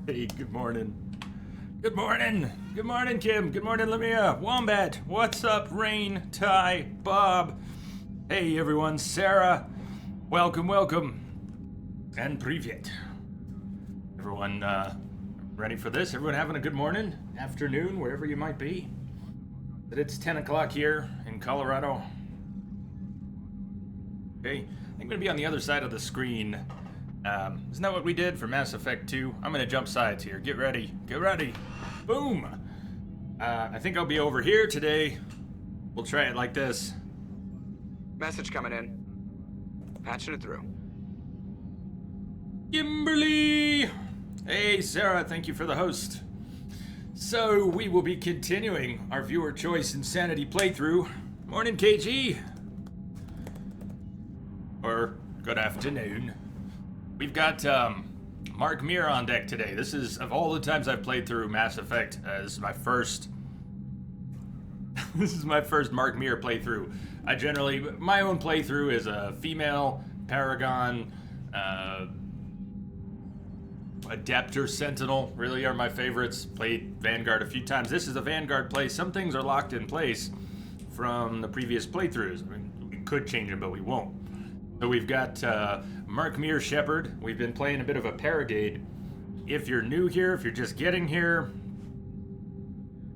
Hey, good morning. Good morning. Good morning, Kim. Good morning, Lamia. Wombat. What's up, Rain, Ty, Bob? Hey, everyone. Sarah. Welcome, welcome. And Privyet. Everyone, ready for this? Everyone having a good morning, afternoon, wherever you might be? But it's 10 o'clock here in Colorado. Okay, I'm gonna be on the other side of the screen. Isn't that what we did for Mass Effect 2? I'm gonna jump sides here. Get ready. Get ready. Boom! I think I'll be over here today. We'll try it like this. Message coming in. Patching it through. Kimberly! Hey, Sarah, thank you for the host. So, we will be continuing our viewer choice Insanity playthrough. Morning, KG! Or, good afternoon. We've got, Mark Meer on deck today. This is, of all the times I've played through Mass Effect, this is my first... this is my first Mark Meer playthrough. My own playthrough is a female, Paragon, Adept or Sentinel, really are my favorites. Played Vanguard a few times. This is a Vanguard play. Some things are locked in place from the previous playthroughs. I mean, we could change them, but we won't. So we've got Mark Meer Shepard. We've been playing a bit of a Paragade. If you're new here, if you're just getting here,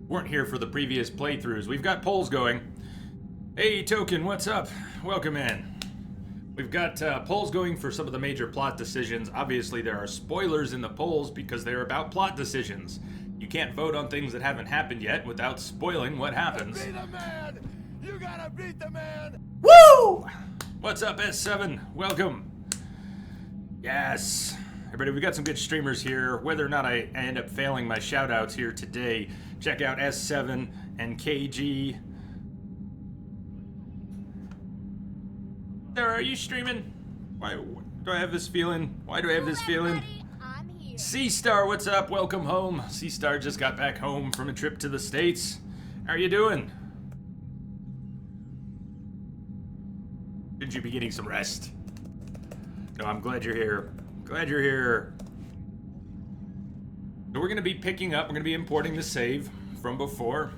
weren't here for the previous playthroughs, we've got polls going. Hey, Token, what's up? Welcome in. We've got polls going for some of the major plot decisions. Obviously, there are spoilers in the polls because they're about plot decisions. You can't vote on things that haven't happened yet without spoiling what happens. Beat the man! You gotta beat the man! Woo! What's up, S7? Welcome. Yes. Everybody, we got some good streamers here. Whether or not I end up failing my shout-outs here today, check out S7 and KG. Sarah, are you streaming? Why do I have this feeling? Why do I have this feeling? C-Star, what's up? Welcome home. C-Star just got back home from a trip to the States. How are you doing? Shouldn't you be getting some rest? No, I'm glad you're here. Glad you're here. So we're going to be picking up, we're going to be importing the save from before.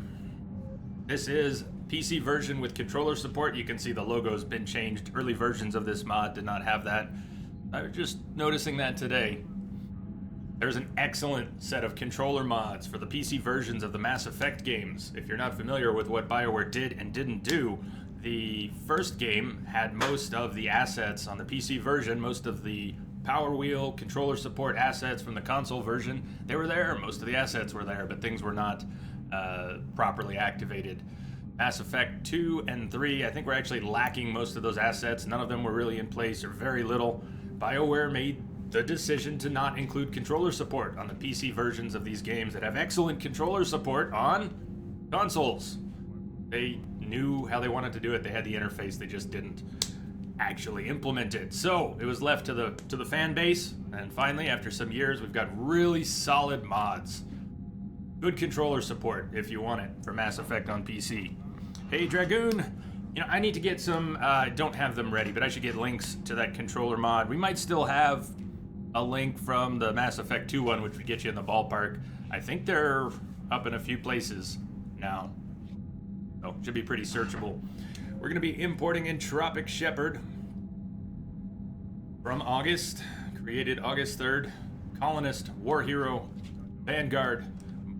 This is PC version with controller support. You can see the logo's been changed. Early versions of this mod did not have that. I was just noticing that today. There's an excellent set of controller mods for the PC versions of the Mass Effect games. If you're not familiar with what BioWare did and didn't do, the first game had most of the assets on the PC version, most of the power wheel, controller support assets from the console version. They were there, most of the assets were there, but things were not properly activated. Mass Effect 2 and 3, I think we're actually lacking most of those assets. None of them were really in place, or very little. BioWare made the decision to not include controller support on the PC versions of these games that have excellent controller support on consoles. They knew how they wanted to do it. They had the interface. They just didn't actually implement it. So it was left to the fan base. And finally, after some years, we've got really solid mods. Good controller support if you want it for Mass Effect on PC. Hey, Dragoon. You know, I need to get some, I don't have them ready, but I should get links to that controller mod. We might still have a link from the Mass Effect 2 one, which would get you in the ballpark. I think they're up in a few places now. So, should be pretty searchable. We're going to be importing Entropic Shepard from August. Created August 3rd. Colonist, War Hero, Vanguard,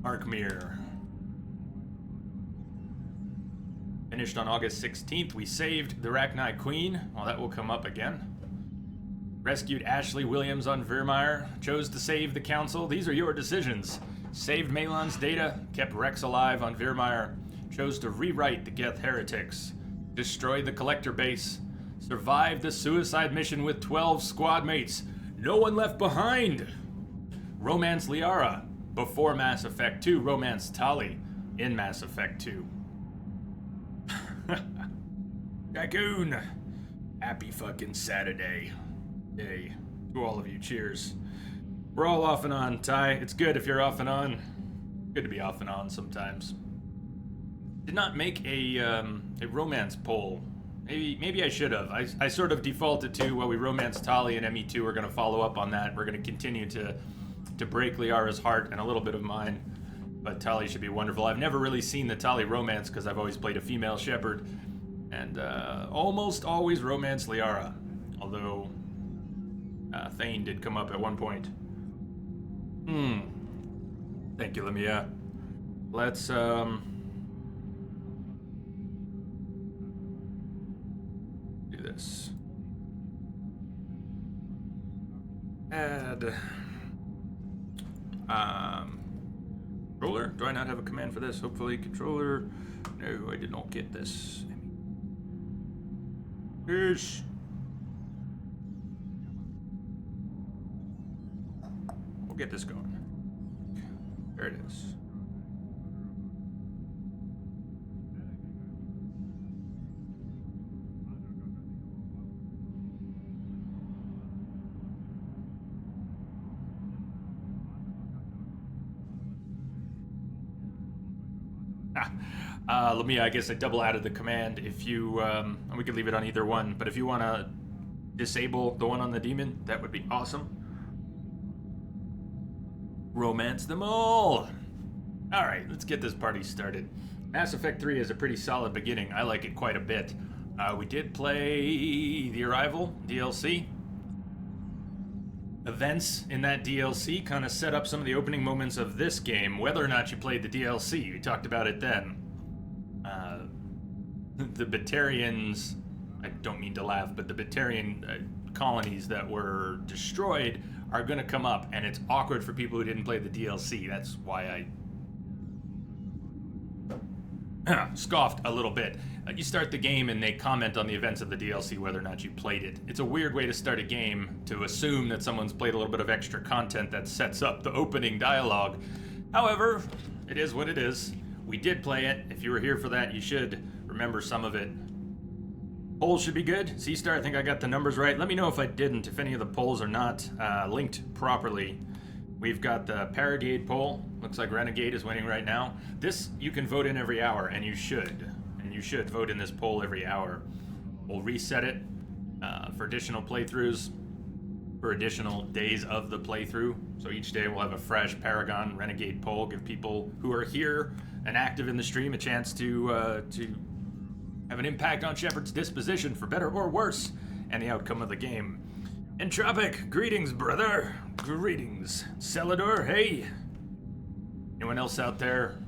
Mark Meer. Finished on August 16th. We saved the Rachni Queen. Well, that will come up again. Rescued Ashley Williams on Virmire. Chose to save the Council. These are your decisions. Saved Malon's data. Kept Rex alive on Virmire. Chose to rewrite the Geth Heretics. Destroyed the Collector base. Survived the suicide mission with 12 squad mates. No one left behind. Romance Liara. Before Mass Effect 2. Romance Tali in Mass Effect 2. Raccoon. Happy fucking Saturday. Hey, to all of you, cheers. We're all off and on, Ty. It's good if you're off and on. Good to be off and on sometimes. Did not make a romance poll. Maybe I should have. I sort of defaulted to, well, we romanced Tali and ME2. We're going to follow up on that. We're going to continue to to break Liara's heart and a little bit of mine. But Tali should be wonderful. I've never really seen the Tali romance because I've always played a female shepherd, and almost always romance Liara. Although Thane did come up at one point. Thank you, Lamia. Let's do this. Add controller? Do I not have a command for this? Hopefully controller. No, I did not get this. Yes. We'll get this going. There it is. Lamia, I guess I double added the command. If you, we could leave it on either one, but if you want to disable the one on the demon, that would be awesome. Romance them all! Alright, let's get this party started. Mass Effect 3 is a pretty solid beginning. I like it quite a bit. We did play The Arrival DLC. Events in that DLC kind of set up some of the opening moments of this game, whether or not you played the DLC. We talked about it then. The Batarians, I don't mean to laugh, but the Batarian colonies that were destroyed are going to come up, and it's awkward for people who didn't play the DLC. That's why I scoffed a little bit. You start the game and they comment on the events of the DLC whether or not you played it. It's a weird way to start a game, to assume that someone's played a little bit of extra content that sets up the opening dialogue. However, it is what it is. We did play it. If you were here for that, you should remember some of it. Polls should be good. C-Star, I think I got the numbers right. Let me know if I didn't, if any of the polls are not linked properly. We've got the Paragade poll. Looks like Renegade is winning right now. This, you can vote in every hour, and you should. And you should vote in this poll every hour. We'll reset it for additional playthroughs, for additional days of the playthrough. So each day we'll have a fresh Paragon Renegade poll, give people who are here and active in the stream a chance to have an impact on Shepard's disposition, for better or worse, and the outcome of the game. Entropic, greetings, brother. Greetings. Celador, hey. Anyone else out there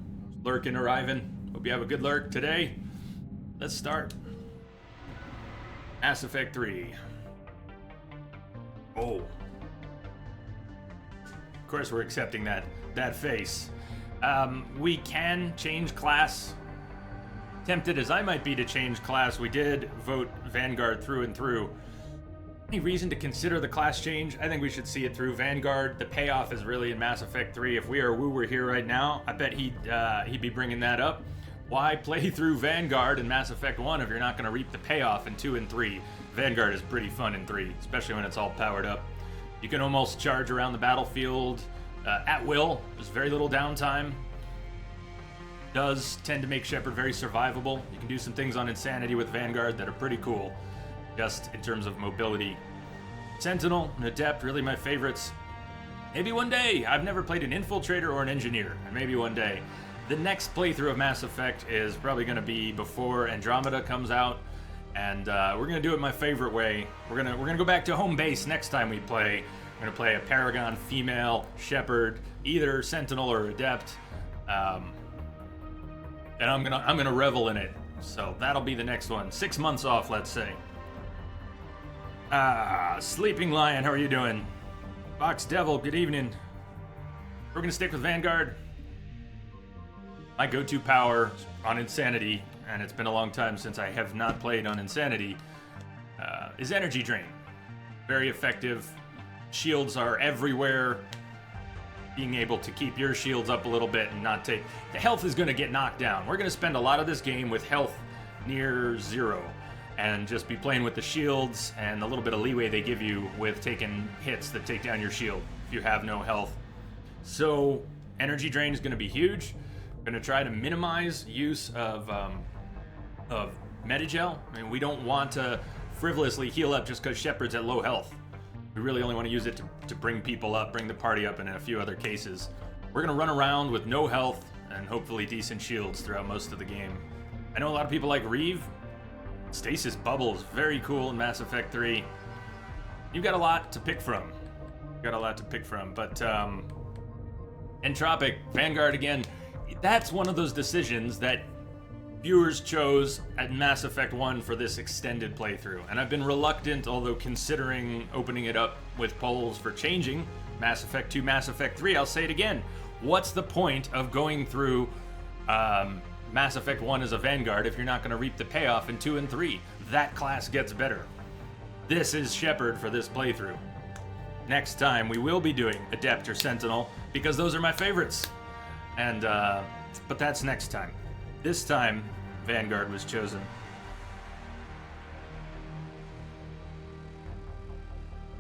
lurking or arriving? Hope you have a good lurk today. Let's start. Mass Effect 3. Oh. Of course we're accepting that face. We can change class. Tempted as I might be to change class, we did vote Vanguard through and through. Any reason to consider the class change? I think we should see it through. Vanguard, the payoff is really in Mass Effect 3. If we are were here right now, I bet he'd be bringing that up. Why play through Vanguard in Mass Effect 1 if you're not going to reap the payoff in 2 and 3? Vanguard is pretty fun in 3, especially when it's all powered up. You can almost charge around the battlefield at will. There's very little downtime. Does tend to make Shepard very survivable. You can do some things on Insanity with Vanguard that are pretty cool, just in terms of mobility. Sentinel and Adept, really my favorites. Maybe one day. I've never played an Infiltrator or an Engineer, and maybe one day. The next playthrough of Mass Effect is probably going to be before Andromeda comes out, and we're going to do it my favorite way. We're gonna go back to home base next time we play. We're going to play a Paragon female Shepard, either Sentinel or Adept. And I'm gonna revel in it. So that'll be the next one. 6 months off, let's say. Sleeping Lion, how are you doing? Fox Devil, good evening. We're gonna stick with Vanguard. My go-to power on Insanity, and it's been a long time since I have not played on Insanity, is Energy Drain. Very effective. Shields are everywhere. Being able to keep your shields up a little bit and not take... The health is going to get knocked down. We're going to spend a lot of this game with health near zero and just be playing with the shields and the little bit of leeway they give you with taking hits that take down your shield if you have no health. So energy drain is going to be huge. We're going to try to minimize use of Medigel. I mean, we don't want to frivolously heal up just because Shepard's at low health. We really only want to use it to bring people up, bring the party up, and in a few other cases. We're going to run around with no health and hopefully decent shields throughout most of the game. I know a lot of people like Reeve. Stasis Bubbles, very cool in Mass Effect 3. You've got a lot to pick from. But Entropic, Vanguard again, that's one of those decisions that viewers chose at Mass Effect 1 for this extended playthrough. And I've been reluctant, although considering opening it up with polls for changing Mass Effect 2, Mass Effect 3, I'll say it again. What's the point of going through Mass Effect 1 as a Vanguard if you're not going to reap the payoff in 2 and 3? That class gets better. This is Shepard for this playthrough. Next time we will be doing Adept or Sentinel because those are my favorites. And but that's next time. This time Vanguard was chosen.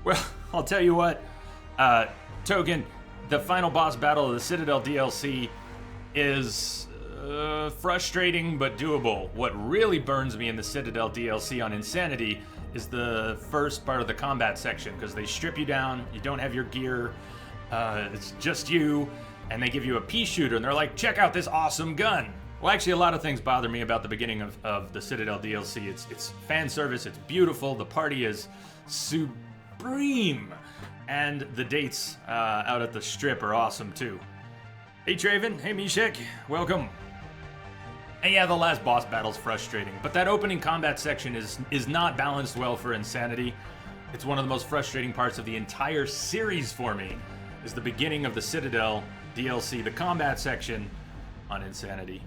Well, I'll tell you what, Token, the final boss battle of the Citadel DLC is frustrating but doable. What really burns me in the Citadel DLC on Insanity is the first part of the combat section, because they strip you down, you don't have your gear, it's just you, and they give you a pea shooter, and they're like, check out this awesome gun. Well, actually, a lot of things bother me about the beginning of the Citadel DLC. It's fan service, it's beautiful, the party is supreme, and the dates out at the strip are awesome too. Hey Traven, hey Mishek, welcome. And yeah, the last boss battle's frustrating, but that opening combat section is not balanced well for Insanity. It's one of the most frustrating parts of the entire series for me, is the beginning of the Citadel DLC, the combat section on Insanity.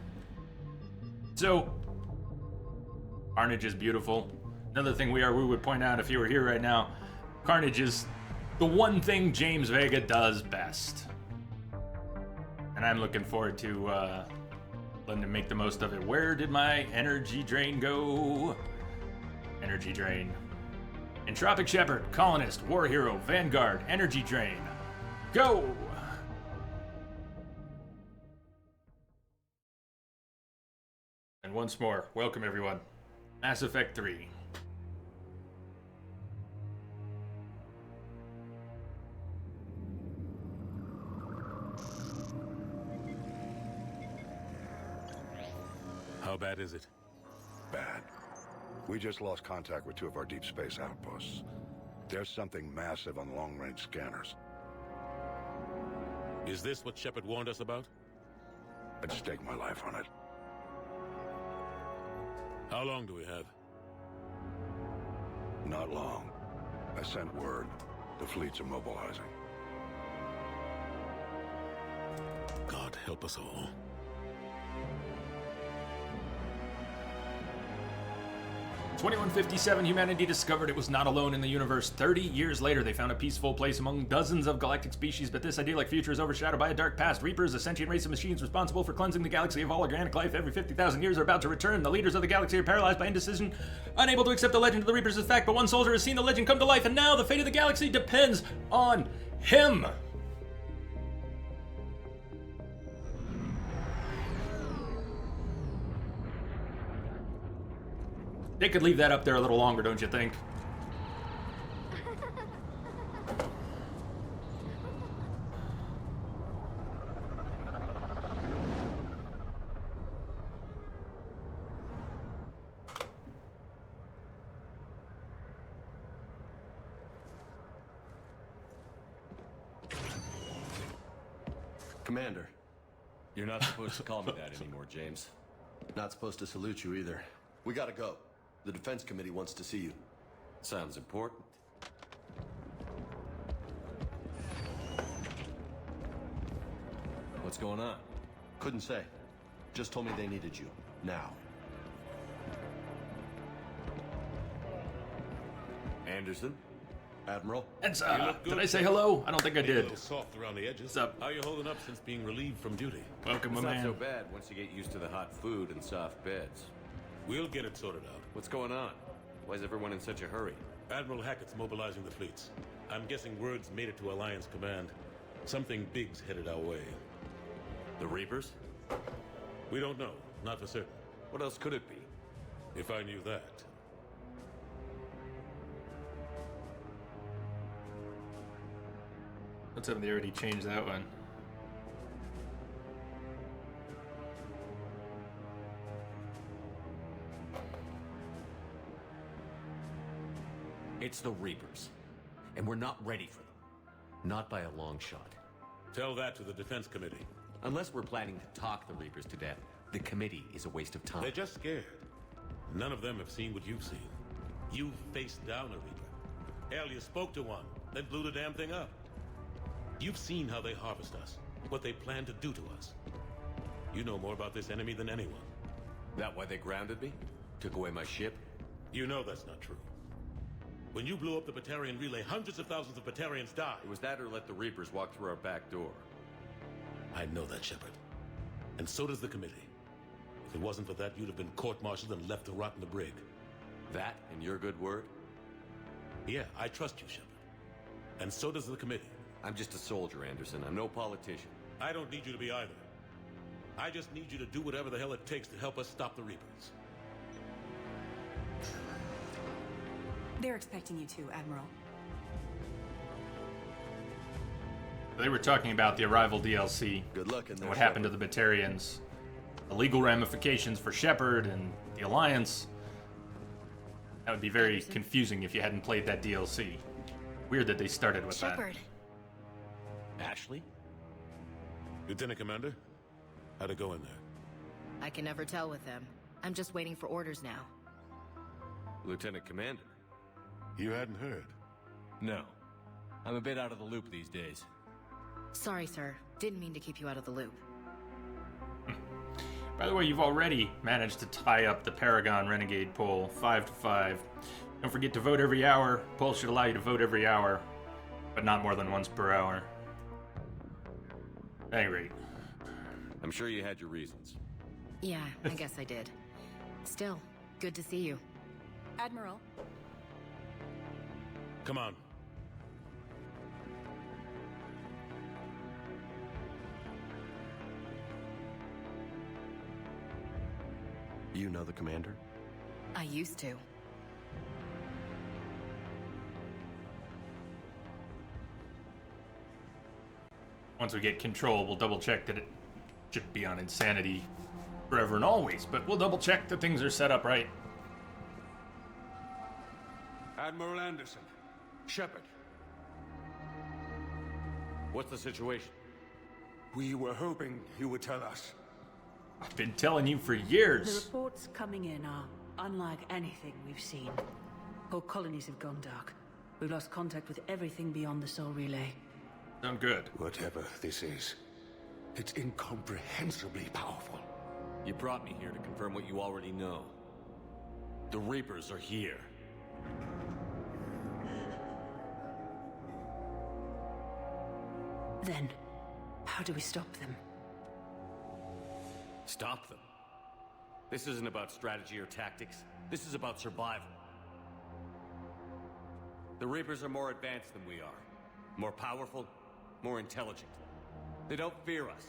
So, Carnage is beautiful. Another thing we would point out if you were here right now, Carnage is the one thing James Vega does best. And I'm looking forward to letting him make the most of it. Where did my energy drain go? Energy drain. Entropic Shepard, Colonist, War Hero, Vanguard, Energy Drain. Go! And once more, welcome everyone. Mass Effect 3. How bad is it? Bad. We just lost contact with 2 of our deep space outposts. There's something massive on long-range scanners. Is this what Shepard warned us about? I'd stake my life on it. How long do we have? Not long. I sent word. The fleets are mobilizing. God help us all. 2157, humanity discovered it was not alone in the universe. 30 years later, they found a peaceful place among dozens of galactic species, but this idyllic future is overshadowed by a dark past. Reapers, a sentient race of machines responsible for cleansing the galaxy of all organic life every 50,000 years, are about to return. The leaders of the galaxy are paralyzed by indecision, unable to accept the legend of the Reapers as fact, but one soldier has seen the legend come to life, and now the fate of the galaxy depends on him. They could leave that up there a little longer, don't you think? Commander. You're not supposed to call me that anymore, James. Not supposed to salute you either. We gotta go. The Defense Committee wants to see you. Sounds important. What's going on? Couldn't say. Just told me they needed you. Now. Anderson? Admiral? And You look good, did I say James. hello? I don't think I A did. little soft around the edges. What's up? How you holding up since being relieved from duty? Welcome, my It's not man. so bad once you get used to the hot food and soft beds. We'll get it sorted out. What's going on? Why is everyone in such a hurry? Admiral Hackett's mobilizing the fleets. I'm guessing word's made it to Alliance Command. Something big's headed our way. The Reapers? We don't know. Not for certain. What else could it be? If I knew that. What's up? They already changed that one. It's the Reapers. And we're not ready for them. Not by a long shot. Tell that to the Defense Committee. Unless we're planning to talk the Reapers to death, the committee is a waste of time. They're just scared. None of them have seen what you've seen. You faced down a Reaper. Hell, you spoke to one, then blew the damn thing up. You've seen how they harvest us, what they plan to do to us. You know more about this enemy than anyone. That why they grounded me? Took away my ship? You know that's not true. When you blew up the Batarian relay, hundreds of thousands of Batarians died. It was that or let the Reapers walk through our back door. I know that, Shepard. And so does the committee. If it wasn't for that, you'd have been court-martialed and left to rot in the brig. That and your good word? Yeah, I trust you, Shepard. And so does the committee. I'm just a soldier, Anderson. I'm no politician. I don't need you to be either. I just need you to do whatever the hell it takes to help us stop the Reapers. They're expecting you to, Admiral. They were talking about the Arrival DLC. Good luck in And there. what happened to the Batarians. The legal ramifications for Shepard and the Alliance. That would be very confusing if you hadn't played that DLC. Weird that they started with Shepard. Ashley? Lieutenant Commander, how'd it go in there? I can never tell with them. I'm just waiting for orders now. Lieutenant Commander? You hadn't heard. No. I'm a bit out of the loop these days. Sorry, sir. Didn't mean to keep you out of the loop. By the way, you've already managed to tie up the Paragon Renegade poll 5-5. Don't forget to vote every hour. Polls should allow you to vote every hour, but not more than once per hour. At any rate. I'm sure you had your reasons. Yeah, I guess I did. Still, good to see you. Admiral. Come on. You know the commander? I used to. Once we get control, we'll double check that it should be on insanity forever and always, but we'll double check that things are set up right. Admiral Anderson. Shepard. What's the situation? We were hoping you would tell us. I've been telling you for The years. reports coming in are unlike anything we've seen. Whole colonies have gone dark. We've lost contact with everything beyond the Soul Relay. Sound good. Whatever this is, it's incomprehensibly powerful. You brought me here to confirm what you already know. The Reapers are here. Then, how do we stop them? Stop them. This isn't about strategy or tactics. This is about survival. The Reapers are more advanced than we are. More powerful, more intelligent. They don't fear us.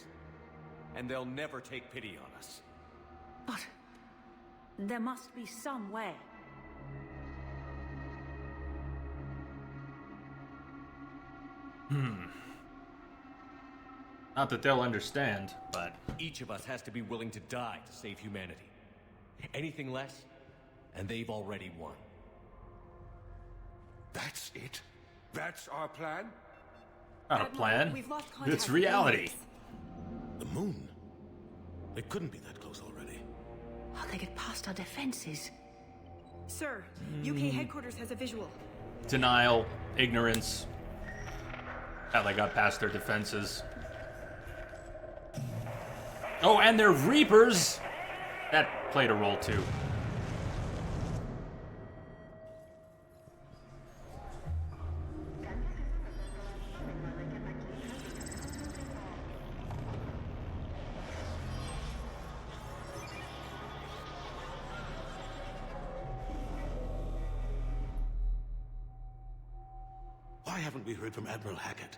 And they'll never take pity on us. But there must be some way. Not that they'll understand, but Each of us has to be willing to die to save humanity. Anything less, and they've already won. That's it? That's our plan? not a Admiral, plan. we've lost contact It's with reality. The moon? They couldn't be that close already. How'd they get past our defenses? Sir, UK headquarters has a visual. Denial, ignorance. How they got past their defenses. Oh, and they're Reapers! That played a role too. Why haven't we heard from Admiral Hackett?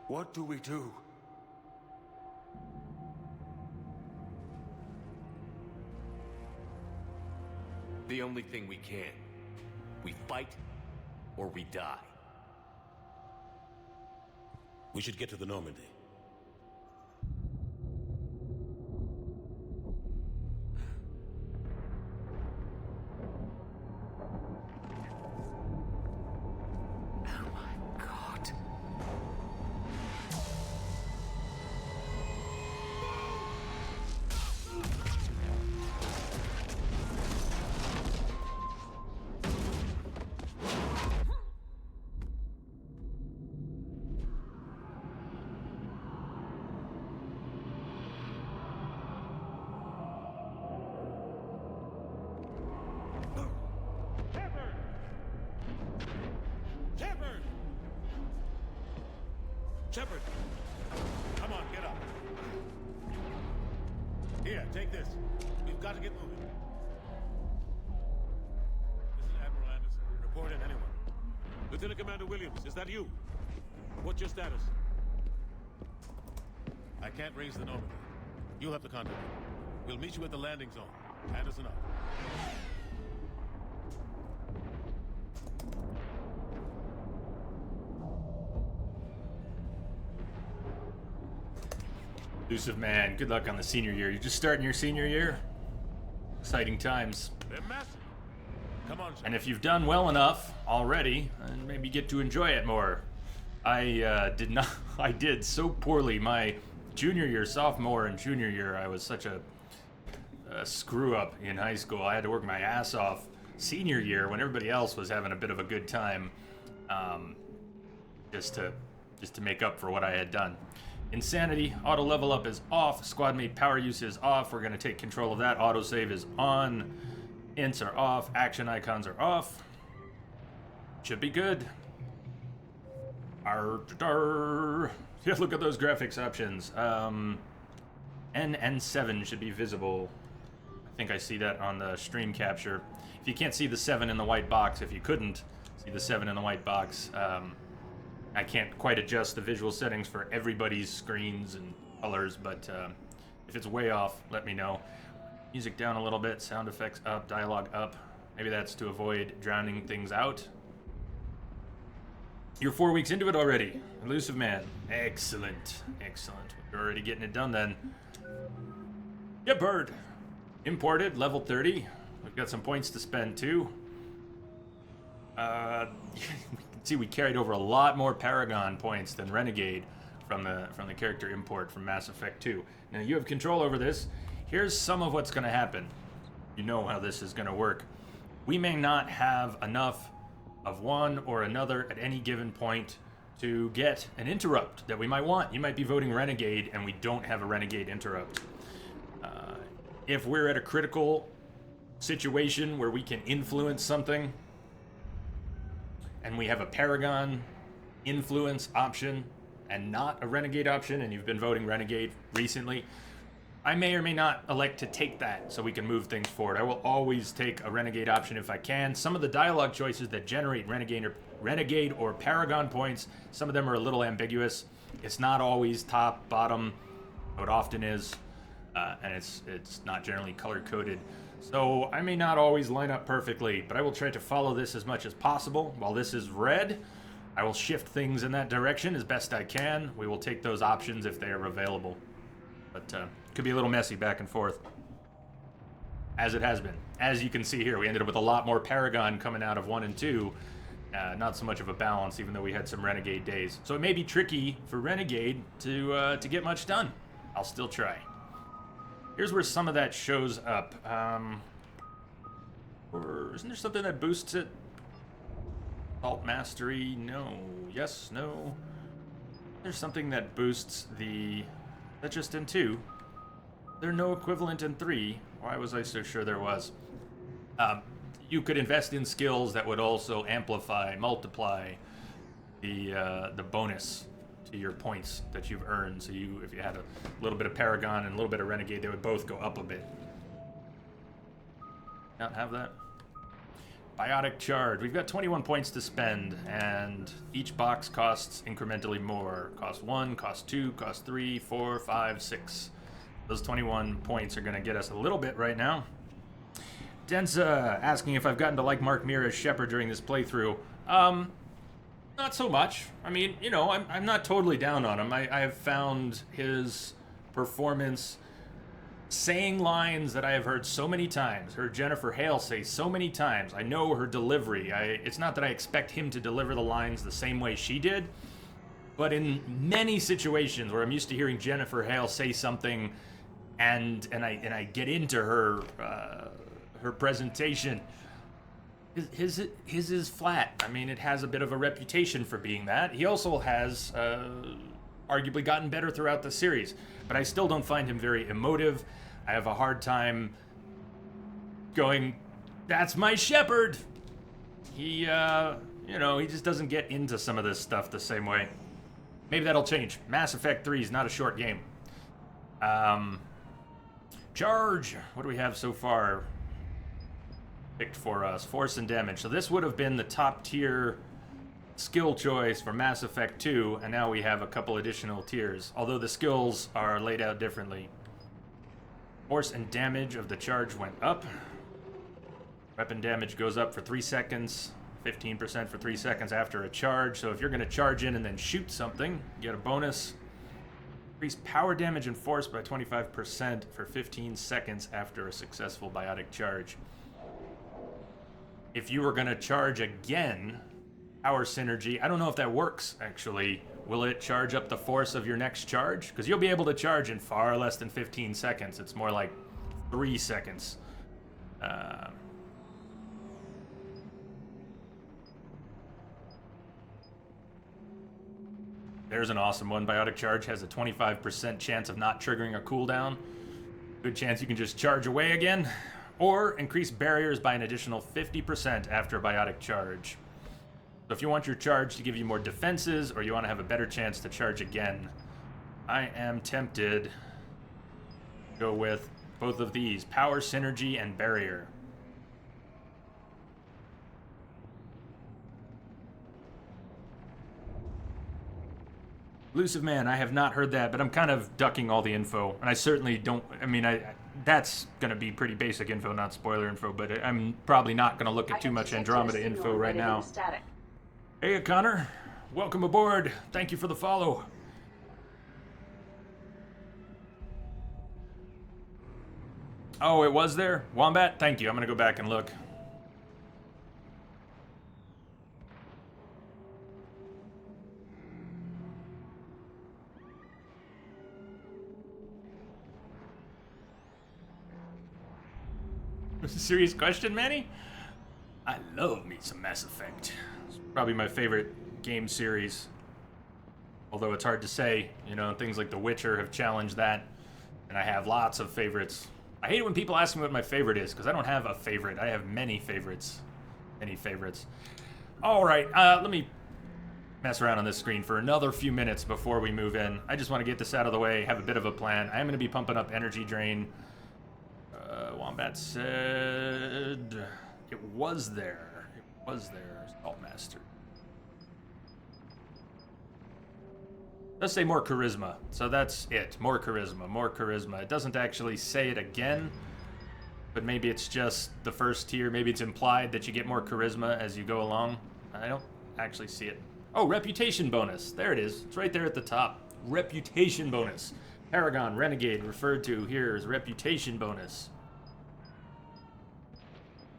What do we do? The only thing we can. We fight, or we die. We should get to the Normandy. Oh my god. Shepard! Shepard! Come on, get up. Here, take this. We've got to get moving. This is Admiral Anderson. Report in, anyone. Lieutenant Commander Williams, is that you? What's your status? I can't raise the Normandy. You'll have to contact me. We'll meet you at the landing zone. Anderson out. Elusive Man, good luck on the senior year. You're just starting your senior year? Exciting times. They're massive. Come on, Shepard. And if you've done well enough already, and maybe get to enjoy it more. I did so poorly my junior year, sophomore and junior year. I was such a screw up in high school. I had to work my ass off senior year when everybody else was having a bit of a good time, just to make up for what I had done. Insanity, auto level up is off, squad mate power use is off. We're gonna take control of that. Autosave is on, ints are off, action icons are off. Should be good. Yeah, look at those graphics options. NN7 should be visible. I think I see that on the stream capture. If you can't see the 7 in the white box, if you couldn't see the 7 in the white box, I can't quite adjust the visual settings for everybody's screens and colors, but if it's way off, let me know. Music down a little bit, sound effects up, dialogue up. Maybe that's to avoid drowning things out. You're 4 weeks into it already. Elusive Man. Excellent. Excellent. We're already getting it done then. Yeah, Bird. Imported, level 30. We've got some points to spend too. You can see we carried over a lot more Paragon points than Renegade from the character import from Mass Effect 2. Now you have control over this. Here's some of what's going to happen. You know how this is going to work. We may not have enough of one or another at any given point to get an interrupt that we might want. You might be voting Renegade and we don't have a Renegade interrupt. If we're at a critical situation where we can influence something and we have a Paragon influence option and not a Renegade option, and you've been voting Renegade recently, I may or may not elect to take that so we can move things forward. I will always take a Renegade option if I can. Some of the dialogue choices that generate Renegade or Paragon points, some of them are a little ambiguous. It's not always top, bottom, though it often is, and it's not generally color-coded. So I may not always line up perfectly, but I will try to follow this as much as possible. While this is red, I will shift things in that direction as best I can. We will take those options if they are available. But could be a little messy back and forth, as it has been. As you can see here, we ended up with a lot more Paragon coming out of 1 and 2. Not so much of a balance, even though we had some Renegade days. So it may be tricky for Renegade to get much done. I'll still try. Here's where some of that shows up. Or isn't there something that boosts it? Alt Mastery, no. Yes, no. There's something that boosts the... That's just in 2. There's no equivalent in 3. Why was I so sure there was? You could invest in skills that would also amplify, multiply the bonus to your points that you've earned. So if you had a little bit of Paragon and a little bit of Renegade, they would both go up a bit. Not have that? Biotic Charge. We've got 21 points to spend, and each box costs incrementally more. Cost 1, cost 2, cost 3, 4, 5, 6. Those 21 points are going to get us a little bit right now. Densa asking if I've gotten to like Mark Mir as Shepard during this playthrough. Not so much. I mean, you know, I'm not totally down on him. I have found his performance saying lines that I have heard so many times, heard Jennifer Hale say so many times. I know her delivery. It's not that I expect him to deliver the lines the same way she did, but in many situations where I'm used to hearing Jennifer Hale say something and I get into her her presentation, his is flat. I mean, it has a bit of a reputation for being that. He also has arguably gotten better throughout the series, but I still don't find him very emotive. I have a hard time going, that's my shepherd. He, you know, he just doesn't get into some of this stuff the same way. Maybe that'll change. Mass Effect 3 is not a short game. Charge. What do we have so far picked for us? Force and damage. So this would have been the top tier skill choice for Mass Effect 2, and now we have a couple additional tiers, although the skills are laid out differently. Force and damage of the charge went up. Weapon damage goes up for 3 seconds, 15% for 3 seconds after a charge. So if you're going to charge in and then shoot something, you get a bonus. Increase power damage and force by 25% for 15 seconds after a successful biotic charge. If you were going to charge again, power synergy, I don't know if that works, actually. Will it charge up the force of your next charge? Because you'll be able to charge in far less than 15 seconds. It's more like 3 seconds. There's an awesome one. Biotic charge has a 25% chance of not triggering a cooldown. Good chance you can just charge away again. Or increase barriers by an additional 50% after a biotic charge. So if you want your charge to give you more defenses, or you want to have a better chance to charge again, I am tempted to go with both of these. Power, synergy, and barrier. Elusive Man, I have not heard that, but I'm kind of ducking all the info. And I certainly don't, I mean, that's going to be pretty basic info, not spoiler info, but I'm probably not going to look at too much Andromeda info right now. Hey, Connor. Welcome aboard. Thank you for the follow. Oh, it was there? Wombat? Thank you. I'm going to go back and look. Was a serious question, Manny? I love me some Mass Effect. It's probably my favorite game series. Although it's hard to say, you know, things like The Witcher have challenged that. And I have lots of favorites. I hate it when people ask me what my favorite is, because I don't have a favorite. I have many favorites. Many favorites. Alright, let me mess around on this screen for another few minutes before we move in. I just want to get this out of the way, have a bit of a plan. I am going to be pumping up energy drain. Wombat said it was there. It was there. Saltmaster. Let's say more charisma. So that's it. More charisma. More charisma. It doesn't actually say it again, but maybe it's just the first tier. Maybe it's implied that you get more charisma as you go along. I don't actually see it. Oh, reputation bonus. There it is. It's right there at the top. Reputation bonus. Paragon Renegade referred to here as reputation bonus.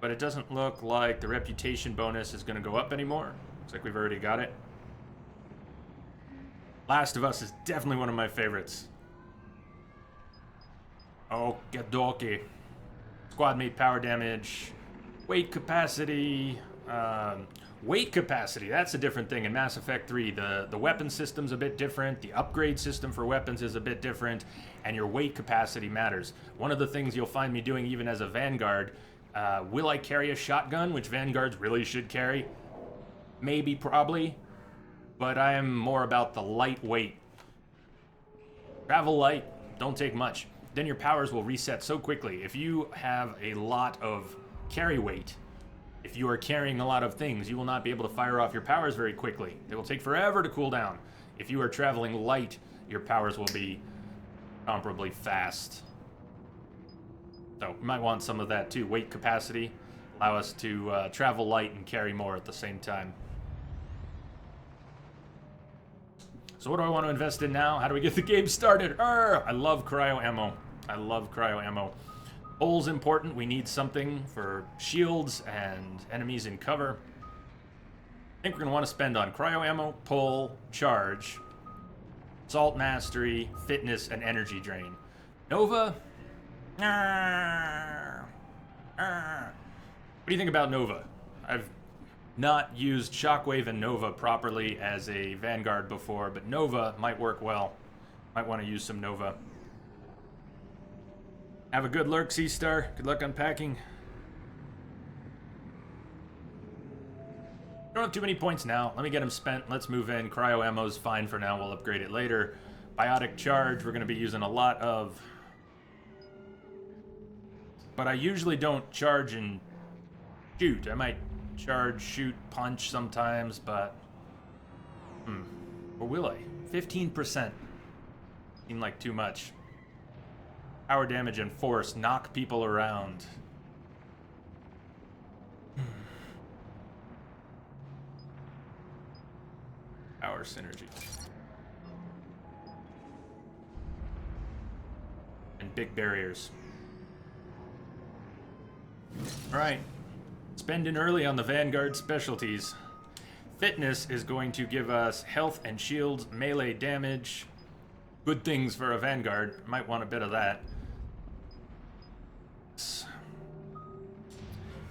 But it doesn't look like the reputation bonus is going to go up anymore. Looks like we've already got it. Last of Us is definitely one of my favorites. Oh, Gadoki. Squad mate power damage. Weight capacity. Weight capacity, that's a different thing in Mass Effect 3. The weapon system's a bit different. The upgrade system for weapons is a bit different. And your weight capacity matters. One of the things you'll find me doing even as a Vanguard, will I carry a shotgun, which Vanguards really should carry? Maybe, probably. But I am more about the lightweight. Travel light, don't take much. Then your powers will reset so quickly. If you have a lot of carry weight, if you are carrying a lot of things, you will not be able to fire off your powers very quickly. They will take forever to cool down. If you are traveling light, your powers will be comparably fast. So we might want some of that too. Weight capacity, allow us to travel light and carry more at the same time. So what do I want to invest in now? How do we get the game started? I love cryo ammo. I love cryo ammo. Hull's important. We need something for shields and enemies in cover. I think we're going to want to spend on cryo ammo, pull, charge, salt mastery, fitness, and energy drain. Nova? What do you think about Nova? I've not used Shockwave and Nova properly as a Vanguard before, but Nova might work well. Might want to use some Nova. Have a good lurk, Seastar. Good luck unpacking. Don't have too many points now. Let me get them spent. Let's move in. Cryo ammo's fine for now. We'll upgrade it later. Biotic charge, we're going to be using a lot of. But I usually don't charge and shoot. I might charge, shoot, punch sometimes, but... Or will I? 15%. Seem like too much. Power damage and force. Knock people around. Power synergy. And big barriers. Alright. Spending early on the Vanguard specialties. Fitness is going to give us health and shields, melee damage. Good things for a Vanguard. Might want a bit of that.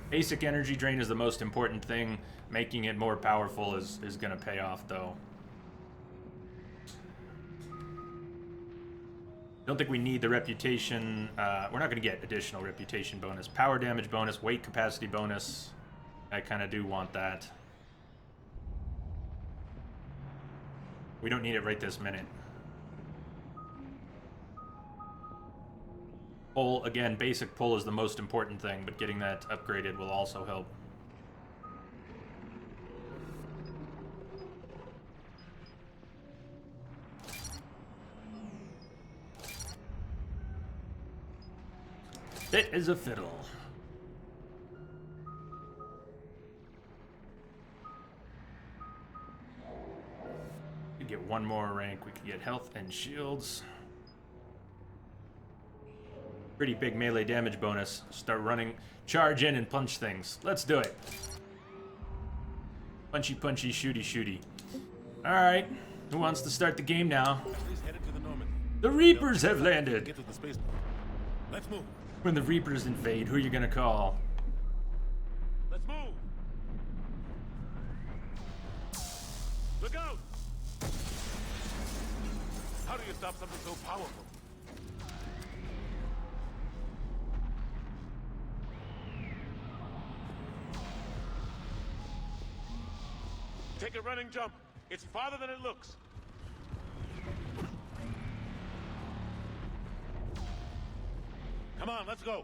Basic energy drain is the most important thing. Making it more powerful is going to pay off, though. Don't think we need the reputation. We're not going to get additional reputation bonus. Power damage bonus, weight capacity bonus. I kind of do want that. We don't need it right this minute. Pull, again, basic pull is the most important thing, but getting that upgraded will also help. Fit as a fiddle. We could get one more rank. We could get health and shields. Pretty big melee damage bonus. Start running, charge in and punch things. Let's do it. Punchy, punchy, shooty, shooty. All right, who wants to start the game now? The Reapers have landed. Get to the spaceport. Let's move. When the Reapers invade, who are you gonna call? Let's move. Look out! How do you stop something so powerful? Take a running jump. It's farther than it looks. Come on, let's go.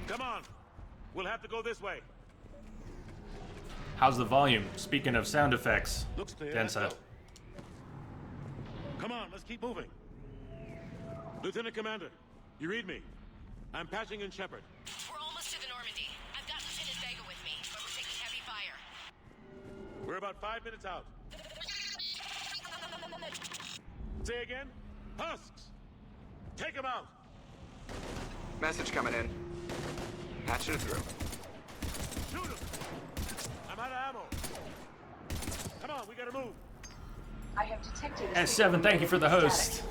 Come on. We'll have to go this way. How's the volume? Speaking of sound effects, Looks clear. Let's Densa. go. Come on, let's keep moving. Lieutenant Commander, you read me. I'm patching in Shepard. We're almost to the Normandy. I've got Lieutenant Vega with me, but we're taking heavy fire. We're about 5 minutes out. Say again? Husks! Take them out! Message coming in. Patching it through. Shoot them! I'm out of ammo. Come on, we gotta move. I have detected S7, thank you for the host.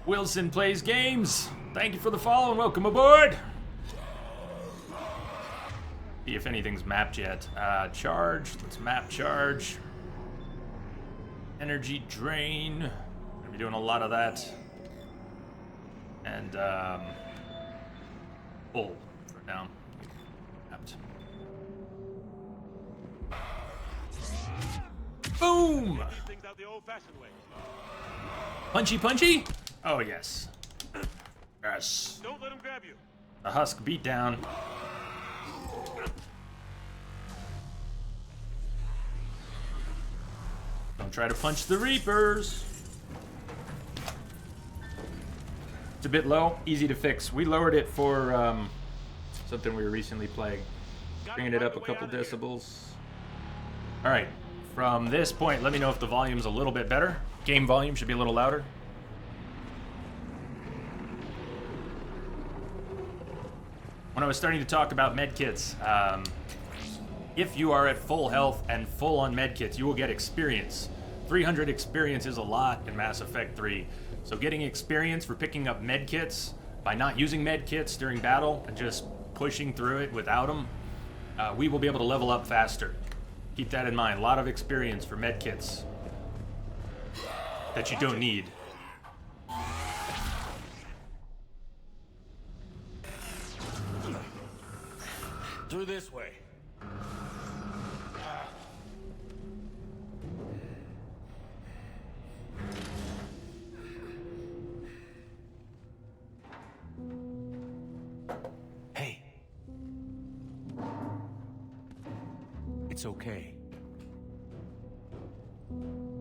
Wilson Plays Games. Thank you for the follow and welcome aboard. See if anything's mapped yet. Charge. Let's map charge. Energy drain. Gonna be doing a lot of that. And pull for now. Mapped. Boom! Things out the old-fashioned way. Punchy, punchy? Oh, yes. Yes. Don't let him grab you. The husk beat down. Don't try to punch the Reapers. It's a bit low, easy to fix. We lowered it for something we were recently playing. Bringing it up a couple decibels. All right, from this point, let me know if the volume's a little bit better. Game volume should be a little louder. When I was starting to talk about medkits, if you are at full health and full on medkits, you will get experience. 300 experience is a lot in Mass Effect 3. So getting experience for picking up medkits by not using medkits during battle and just pushing through it without them, we will be able to level up faster. Keep that in mind. A lot of experience for medkits that you don't need. Through this way. Hey. It's okay.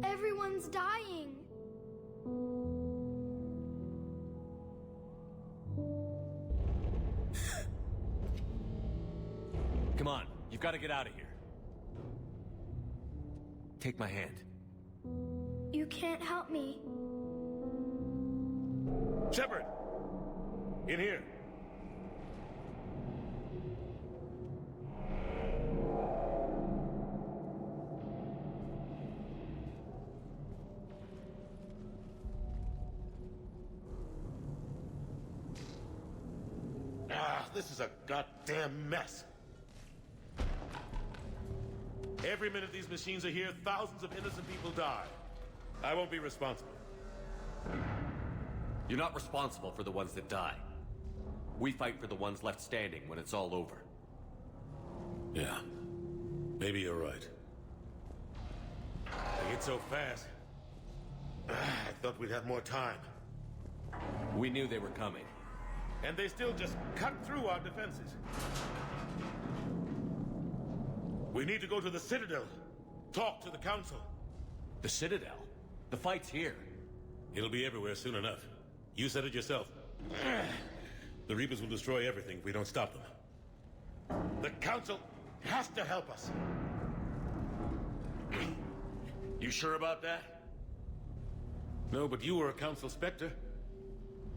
Everyone's dying. Come on, you've got to get out of here. Take my hand. You can't help me. Shepard! In here. This is a goddamn mess. Every minute these machines are here, thousands of innocent people die. I won't be responsible. You're not responsible for the ones that die. We fight for the ones left standing when it's all over. Yeah. Maybe you're right. They get so fast. I thought we'd have more time. We knew they were coming. And they still just cut through our defenses. We need to go to the Citadel. Talk to the Council. The Citadel? The fight's here. It'll be everywhere soon enough. You said it yourself. The Reapers will destroy everything if we don't stop them. The Council has to help us. You sure about that? No, but you were a Council Spectre.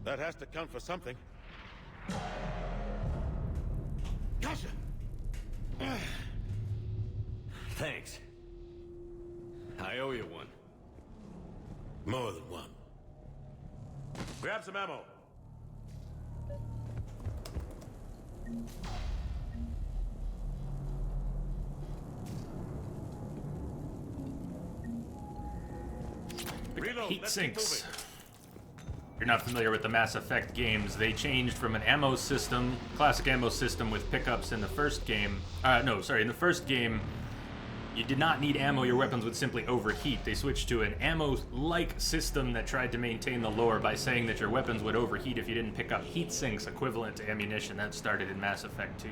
That has to count for something. Gotcha! Thanks. I owe you one. More than one. Grab some ammo. Heat sinks. If you're not familiar with the Mass Effect games, they changed from an ammo system, classic ammo system with pickups in the first game. In the first game, you did not need ammo, your weapons would simply overheat. They switched to an ammo-like system that tried to maintain the lore by saying that your weapons would overheat if you didn't pick up heat sinks equivalent to ammunition. That started in Mass Effect 2.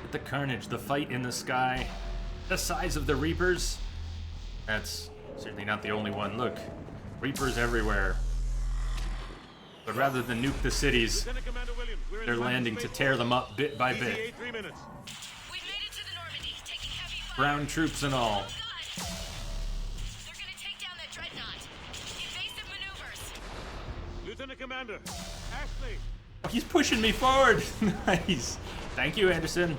But the carnage, the fight in the sky, the size of the Reapers. That's certainly not the only one. Look, Reapers everywhere. But rather than nuke the cities, they're landing to tear them up bit by bit. Ground troops and all. They're gonna take down that dreadnought. Evasive maneuvers. Lieutenant Commander, Ashley. Oh, he's pushing me forward. Nice. Thank you, Anderson.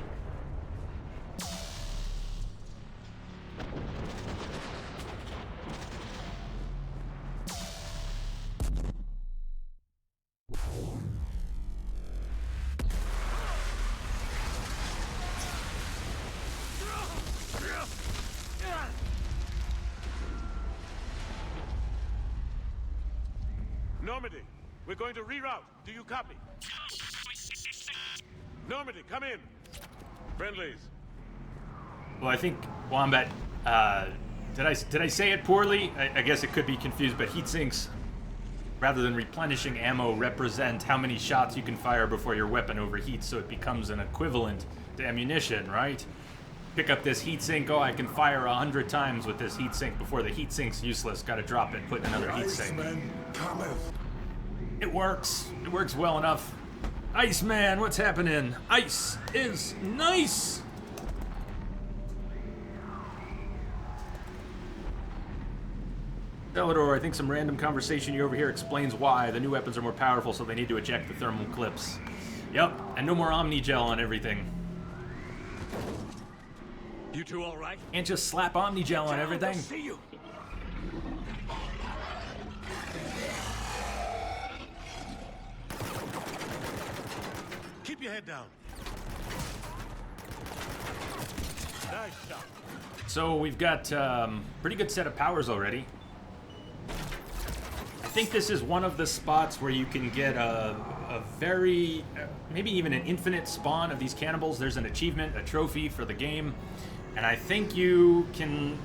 Normandy, we're going to reroute. Do you copy? Normandy, come in. Friendlies. Well, I think Wombat. Did I say it poorly? I guess it could be confused, but heat sinks, rather than replenishing ammo, represent how many shots you can fire before your weapon overheats, so it becomes an equivalent to ammunition, right? Pick up this heat sink. Oh, I can fire 100 times with this heat sink before the heat sink's useless. Got to drop it. Put in another heat sink. It works. It works well enough. Iceman, what's happening? Ice is nice! Celador, I think some random conversation you overhear explains why. The new weapons are more powerful, so they need to eject the thermal clips. Yep, and no more Omni Gel on everything. You two all right? Can't just slap Omni Gel on everything. See you. Keep your head down. Nice shot. So we've got pretty good set of powers already. I think this is one of the spots where you can get a very, maybe even an infinite spawn of these cannibals. There's an achievement, a trophy for the game, and I think you can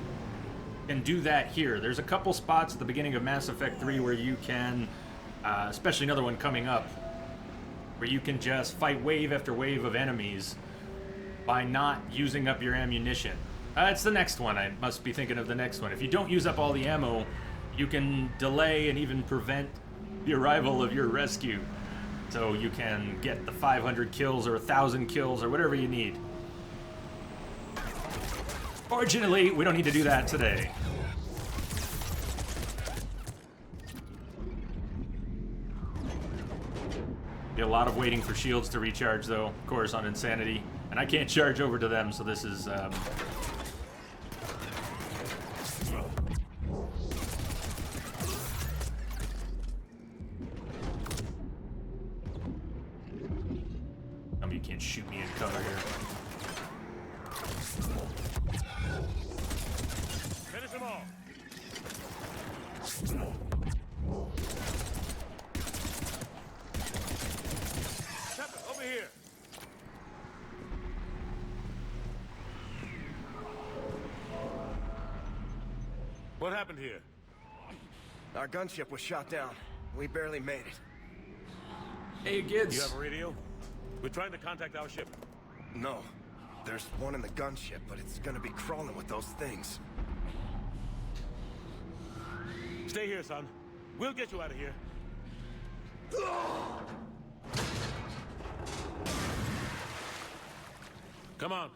do that here. There's a couple spots at the beginning of Mass Effect 3 where you can, especially another one coming up, where you can just fight wave after wave of enemies by not using up your ammunition. It's the next one. I must be thinking of the next one. If you don't use up all the ammo, you can delay and even prevent the arrival of your rescue. So you can get the 500 kills or 1,000 kills or whatever you need. Fortunately, we don't need to do that today. Be a lot of waiting for shields to recharge, though, of course, on Insanity. And I can't charge over to them, so this is... you can't shoot me in cover here. Finish them all. Shepard, over here. What happened here? Our gunship was shot down. We barely made it. Hey, kids. You have a radio? We're trying to contact our ship. No. There's one in the gunship, but it's gonna be crawling with those things. Stay here, son. We'll get you out of here. Come on.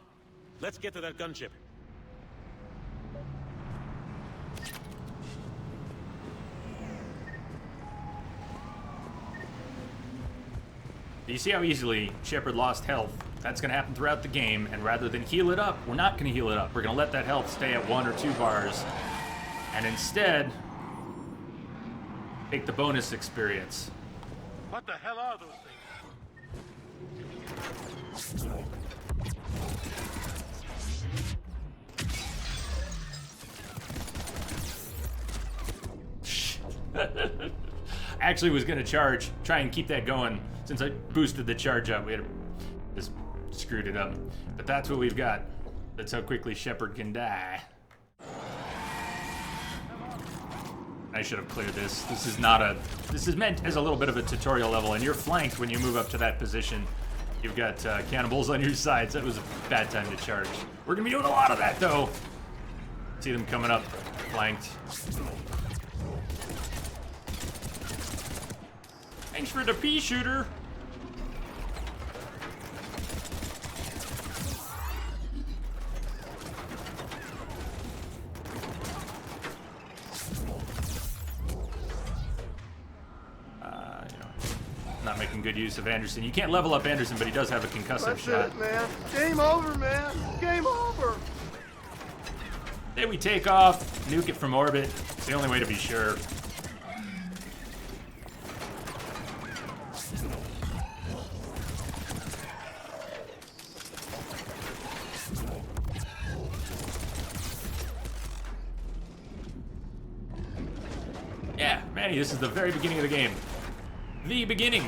Let's get to that gunship. Do you see how easily Shepard lost health? That's going to happen throughout the game, and rather than heal it up, we're not going to heal it up. We're going to let that health stay at 1 or 2 bars, and instead, take the bonus experience. What the hell are those things? Actually was going to try and keep that going. Since I boosted the charge up, we had just screwed it up. But that's what we've got. That's how quickly Shepard can die. I should have cleared this. This is meant as a little bit of a tutorial level, and you're flanked when you move up to that position. You've got cannibals on your sides. That was a bad time to charge. We're gonna be doing a lot of that though. See them coming up, flanked. Thanks for the pea shooter. Not making good use of Anderson. You can't level up Anderson, but he does have a concussive shot. That's it, man. Game over, man. Game over. Then we take off, nuke it from orbit. It's the only way to be sure. Yeah, Manny, this is the very beginning of the game. The beginning.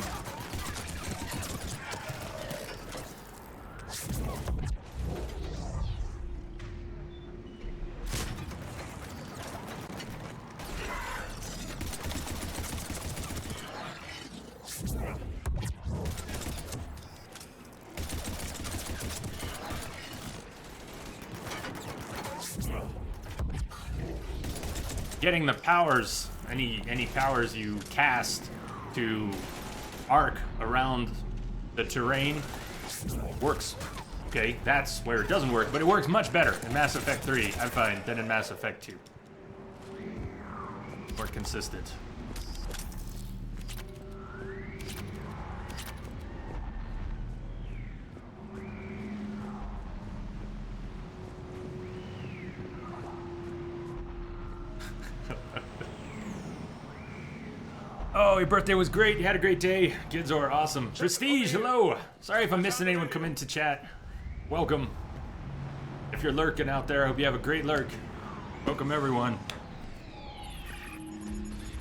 Getting the powers, any powers you cast to arc around the terrain works. Okay, that's where it doesn't work, but it works much better in Mass Effect 3, I find, than in Mass Effect 2. More consistent. Oh, your birthday was great. You had a great day. Kids are awesome. Prestige, hello. Sorry if I'm missing anyone come into chat. Welcome. If you're lurking out there, I hope you have a great lurk. Welcome, everyone.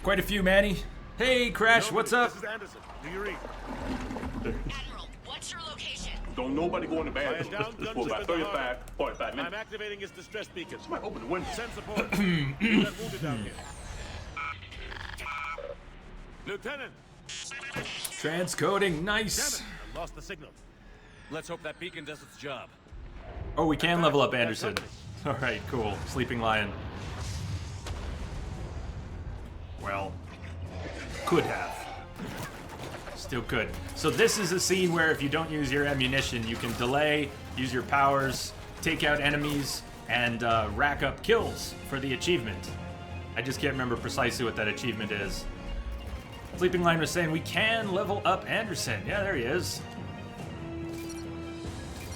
Quite a few, Manny. Hey, Crash, what's up? This is Anderson. Do you read? Admiral, what's your location? Don't nobody go in the bathroom. This for about 45 minutes. I'm activating his distress beacon. Somebody open the window. Send support. Leave that wounded down here. Lieutenant! Transcoding, nice. Damn it, I lost the signal. Let's hope that beacon does its job. Oh, we can level up Anderson. All right, cool. Sleeping Lion. Well, could have. Still could. So this is a scene where if you don't use your ammunition, you can delay, use your powers, take out enemies, and rack up kills for the achievement. I just can't remember precisely what that achievement is. Sleeping Lion was saying we can level up Anderson. Yeah, there he is.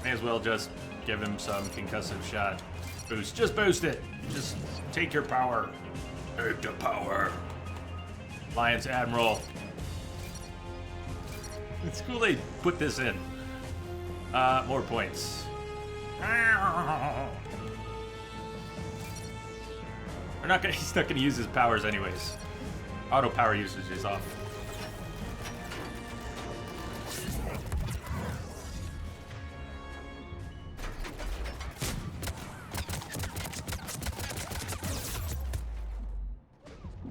May as well just give him some concussive shot. Boost. Just boost it. Just take your power. Take the power. Lion's Admiral. It's cool they put this in. More points. He's not gonna use his powers anyways. Auto power usage is off.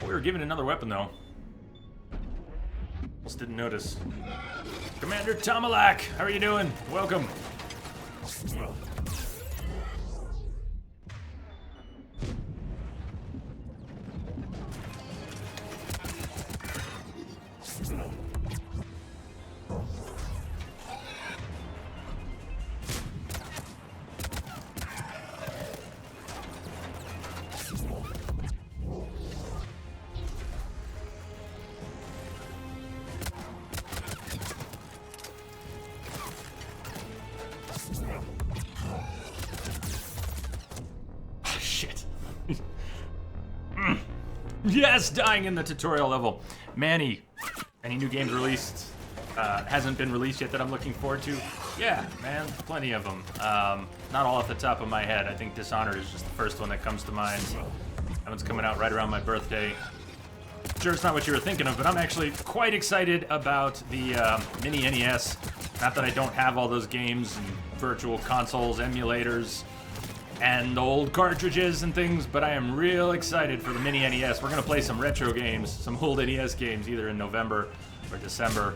We were given another weapon though. Just didn't notice. Commander Tomalak, how are you doing? Welcome. Yes, dying in the tutorial level. Manny, any new games released? Hasn't been released yet that I'm looking forward to? Yeah, man, plenty of them. Not all off the top of my head. I think Dishonored is just the first one that comes to mind. That one's coming out right around my birthday. Sure, it's not what you were thinking of, but I'm actually quite excited about the Mini NES. Not that I don't have all those games and virtual consoles, emulators, and old cartridges and things, but I am real excited for the Mini NES. We're gonna play some retro games, some old NES games, either in November or December.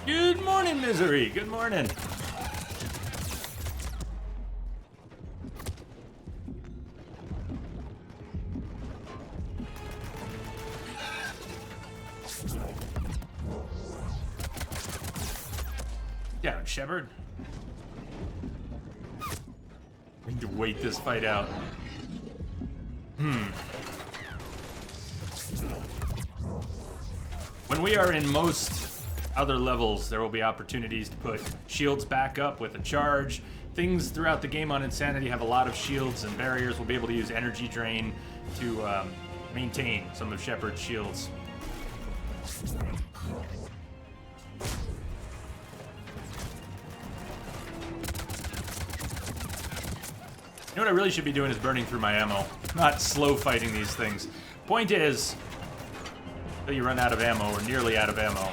Good morning, Misery. Good morning. Down, Shepard. We need to wait this fight out. When we are in most other levels, there will be opportunities to put shields back up with a charge. Things throughout the game on Insanity have a lot of shields and barriers. We'll be able to use Energy Drain to maintain some of Shepard's shields. You know what I really should be doing is burning through my ammo, not slow fighting these things. Point is, until you run out of ammo or nearly out of ammo,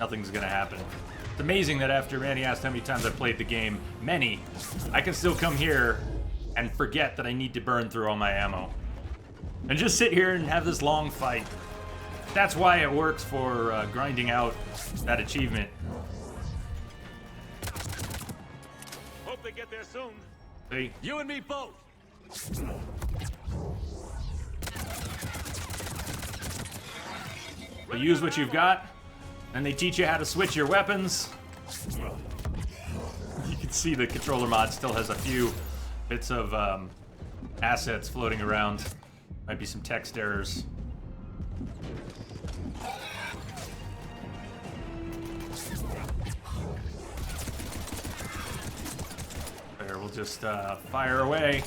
nothing's gonna happen. It's amazing that after Manny asked how many times I played the game, many, I can still come here and forget that I need to burn through all my ammo. And just sit here and have this long fight. That's why it works for grinding out that achievement. Hope they get there soon. See? You and me both. So use what you've got, and they teach you how to switch your weapons. You can see the controller mod still has a few bits of assets floating around. Might be some text errors. There, we'll just fire away.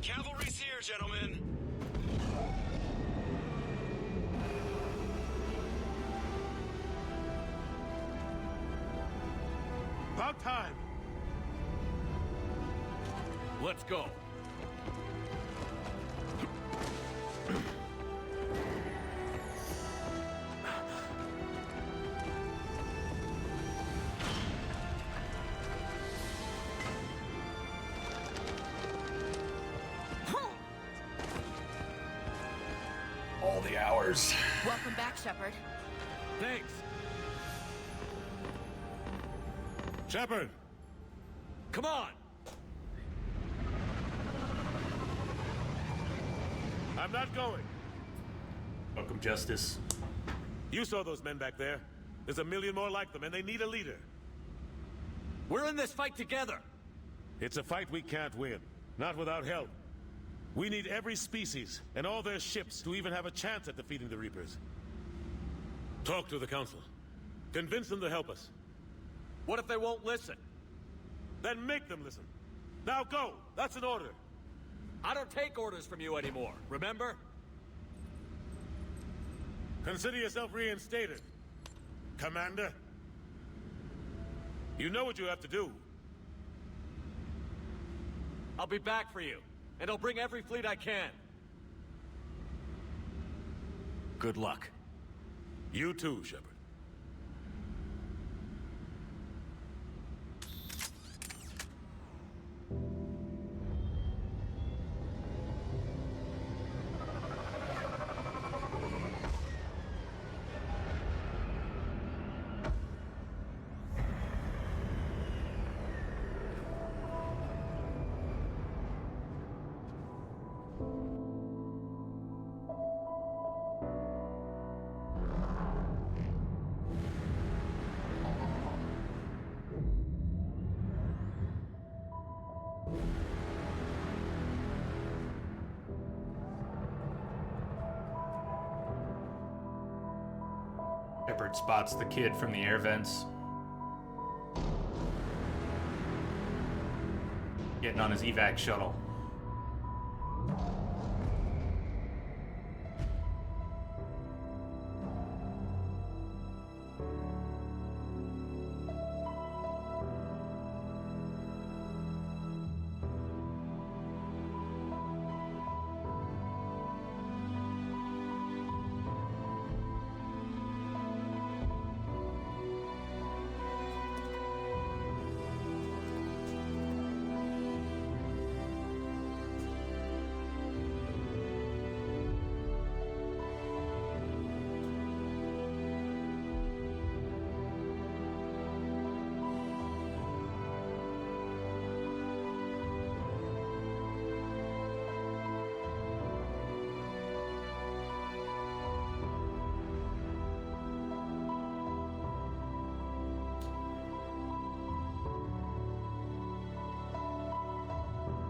Cavalry's here, gentlemen. About time. Let's go. All the hours. Welcome back, Shepard. Thanks. Shepard! Come on! I'm not going. Welcome, Justice. You saw those men back there. There's a million more like them, and they need a leader. We're in this fight together. It's a fight we can't win. Not without help. We need every species and all their ships to even have a chance at defeating the Reapers. Talk to the Council. Convince them to help us. What if they won't listen? Then make them listen. Now go! That's an order. I don't take orders from you anymore, remember? Consider yourself reinstated, Commander. You know what you have to do. I'll be back for you, and I'll bring every fleet I can. Good luck. You too, Shepard. Shepard spots the kid from the air vents. Getting on his evac shuttle.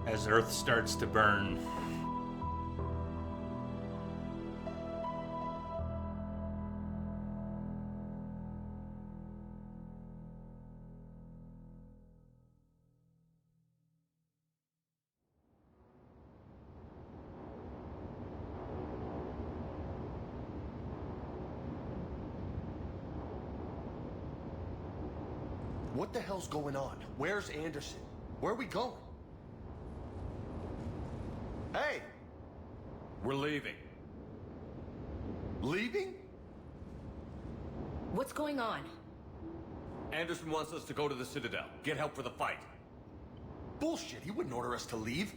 As Earth starts to burn. What the hell's going on? Where's Anderson? Where are we going? Hey! We're leaving. Leaving? What's going on? Anderson wants us to go to the Citadel, get help for the fight. Bullshit, he wouldn't order us to leave.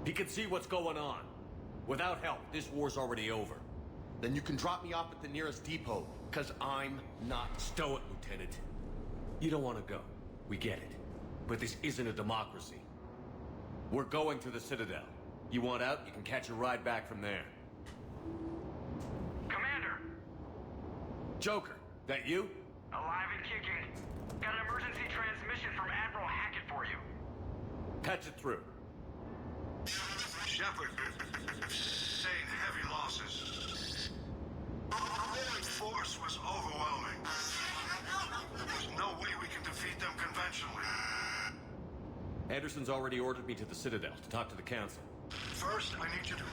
He can see what's going on. Without help, this war's already over. Then you can drop me off at the nearest depot, because I'm not... Stow it, Lieutenant. You don't want to go. We get it. But this isn't a democracy. We're going to the Citadel. You want out, you can catch a ride back from there. Commander! Joker, that you? Alive and kicking. Got an emergency transmission from Admiral Hackett for you. Patch it through. Shepard, sustained heavy losses. The force was overwhelming. There's no way we can defeat them conventionally. Anderson's already ordered me to the Citadel to talk to the Council. First, I need you to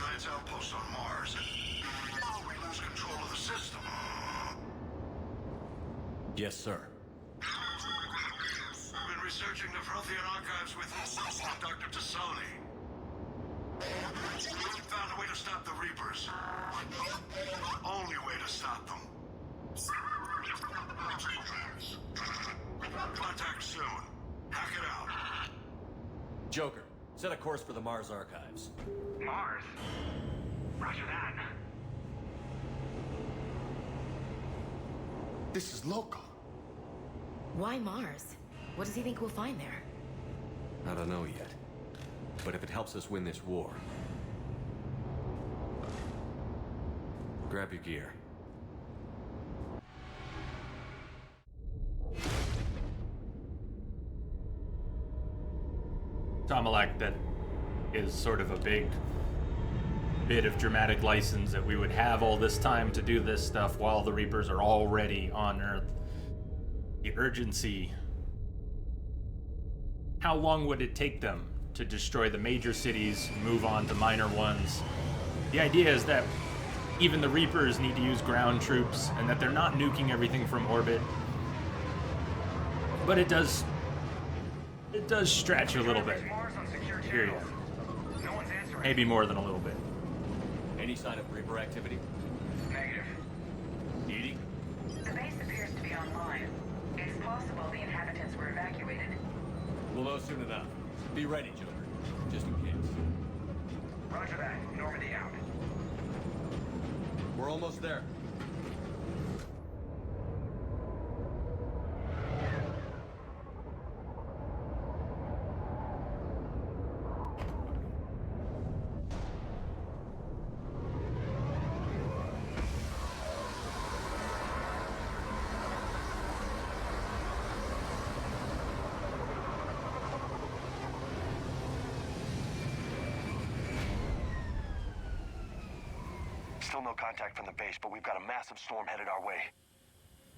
Lance outpost on Mars. We lose control of the system. Yes, sir. I've been researching the Prothean archives with Dr. Tassoni. We found a way to stop the Reapers. Only way to stop them. Contact soon. Hack it out. Joker, set a course for the Mars archives. Mars? Roger that. This is local. Why Mars? What does he think we'll find there? I don't know yet. But if it helps us win this war... Grab your gear. Tomalak, that is sort of a big bit of dramatic license that we would have all this time to do this stuff while the Reapers are already on Earth. The urgency. How long would it take them to destroy the major cities, move on to minor ones? The idea is that even the Reapers need to use ground troops and that they're not nuking everything from orbit. But it does stretch a little bit. Here you go. Maybe more than a little bit. Any sign of Reaper activity? Negative. Edie? The base appears to be online. It's possible the inhabitants were evacuated. We'll know soon enough. Be ready, Joker. Just in case. Roger that. Normandy out. We're almost there. Still no contact from the base, but we've got a massive storm headed our way.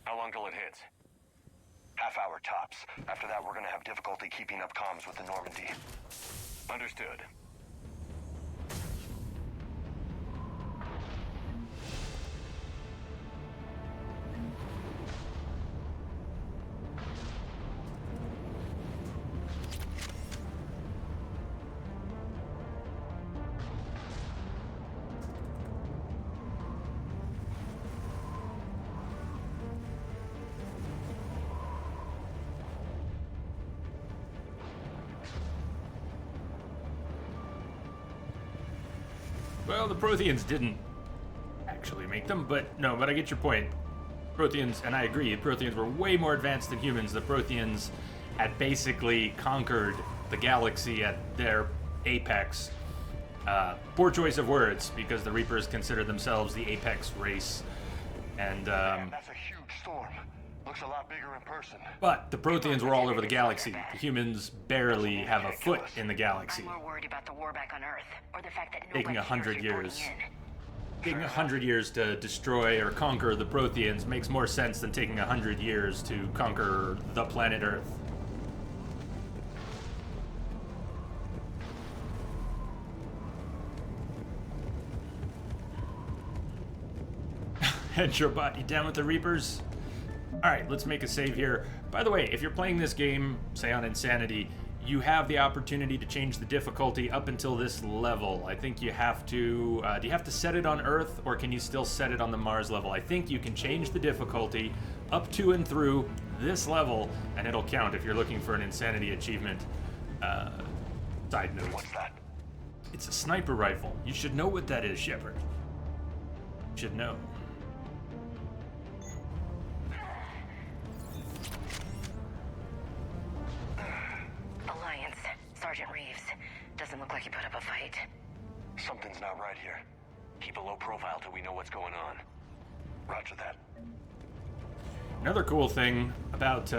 How long till it hits? Half hour tops. After that, we're gonna have difficulty keeping up comms with the Normandy. Understood. Well, the Protheans didn't actually make them, but I get your point. Protheans, and I agree, the Protheans were way more advanced than humans. The Protheans had basically conquered the galaxy at their apex. Poor choice of words, because the Reapers consider themselves the apex race. And, Man, that's a huge storm. Looks a lot bigger in person. But the Protheans were all over the galaxy. The humans barely have a foot in the galaxy. I'm more worried about the war back on Earth, or the fact that Taking nobody 100 here is reporting years. in. Taking 100 years to destroy or conquer the Protheans makes more sense than taking 100 years to conquer the planet Earth. Headshot, you down with the Reapers? Alright, let's make a save here. By the way, if you're playing this game, say on Insanity, you have the opportunity to change the difficulty up until this level. I think you have to... do you have to set it on Earth, or can you still set it on the Mars level? I think you can change the difficulty up to and through this level, and it'll count if you're looking for an Insanity achievement. Side note. What's that? It's a sniper rifle. You should know what that is, Shepard. You should know. Alliance. Sergeant Reeves. Doesn't look like he put up a fight. Something's not right here. Keep a low profile till we know what's going on. Roger that. Another cool thing about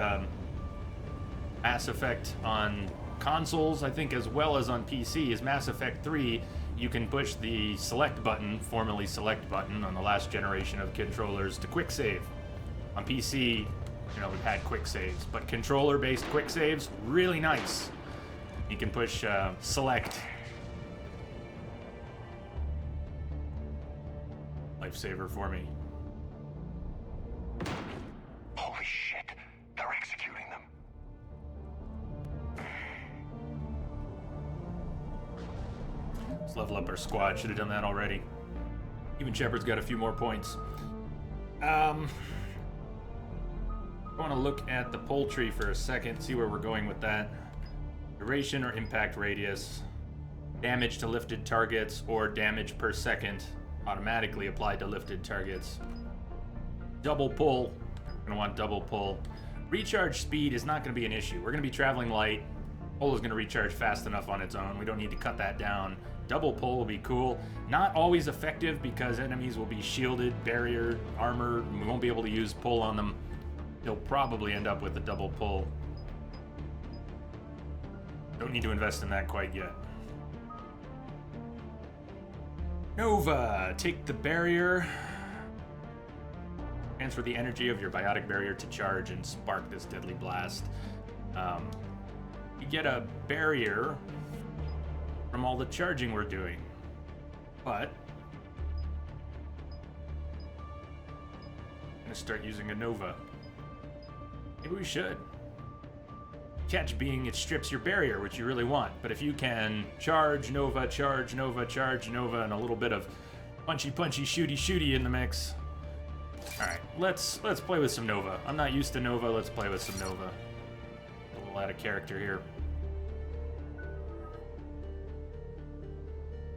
Mass Effect on consoles, I think, as well as on PC, is Mass Effect 3. You can push the select button, formerly select button, on the last generation of controllers to quick save. On PC, you know, we've had quick saves, but controller-based quick saves, really nice. You can push select. Lifesaver for me. Holy shit, they're executing them. Let's level up our squad. Should have done that already. Even Shepard's got a few more points. I want to look at the poultry for a second, see where we're going with that. Duration or impact radius, damage to lifted targets, or damage per second automatically applied to lifted targets. Double pull, we're gonna want double pull. Recharge speed is not gonna be an issue. We're gonna be traveling light. Pull is gonna recharge fast enough on its own. We don't need to cut that down. Double pull will be cool. Not always effective because enemies will be shielded, barrier, armor. We won't be able to use pull on them. You'll probably end up with a double pull. Don't need to invest in that quite yet. Nova, take the barrier. Transfer the energy of your biotic barrier to charge and spark this deadly blast. You get a barrier from all the charging we're doing. But I'm gonna start using a Nova. Maybe we should. Catch being it strips your barrier, which you really want. But if you can charge Nova, charge Nova, charge Nova, and a little bit of punchy, shooty in the mix. All right, let's play with some Nova. I'm not used to Nova. Let's play with some Nova. A little out of character here.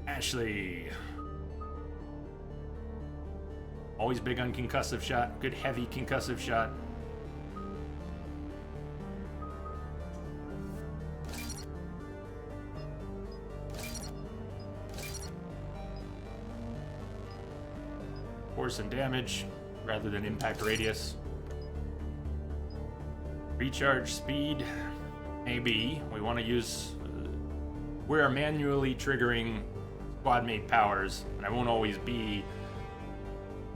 Ashley. Always big on concussive shot. Good heavy concussive shot. Force and damage rather than impact radius. Recharge speed, maybe. We want to use... we're manually triggering squad mate powers, and I won't always be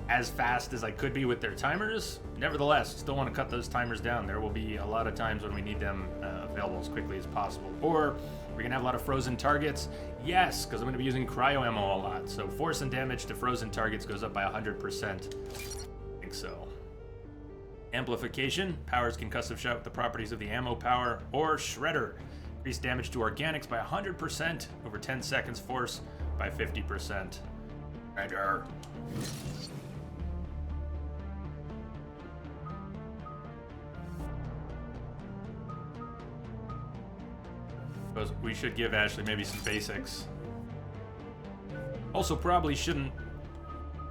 as fast as I could be with their timers. Nevertheless, still want to cut those timers down. There will be a lot of times when we need them available as quickly as possible. Or we're going to have a lot of frozen targets. Yes, because I'm going to be using cryo ammo a lot. So force and damage to frozen targets goes up by 100%. I think so. Amplification powers concussive shot with the properties of the ammo power. Or Shredder. Increase damage to organics by 100% over 10 seconds. Force by 50%. Shredder. We should give Ashley maybe some basics. Also, probably shouldn't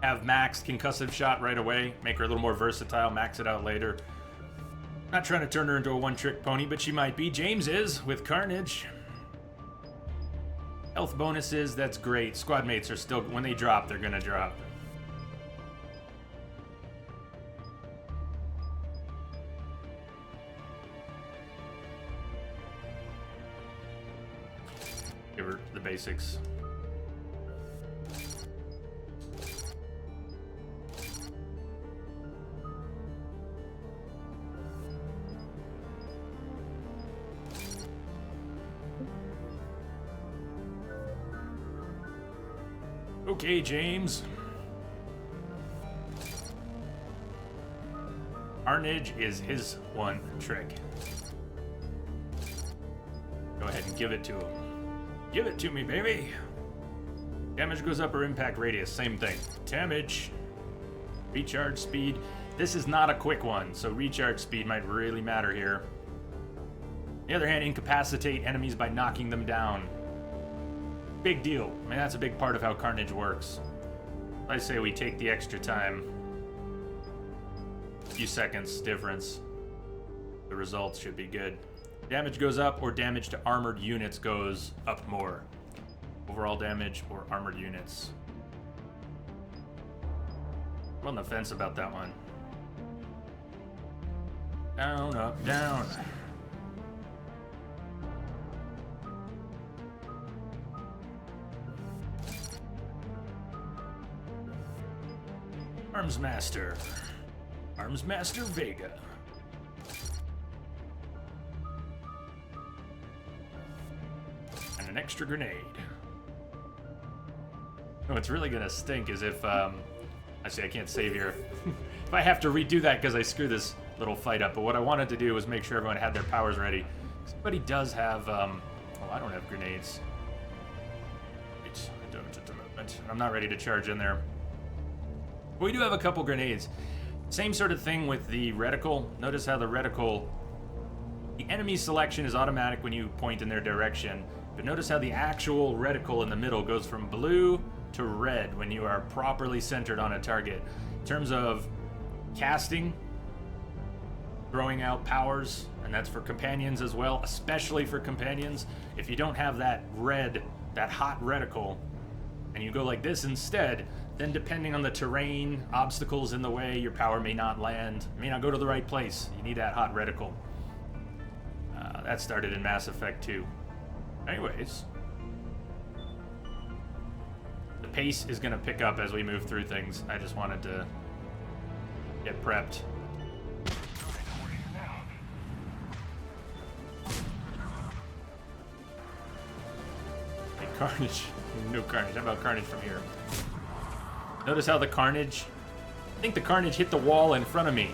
have maxed concussive shot right away. Make her a little more versatile, max it out later. Not trying to turn her into a one-trick pony, but she might be. James is, with Carnage. Health bonuses, that's great. Squad mates are still, when they drop, they're gonna drop. Give her the basics. Okay, James. Carnage is his one trick. Go ahead and give it to him. Give it to me, baby. Damage goes up or impact radius, same thing. Damage. Recharge speed. This is not a quick one, so recharge speed might really matter here. On the other hand, incapacitate enemies by knocking them down. Big deal. I mean, that's a big part of how Carnage works. I say we take the extra time. A few seconds difference. The results should be good. Damage goes up or damage to armored units goes up more. overall damage, or armored units. I'm on the fence about that one. Down, up, down. Arms Master. Arms Master Vega. And an extra grenade. No, what's really gonna stink is if, actually I can't save here. If I have to redo that because I screwed this little fight up, but what I wanted to do was make sure everyone had their powers ready. Somebody does have, oh, I don't have grenades. Wait, I don't at the moment. I'm not ready to charge in there. But we do have a couple grenades. Same sort of thing with the reticle. Notice how the reticle, the enemy selection is automatic when you point in their direction, but notice how the actual reticle in the middle goes from blue to red when you are properly centered on a target. In terms of casting, throwing out powers, and that's for companions as well, especially for companions. If you don't have that red, that hot reticle, and you go like this instead, then depending on the terrain, obstacles in the way, your power may not land, may not go to the right place. You need that hot reticle. That started in Mass Effect 2. Anyways, the pace is going to pick up as we move through things. I just wanted to get prepped. Hey, Carnage. No Carnage. How about Carnage from here? Notice how the Carnage... I think the Carnage hit the wall in front of me,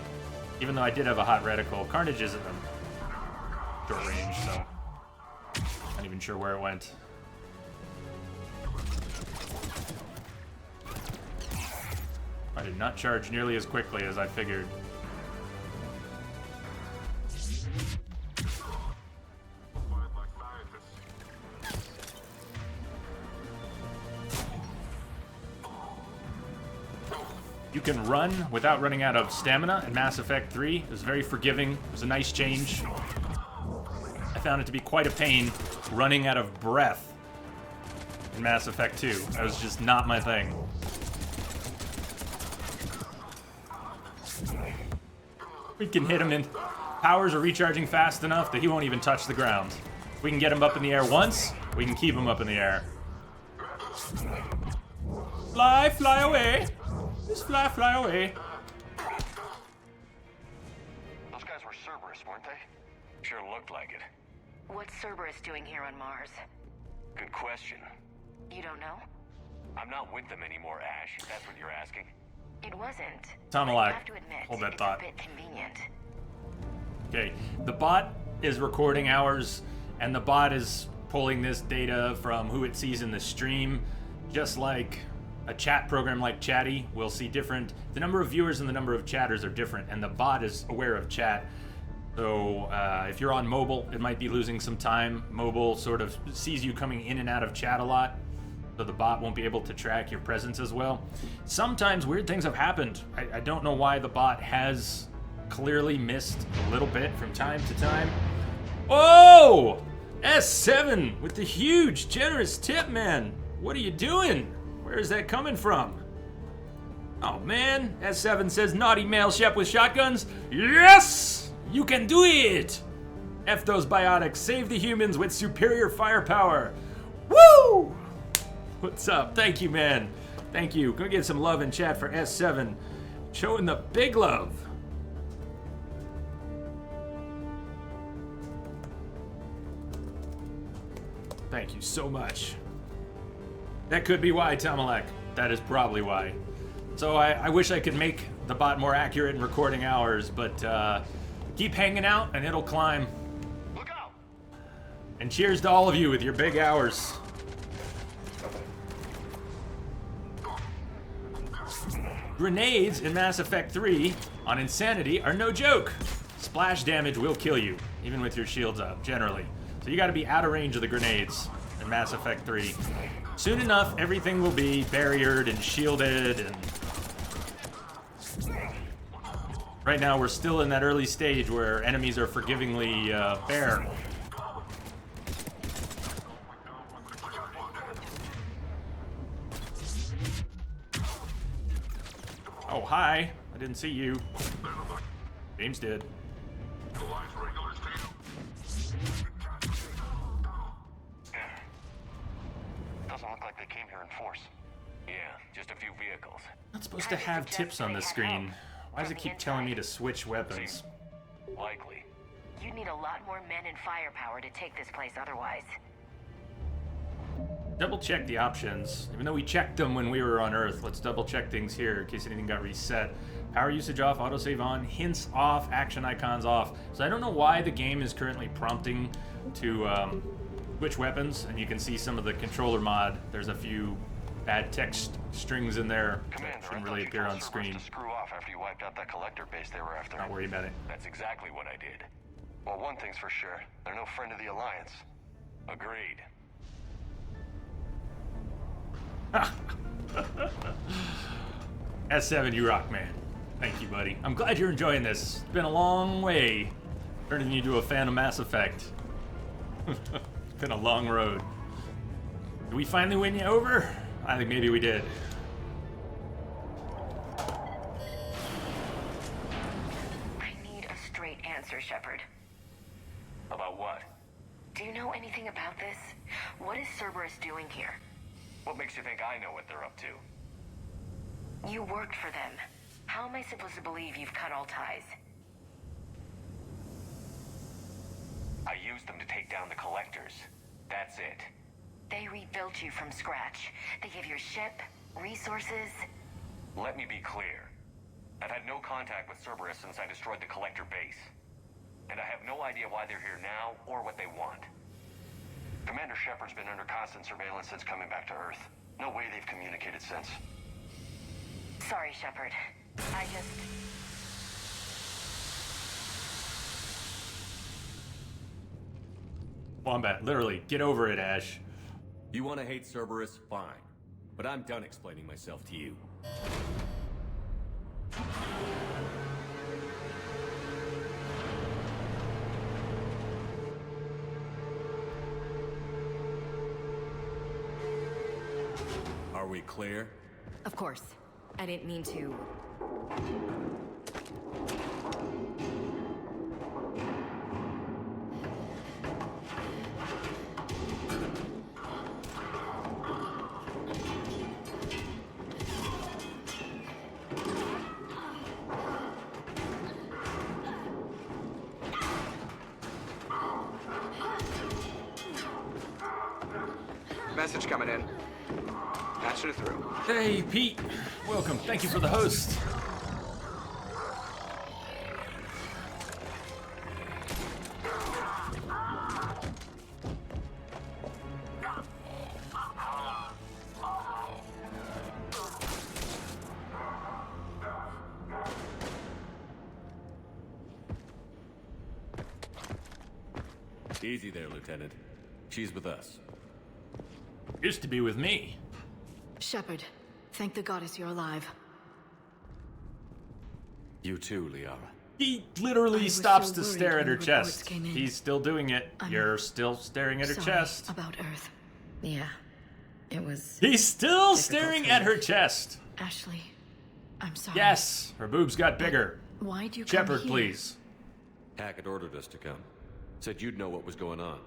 even though I did have a hot reticle. Carnage isn't a short range, so... Not even sure where it went. I did not charge nearly as quickly as I figured. You can run without running out of stamina in Mass Effect 3. It was very forgiving. It was a nice change. I found it to be quite a pain running out of breath in Mass Effect 2. That was just not my thing. We can hit him in. Powers are recharging fast enough that he won't even touch the ground. If we can get him up in the air once, we can keep him up in the air. Fly, fly away. Just fly, fly away. Those guys were Cerberus, weren't they? Sure looked like it. What's Cerberus doing here on Mars? Good question. You don't know? I'm not with them anymore, Ash, if that's what you're asking. It wasn't. Tomalak, I have to admit, hold that it's thought. a bit convenient. Okay, the bot is recording hours, and the bot is pulling this data from who it sees in the stream, just like a chat program like Chatty will see different. The number of viewers and the number of chatters are different, and the bot is aware of chat. So if you're on mobile, it might be losing some time. Mobile sort of sees you coming in and out of chat a lot, so the bot won't be able to track your presence as well. Sometimes weird things have happened. I don't know why the bot has clearly missed a little bit from time to time. Oh! S7 with the huge, generous tip, man. What are you doing? Where is that coming from? Oh, man. S7 says, naughty male shep with shotguns. Yes! You can do it! F those biotics. Save the humans with superior firepower. Woo! What's up? Thank you, man. Thank you. Go get some love in chat for S7. Showing the big love. Thank you so much. That could be why, Tomalak. That is probably why. So I wish I could make the bot more accurate in recording hours, but keep hanging out and it'll climb. Look out! And cheers to all of you with your big hours. Grenades in Mass Effect 3 on Insanity are no joke. Splash damage will kill you, even with your shields up, generally. So you gotta be out of range of the grenades in Mass Effect 3. Soon enough, everything will be barriered and shielded, and right now we're still in that early stage where enemies are forgivingly bare. Oh, hi. I didn't see you. James did. Doesn't look like they came here in force. Yeah, just a few vehicles. Not supposed to have tips on the screen. Why does it keep telling me to switch weapons? Likely. You'd need a lot more men and firepower to take this place otherwise. Double check the options. Even though we checked them when we were on Earth, let's double check things here in case anything got reset. Power usage off, autosave on, hints off, action icons off. So I don't know why the game is currently prompting to switch weapons, and you can see some of the controller mod. There's a few bad text strings in there that shouldn't really appear on screen. To screw off after you wiped out that collector base they were after. Not worry about it. That's exactly what I did. Well, one thing's for sure. They're no friend of the Alliance. Agreed. S7, you rock, man. Thank you, buddy. I'm glad you're enjoying this. It's been a long way turning you to a fan of Mass Effect. It's been a long road. Did we finally win you over? I think maybe we did. I need a straight answer, Shepard. About what? Do you know anything about this? What is Cerberus doing here? What makes you think I know what they're up to? You worked for them. How am I supposed to believe you've cut all ties? I used them to take down the collectors. That's it. They rebuilt you from scratch. They gave you a ship, resources. Let me be clear. I've had no contact with Cerberus since I destroyed the collector base. And I have no idea why they're here now or what they want. Commander Shepard's been under constant surveillance since coming back to Earth. No way they've communicated since. Sorry, Shepard. I just... Wombat, literally, get over it, Ash. You want to hate Cerberus? Fine. But I'm done explaining myself to you. Are we clear? Of course. I didn't mean to... Message coming in. Patching it through. Hey, Pete. Welcome. Thank you for the host. Easy there, Lieutenant. She's with us. Used to be with me. Shepard, thank the goddess you're alive. You too, Liara. He literally stops to so stare worried at her when the reports chest. came in. He's still doing it. You're still staring at her Sorry chest. about Earth. Yeah, it was... He's still difficult staring to at her live. chest. Ashley, I'm sorry. Yes, her boobs got bigger. Why'd you come Shepard, here? please. Hackett ordered us to come. Said you'd know what was going on.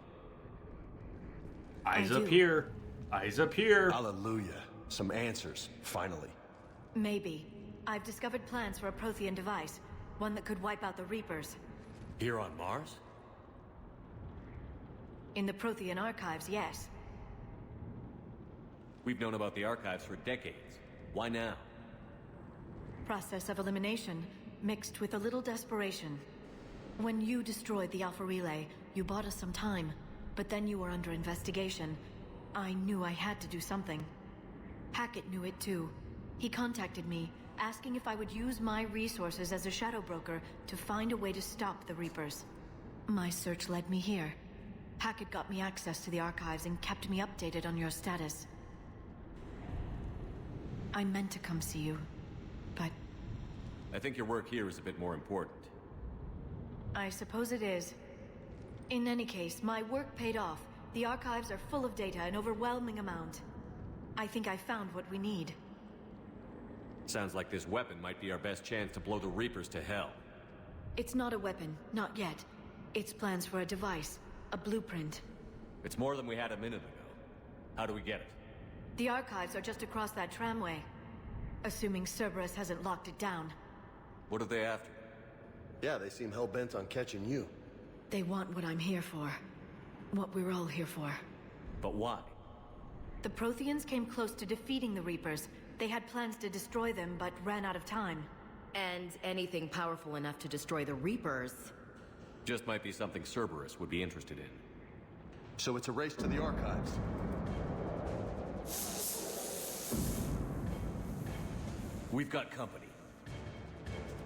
Eyes I up do. here. Eyes up here. Hallelujah. Some answers, finally. Maybe. I've discovered plans for a Prothean device. One that could wipe out the Reapers. Here on Mars? In the Prothean archives, yes. We've known about the archives for decades. Why now? Process of elimination, mixed with a little desperation. When you destroyed the Alpha Relay, you bought us some time. But then you were under investigation. I knew I had to do something. Hackett knew it too. He contacted me, asking if I would use my resources as a shadow broker to find a way to stop the Reapers. My search led me here. Hackett got me access to the archives and kept me updated on your status. I meant to come see you, but I think your work here is a bit more important. I suppose it is. In any case, my work paid off. The archives are full of data, an overwhelming amount. I think I found what we need. Sounds like this weapon might be our best chance to blow the Reapers to hell. It's not a weapon, not yet. It's plans for a device, a blueprint. It's more than we had a minute ago. How do we get it? The archives are just across that tramway. Assuming Cerberus hasn't locked it down. What are they after? Yeah, they seem hell-bent on catching you. They want what I'm here for. What we're all here for. But why? The Protheans came close to defeating the Reapers. They had plans to destroy them, but ran out of time. And anything powerful enough to destroy the Reapers. Just might be something Cerberus would be interested in. So it's a race to the archives. We've got company.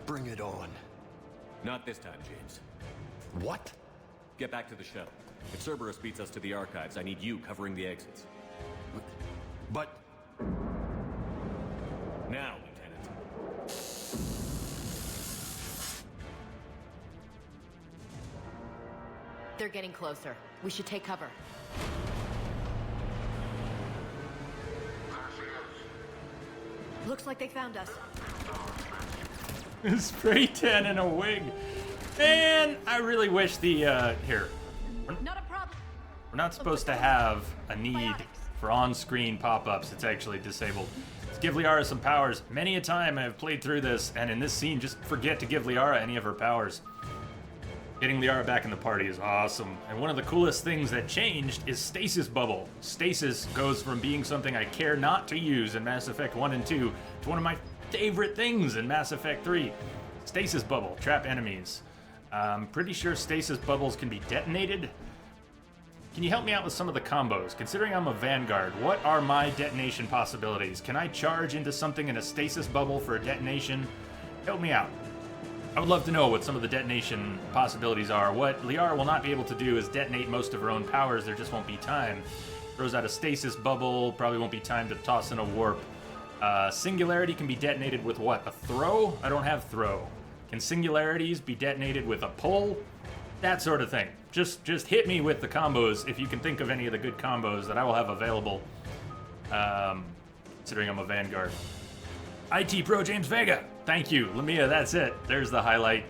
Bring it on. Not this time, James. What? Get back to the shuttle. If Cerberus beats us to the archives, I need you covering the exits. But... Now, Lieutenant. They're getting closer. We should take cover. Looks like they found us. Spray tan in a wig. Man, I really wish the, here. Not a problem. We're not supposed to have a need for on-screen pop-ups. It's actually disabled. Let's give Liara some powers. Many a time I have played through this, and in this scene, just forget to give Liara any of her powers. Getting Liara back in the party is awesome. And one of the coolest things that changed is Stasis Bubble. Stasis goes from being something I care not to use in Mass Effect 1 and 2 to one of my favorite things in Mass Effect 3. Stasis Bubble, trap enemies. I'm pretty sure stasis bubbles can be detonated. Can you help me out with some of the combos? Considering I'm a Vanguard, what are my detonation possibilities? Can I charge into something in a stasis bubble for a detonation? Help me out. I would love to know what some of the detonation possibilities are. What Liara will not be able to do is detonate most of her own powers. There just won't be time. Throws out a stasis bubble. Probably won't be time to toss in a warp. Singularity can be detonated with what? A throw? I don't have throw. Can singularities be detonated with a pull? That sort of thing. Just hit me with the combos if you can think of any of the good combos that I will have available. Considering I'm a Vanguard. IT Pro James Vega. Thank you. Lamia, that's it. There's the highlight.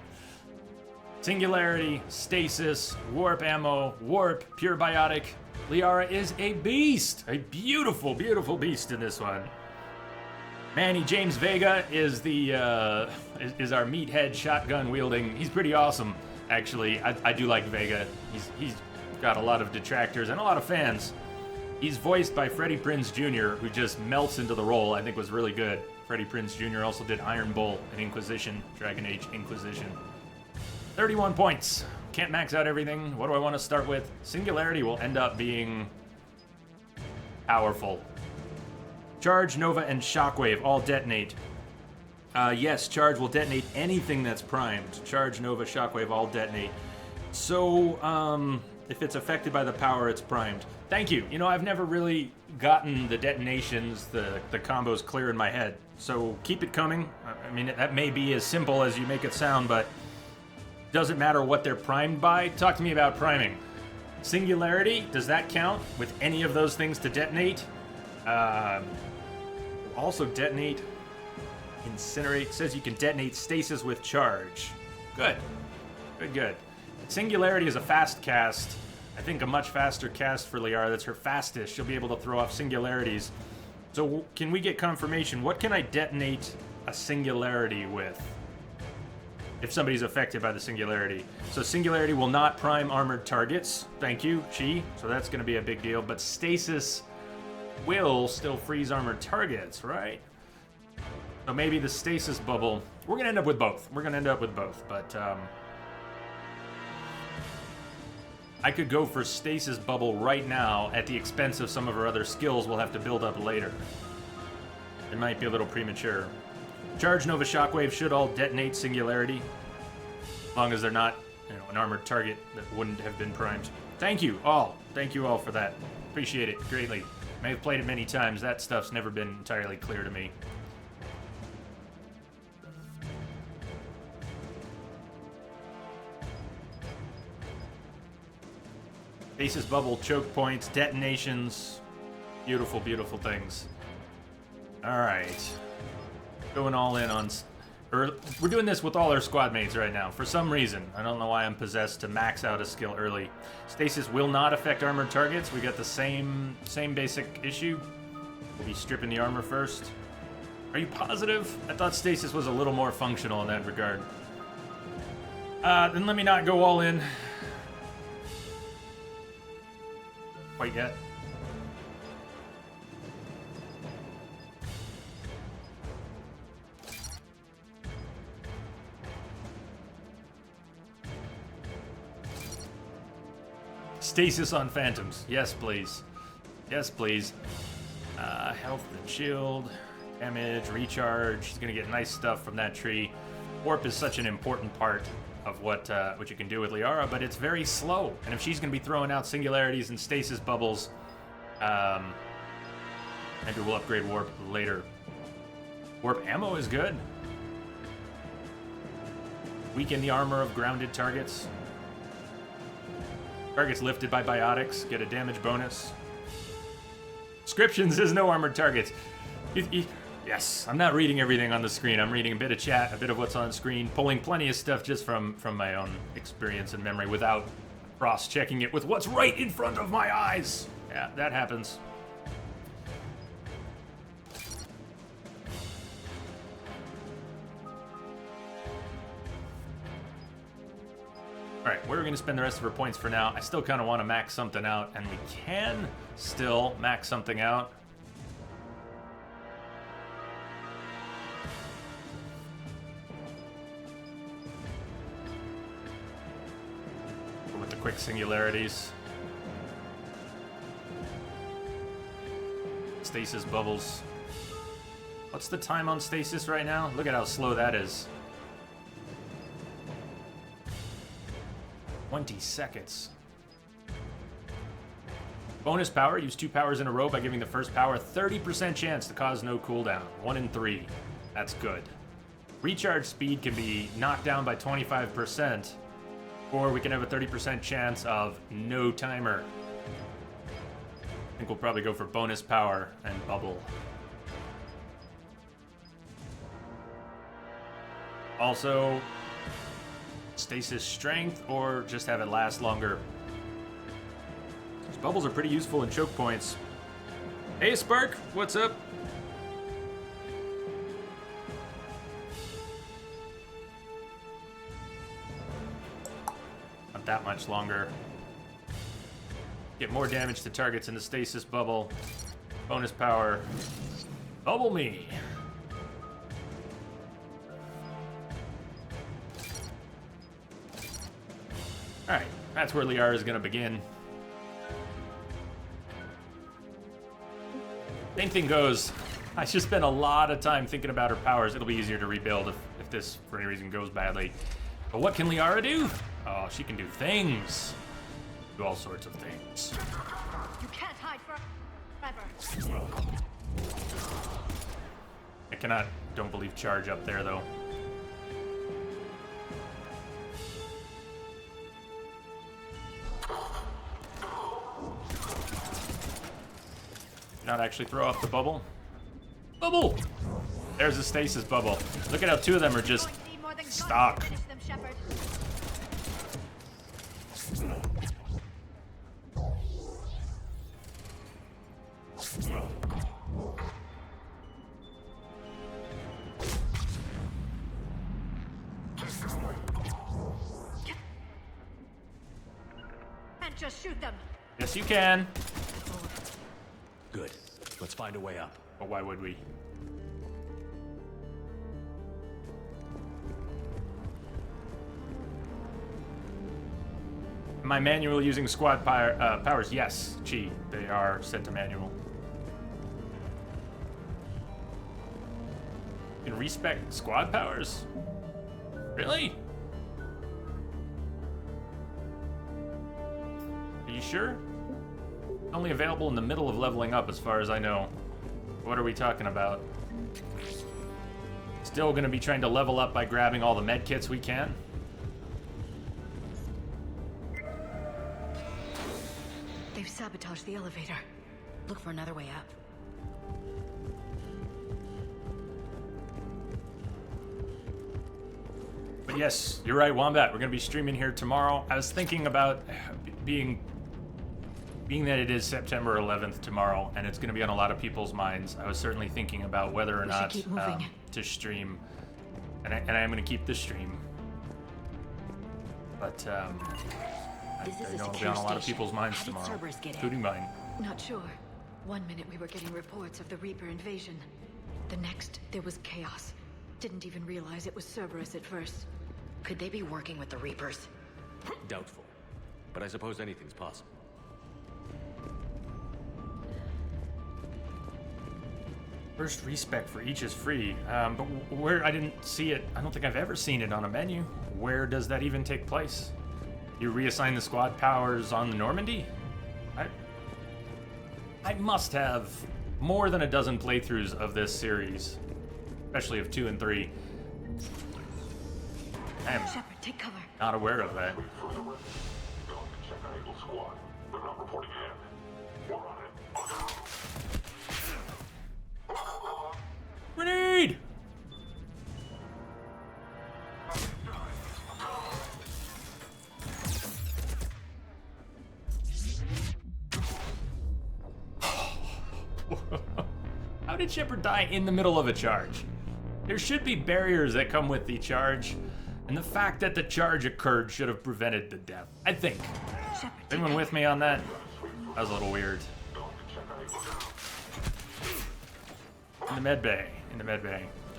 Singularity, stasis, warp ammo, warp, pure biotic. Liara is a beast. A beautiful, beautiful beast in this one. Manny James Vega is the is our meathead shotgun wielding. He's pretty awesome, actually. I do like Vega. He's got a lot of detractors and a lot of fans. He's voiced by Freddie Prinze Jr., who just melts into the role. I think was really good. Freddie Prinze Jr. also did Iron Bull and Inquisition, Dragon Age Inquisition. 31 points. Can't max out everything. What do I want to start with? Singularity will end up being powerful. Charge, Nova, and Shockwave all detonate. Yes, Charge will detonate anything that's primed. Charge, Nova, Shockwave all detonate. So, if it's affected by the power, it's primed. Thank you. You know, I've never really gotten the detonations, the combos clear in my head. So keep it coming. I mean, that may be as simple as you make it sound, but doesn't matter what they're primed by. Talk to me about priming. Singularity, does that count with any of those things to detonate? Also detonate, incinerate. It says you can detonate stasis with charge. Good. Good. Singularity is a fast cast. I think a much faster cast for Liara. That's her fastest. She'll be able to throw off singularities. So can we get confirmation? What can I detonate a singularity with? If somebody's affected by the singularity. So singularity will not prime armored targets. Thank you, Chi. So that's going to be a big deal. But stasis will still freeze armored targets, right? So maybe the stasis bubble. We're going to end up with both. But I could go for stasis bubble right now at the expense of some of her other skills we'll have to build up later. It might be a little premature. Charge, Nova, Shockwave should all detonate singularity. As long as they're not, an armored target that wouldn't have been primed. Thank you all. Thank you all for that. Appreciate it greatly. May have played it many times. That stuff's never been entirely clear to me. Stasis bubble, choke points, detonations. Beautiful, beautiful things. Alright. Going all in on... We're doing this with all our squad mates right now. For some reason, I don't know why I'm possessed to max out a skill early. Stasis will not affect armored targets. We got the same basic issue. We'll be stripping the armor first. Are you positive? I thought stasis was a little more functional in that regard. Then let me not go all in. Quite yet. Stasis on Phantoms. Yes, please. Yes, please. Health and shield, damage, recharge. He's gonna get nice stuff from that tree. Warp is such an important part of what you can do with Liara, but it's very slow. And if she's gonna be throwing out singularities and stasis bubbles, maybe we'll upgrade warp later. Warp ammo is good. Weaken the armor of grounded targets. Targets lifted by biotics get a damage bonus. Descriptions is no armored targets. Yes, I'm not reading everything on the screen. I'm reading a bit of chat, a bit of what's on screen, pulling plenty of stuff just from my own experience and memory without cross-checking it with what's right in front of my eyes. Yeah, that happens. Alright, where are we going to spend the rest of our points for now? I still kind of want to max something out, and we can still max something out. With the quick singularities. Stasis bubbles. What's the time on stasis right now? Look at how slow that is. 20 seconds. Bonus power, use 2 powers in a row by giving the first power a 30% chance to cause no cooldown. 1 in 3. That's good. Recharge speed can be knocked down by 25%, or we can have a 30% chance of no timer. I think we'll probably go for bonus power and bubble. Also, stasis strength, or just have it last longer. These bubbles are pretty useful in choke points. Hey Spark, what's up? Not that much longer. Get more damage to targets in the stasis bubble. Bonus power. Bubble me. Alright, that's where Liara is going to begin. Same thing goes. I just spent a lot of time thinking about her powers. It'll be easier to rebuild if this, for any reason, goes badly. But what can Liara do? Oh, she can do things. Do all sorts of things. You can't hide forever. I cannot, don't believe, charge up there, though. Not actually throw off the bubble. Bubble! There's a stasis bubble. Look at how 2 of them are just stuck. And just shoot them. Yes, you can. Good. Let's find a way up. But why would we? Am I manual using squad powers? Yes, Chi. They are set to manual. You can respec squad powers? Really? Are you sure? Only available in the middle of leveling up, as far as I know. What are we talking about? Still gonna be trying to level up by grabbing all the med kits we can? They've sabotaged the elevator. Look for another way up. But yes, you're right, Wombat. We're going to be streaming here tomorrow. I was thinking about being that it is September 11th tomorrow, and it's going to be on a lot of people's minds. I was certainly thinking about whether or not to stream, and I am going to keep the stream. But I know it'll be on a lot of people's minds tomorrow, including mine. Not sure. One minute we were getting reports of the Reaper invasion. The next, there was chaos. Didn't even realize it was Cerberus at first. Could they be working with the Reapers? Doubtful. But I suppose anything's possible. First respec for each is free, but where I didn't see it, I don't think I've ever seen it on a menu. Where does that even take place? You reassign the squad powers on the Normandy? I must have more than a dozen playthroughs of this series, especially of 2 and 3. I am Shepard, take cover. Not aware of that. Grenade! How did Shepard die in the middle of a charge? There should be barriers that come with the charge, and the fact that the charge occurred should have prevented the death, I think. Anyone with me on that? That was a little weird. In the med bay.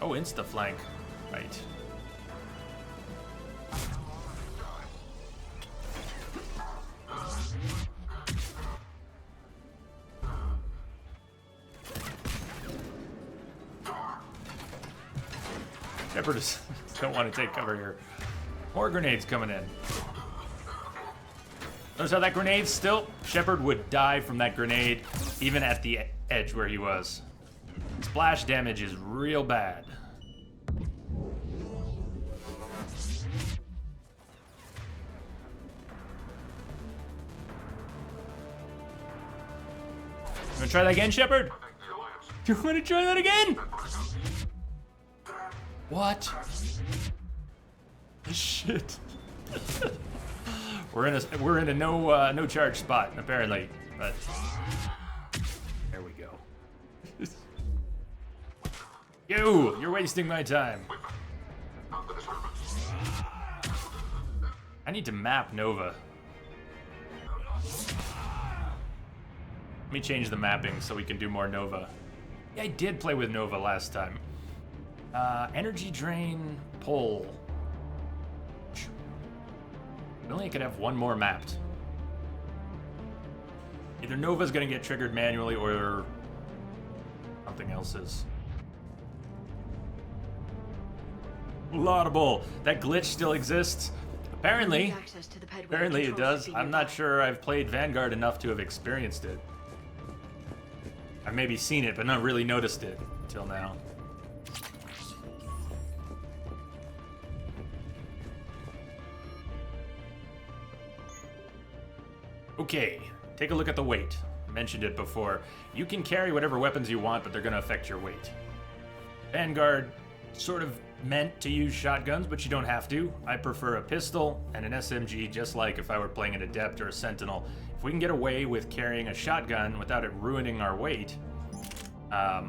Oh, insta-flank. Right. Shepard don't want to take cover here. More grenades coming in. Notice how that grenade's still? Shepard would die from that grenade, even at the edge where he was. Splash damage is real bad. You wanna try that again, Shepard? You wanna try that again? What? Shit. We're in a no charge spot apparently, but there we go. You're wasting my time. I need to map Nova. Let me change the mapping so we can do more Nova. Yeah, I did play with Nova last time. Energy drain, pull. If only I could have one more mapped. Either Nova's gonna get triggered manually or something else is. Laudable. That glitch still exists. Apparently it does. I'm not sure I've played Vanguard enough to have experienced it. I've maybe seen it, but not really noticed it until now. Okay, take a look at the weight. I mentioned it before. You can carry whatever weapons you want, but they're gonna affect your weight. Vanguard sort of meant to use shotguns, but you don't have to. I prefer a pistol and an SMG, just like if I were playing an Adept or a Sentinel. If we can get away with carrying a shotgun without it ruining our weight, go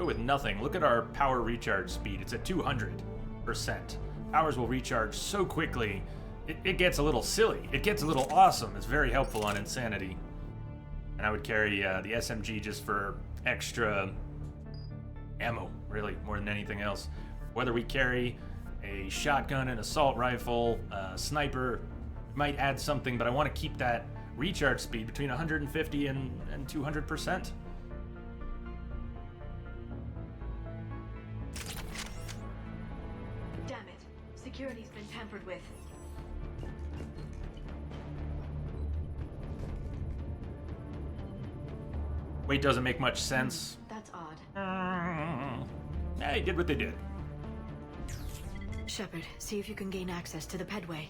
with nothing. Look at our power recharge speed. It's at 200%. Powers will recharge so quickly, it gets a little silly. It gets a little awesome. It's very helpful on Insanity. And I would carry the SMG just for extra ammo, really, more than anything else. Whether we carry a shotgun, an assault rifle, a sniper, might add something, but I want to keep that recharge speed between 150 and 200%. Damn it. Security's been tampered with. Weight doesn't make much sense. That's odd. Yeah, they did what they did. Shepard, see if you can gain access to the pedway.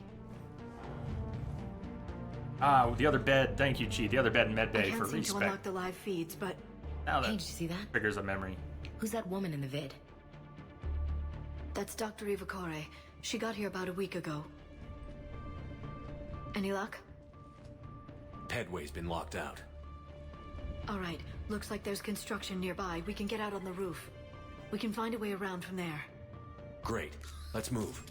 The other bed, thank you, Chi. The other bed in medbay for I can't seem to respec. unlock the live feeds, but... Now that Hey, did you see that? triggers a memory. Who's that woman in the vid? That's Dr. Eva Corey. She got here about a week ago. Any luck? Pedway's been locked out. All right. Looks like there's construction nearby. We can get out on the roof. We can find a way around from there. Great. Let's move.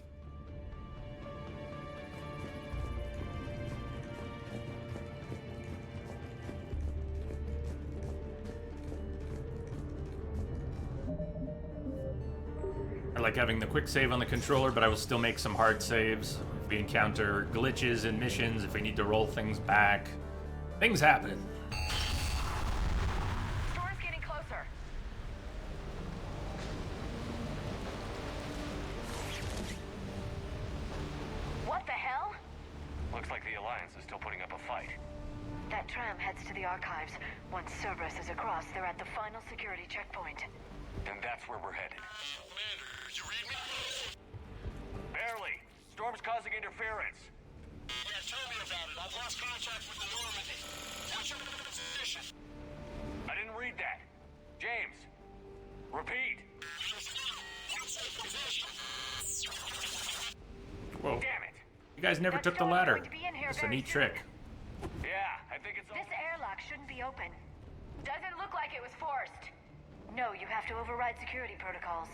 I like having the quick save on the controller, but I will still make some hard saves. If we encounter glitches in missions, if we need to roll things back. Things happen. Storm's getting closer. What the hell? Looks like the Alliance is still putting up a fight. That tram heads to the archives. Once Cerberus is across, they're at the final security checkpoint. And that's where we're headed. Commander, you read me? Barely. Storm's causing interference. Yeah, tell me about it. I've lost contact with the Normandy. What's your position? I didn't read that. James, repeat. Whoa. Damn it. You guys never took the ladder. It's a neat trick. Yeah, I think it's... This airlock shouldn't be open. Doesn't look like it was forced. No, you have to override security protocols.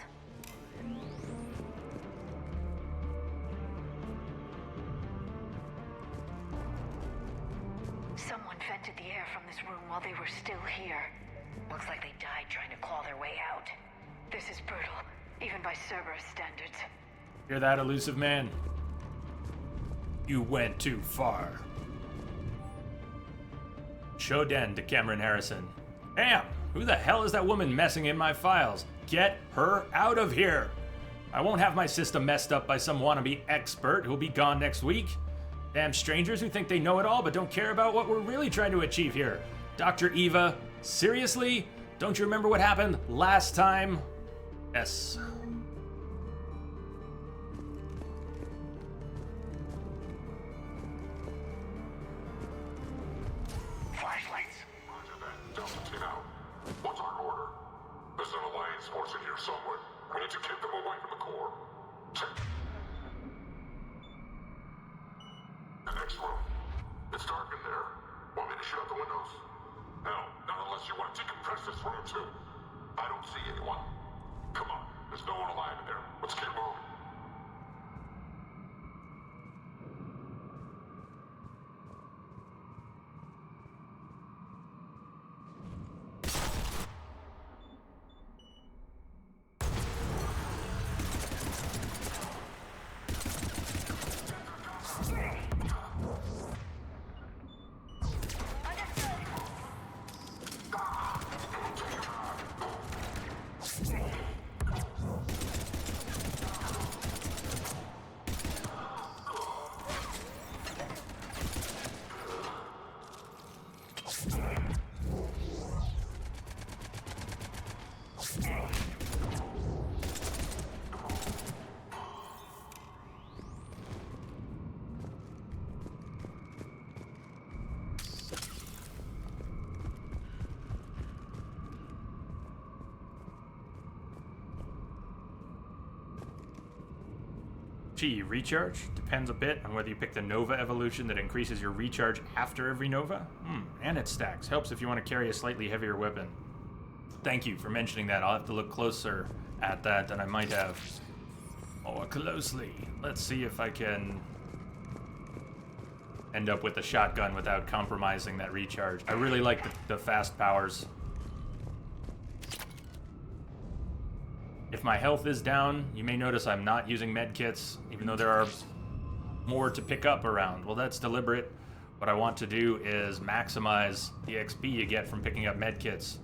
Someone vented the air from this room while they were still here. Looks like they died trying to claw their way out. This is brutal, even by Cerberus standards. Hear that, elusive man? You went too far. Shoden to Cameron Harrison. Damn! Who the hell is that woman messing in my files? Get her out of here! I won't have my system messed up by some wannabe expert who'll be gone next week. Damn strangers who think they know it all but don't care about what we're really trying to achieve here. Dr. Eva, seriously? Don't you remember what happened last time? Yes. Flashlights. Roger that. Delta 10 out. What's our order? There's an Alliance force in here somewhere. We need to keep them away from the core. Check. The next room. It's dark in there. Want me to shut out the windows? Hell, not unless you want to decompress this room too. I don't see anyone. Come on. There's no one alive in there. Let's get moving. Gee, recharge? Depends a bit on whether you pick the Nova evolution that increases your recharge after every Nova. And it stacks. Helps if you want to carry a slightly heavier weapon. Thank you for mentioning that. I'll have to look closer at that than I might have. More closely. Let's see if I can end up with a shotgun without compromising that recharge. I really like the fast powers. If my health is down, you may notice I'm not using medkits, even though there are more to pick up around. Well, that's deliberate. What I want to do is maximize the XP you get from picking up medkits.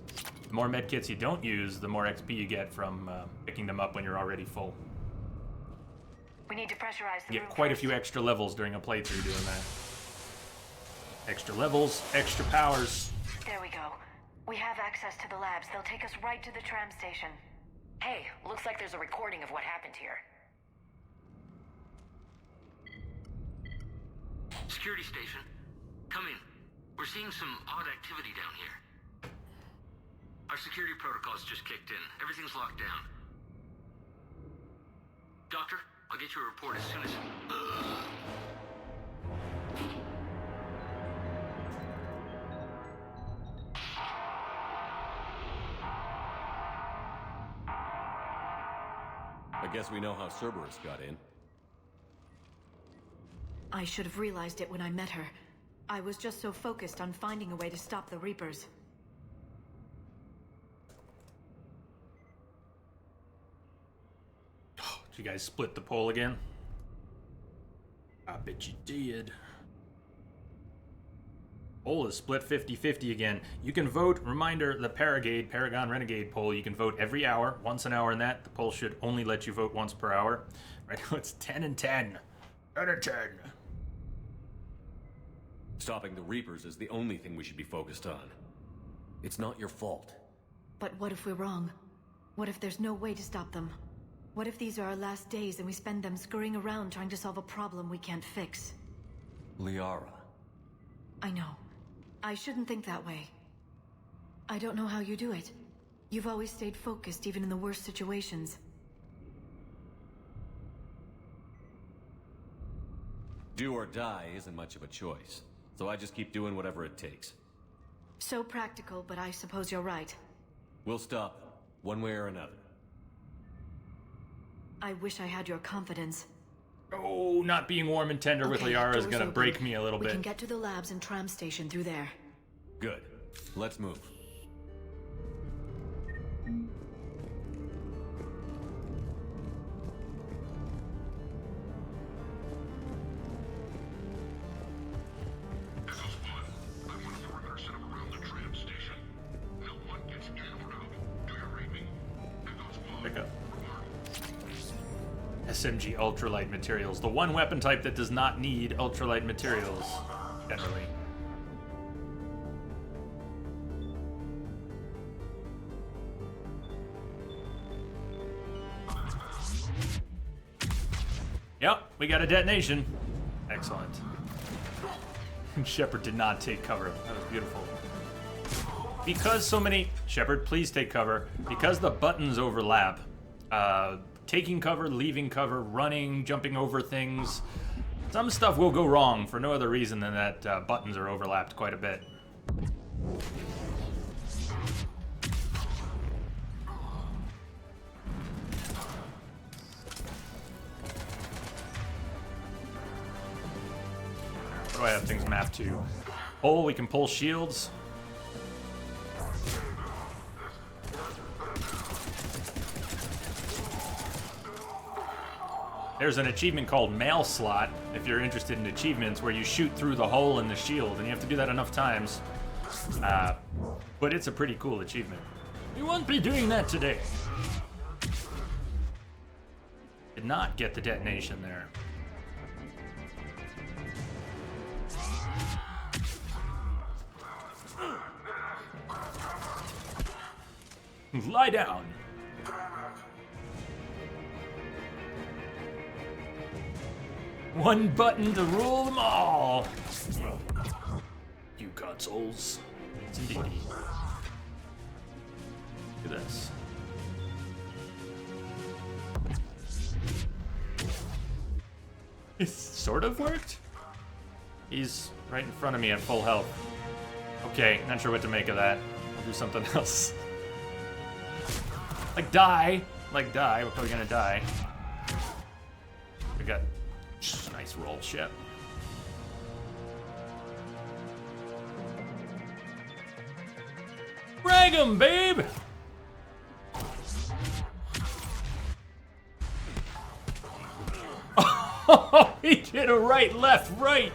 The more medkits you don't use, the more XP you get from picking them up when you're already full. We need to pressurize the You room get quite a first. few extra levels during a playthrough doing that. Extra levels, extra powers. There we go. We have access to the labs. They'll take us right to the tram station. Hey, looks like there's a recording of what happened here. Security station. Come in. We're seeing some odd activity down here. Our security protocols just kicked in. Everything's locked down. Doctor, I'll get you a report as soon as... I guess we know how Cerberus got in. I should have realized it when I met her. I was just so focused on finding a way to stop the Reapers. Oh, did you guys split the poll again? I bet you did. Poll is split 50-50 again. You can vote, reminder, the Paragon Renegade poll, you can vote every hour, once an hour in that. The poll should only let you vote once per hour. Right now it's 10 and 10. 10 and 10. Stopping the Reapers is the only thing we should be focused on. It's not your fault. But what if we're wrong? What if there's no way to stop them? What if these are our last days and we spend them scurrying around trying to solve a problem we can't fix? Liara. I know. I shouldn't think that way. I don't know how you do it. You've always stayed focused even in the worst situations. Do or die isn't much of a choice, so I just keep doing whatever it takes. So practical, but I suppose you're right. We'll stop them, one way or another. I wish I had your confidence. Oh, not being warm and tender with Liara is gonna break me a little bit. We can get to the labs and tram station through there. Good. Let's move. Pick up. SMG ultralight materials. The one weapon type that does not need ultralight materials, generally. Yep, we got a detonation. Excellent. Shepard did not take cover. That was beautiful. Because so many... Shepard, please take cover. Because the buttons overlap, taking cover, leaving cover, running, jumping over things, some stuff will go wrong for no other reason than that buttons are overlapped quite a bit. What do I have things mapped to? Oh, we can pull shields. There's an achievement called Mail Slot, if you're interested in achievements, where you shoot through the hole in the shield, and you have to do that enough times. But it's a pretty cool achievement. We won't be doing that today. Did not get the detonation there. Lie down. One button to rule them all. You consoles. It's indeed. Look at this. It sort of worked. He's right in front of me at full health. Okay, not sure what to make of that. I'll do something else. Like die. Like die. We're probably gonna die. We got... Nice roll, Shep. Frag him, babe! Oh, he did a right, left, right!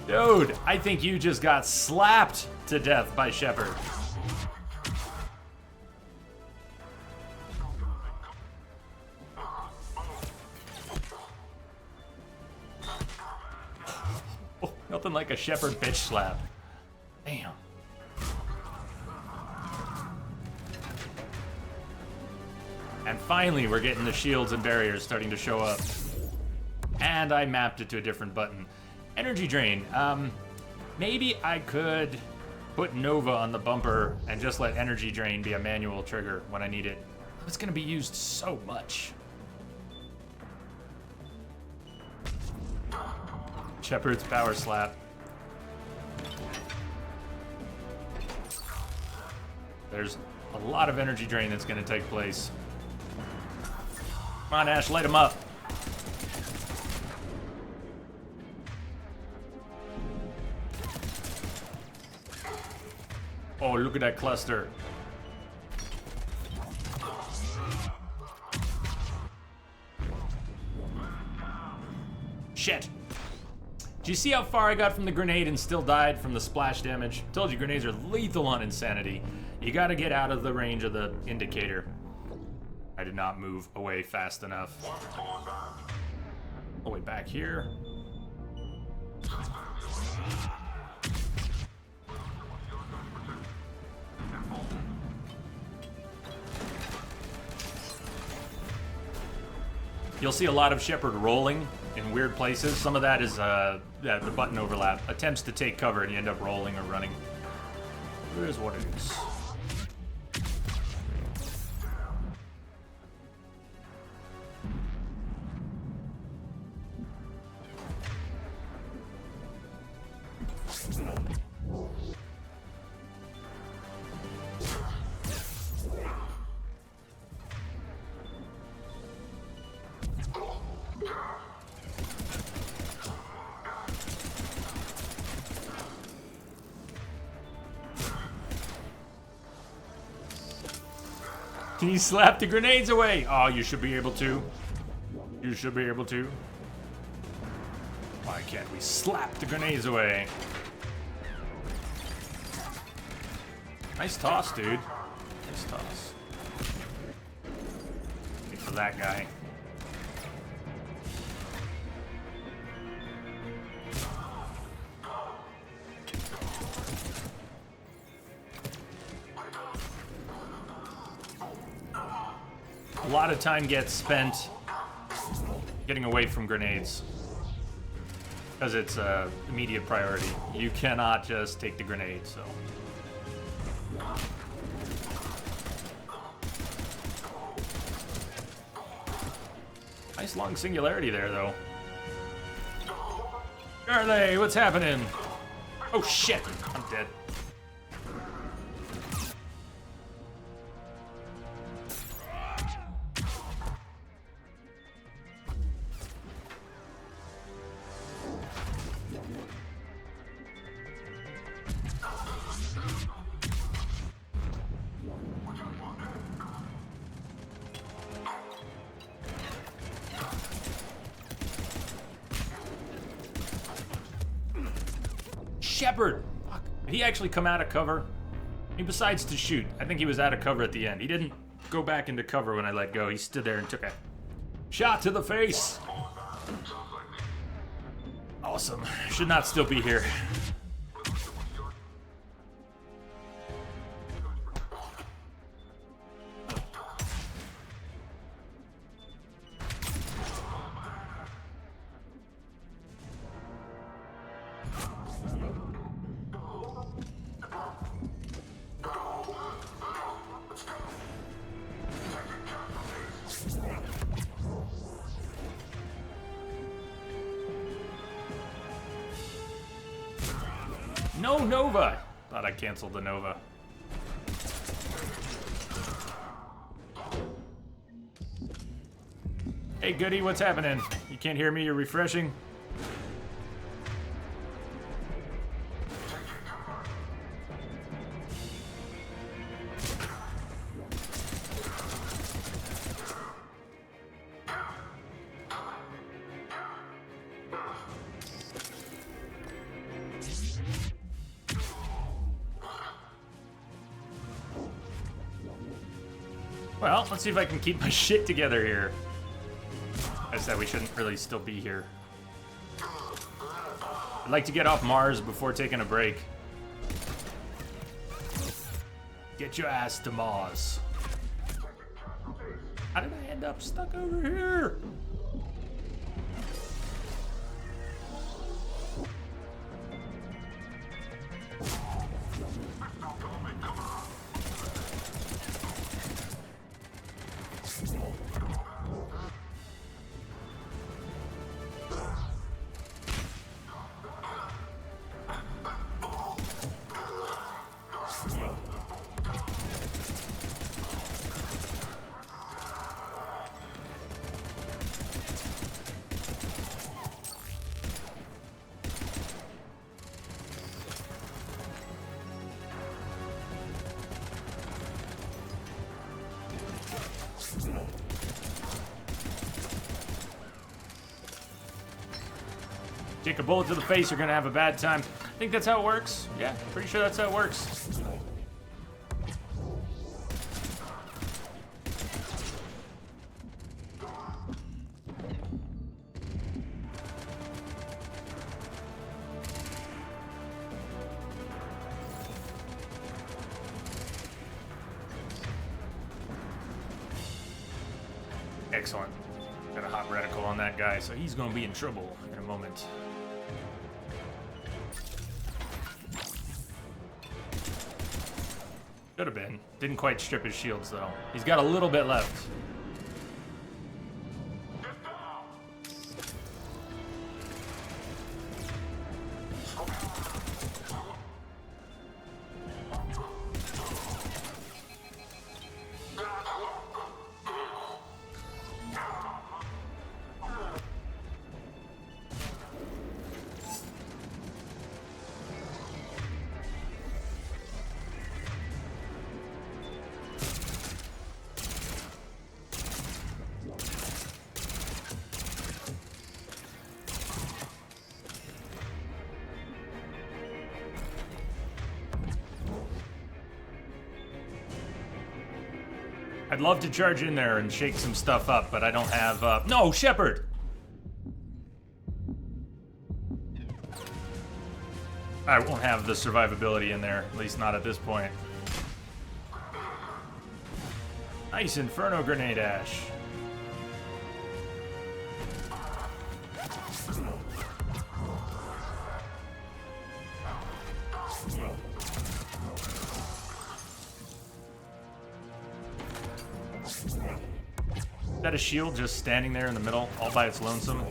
Dude, I think you just got slapped to death by Shepard. Nothing like a Shepard bitch slap. Damn. And finally, we're getting the shields and barriers starting to show up. And I mapped it to a different button. Energy drain. Maybe I could put Nova on the bumper and just let energy drain be a manual trigger when I need it. It's gonna be used so much. Shepard's power slap. There's a lot of energy drain that's going to take place. Come on, Ash, light him up. Oh, look at that cluster. Shit. Do you see how far I got from the grenade and still died from the splash damage? Told you grenades are lethal on Insanity. You gotta get out of the range of the indicator. I did not move away fast enough. All the way back here. You'll see a lot of Shepard rolling in weird places. Some of that is the button overlap. Attempts to take cover and you end up rolling or running. It is what it is. Can you slap the grenades away? Oh, you should be able to. You should be able to. Why can't we slap the grenades away? Nice toss, dude. Nice toss. Wait for that guy. A lot of time gets spent getting away from grenades because it's a immediate priority. You cannot just take the grenade, so. Nice long singularity there, though. Where are they? What's happening? Oh shit, I'm dead. Shepard! Fuck. Did he actually come out of cover? He decides to shoot. I think he was out of cover at the end. He didn't go back into cover when I let go. He stood there and took a shot to the face. Awesome. Should not still be here. No Nova! Thought I canceled the Nova. Hey Goody, what's happening? You can't hear me, you're refreshing? Well, let's see if I can keep my shit together here. I said we shouldn't really still be here. I'd like to get off Mars before taking a break. Get your ass to Mars. How did I end up stuck over here? Take a bullet to the face, you're gonna have a bad time. I think that's how it works. Yeah, pretty sure that's how it works. Excellent. Got a hot reticle on that guy, so he's gonna be in trouble in a moment. Should have been. Didn't quite strip his shields, though. He's got a little bit left. I'd love to charge in there and shake some stuff up, but I don't have, no, Shepard! I won't have the survivability in there, at least not at this point. Nice Inferno Grenade, Ash. Is that a shield just standing there in the middle, all by its lonesome?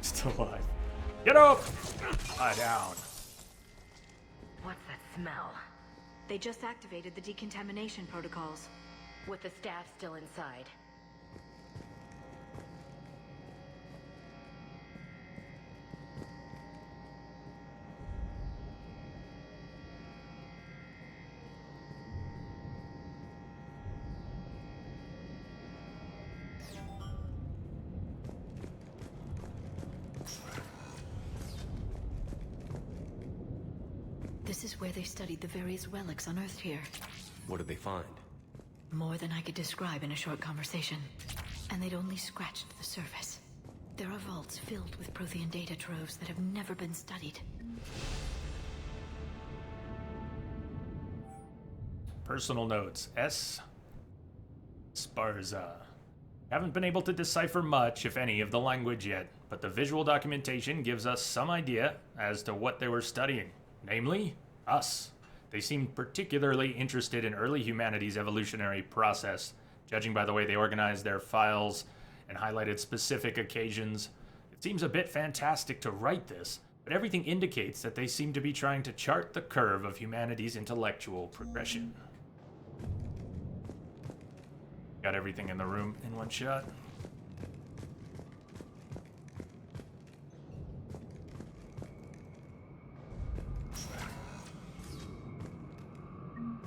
Still alive. Get up! Lie down. What's that smell? They just activated the decontamination protocols. With the staff still inside. This is where they studied the various relics unearthed here. What did they find? More than I could describe in a short conversation. And they'd only scratched the surface. There are vaults filled with Prothean data troves that have never been studied. Personal notes. S. Sparza. Haven't been able to decipher much, if any, of the language yet, but the visual documentation gives us some idea as to what they were studying. Namely, us. They seemed particularly interested in early humanity's evolutionary process, judging by the way they organized their files and highlighted specific occasions. It seems a bit fantastic to write this, but everything indicates that they seem to be trying to chart the curve of humanity's intellectual progression. Got everything in the room in one shot.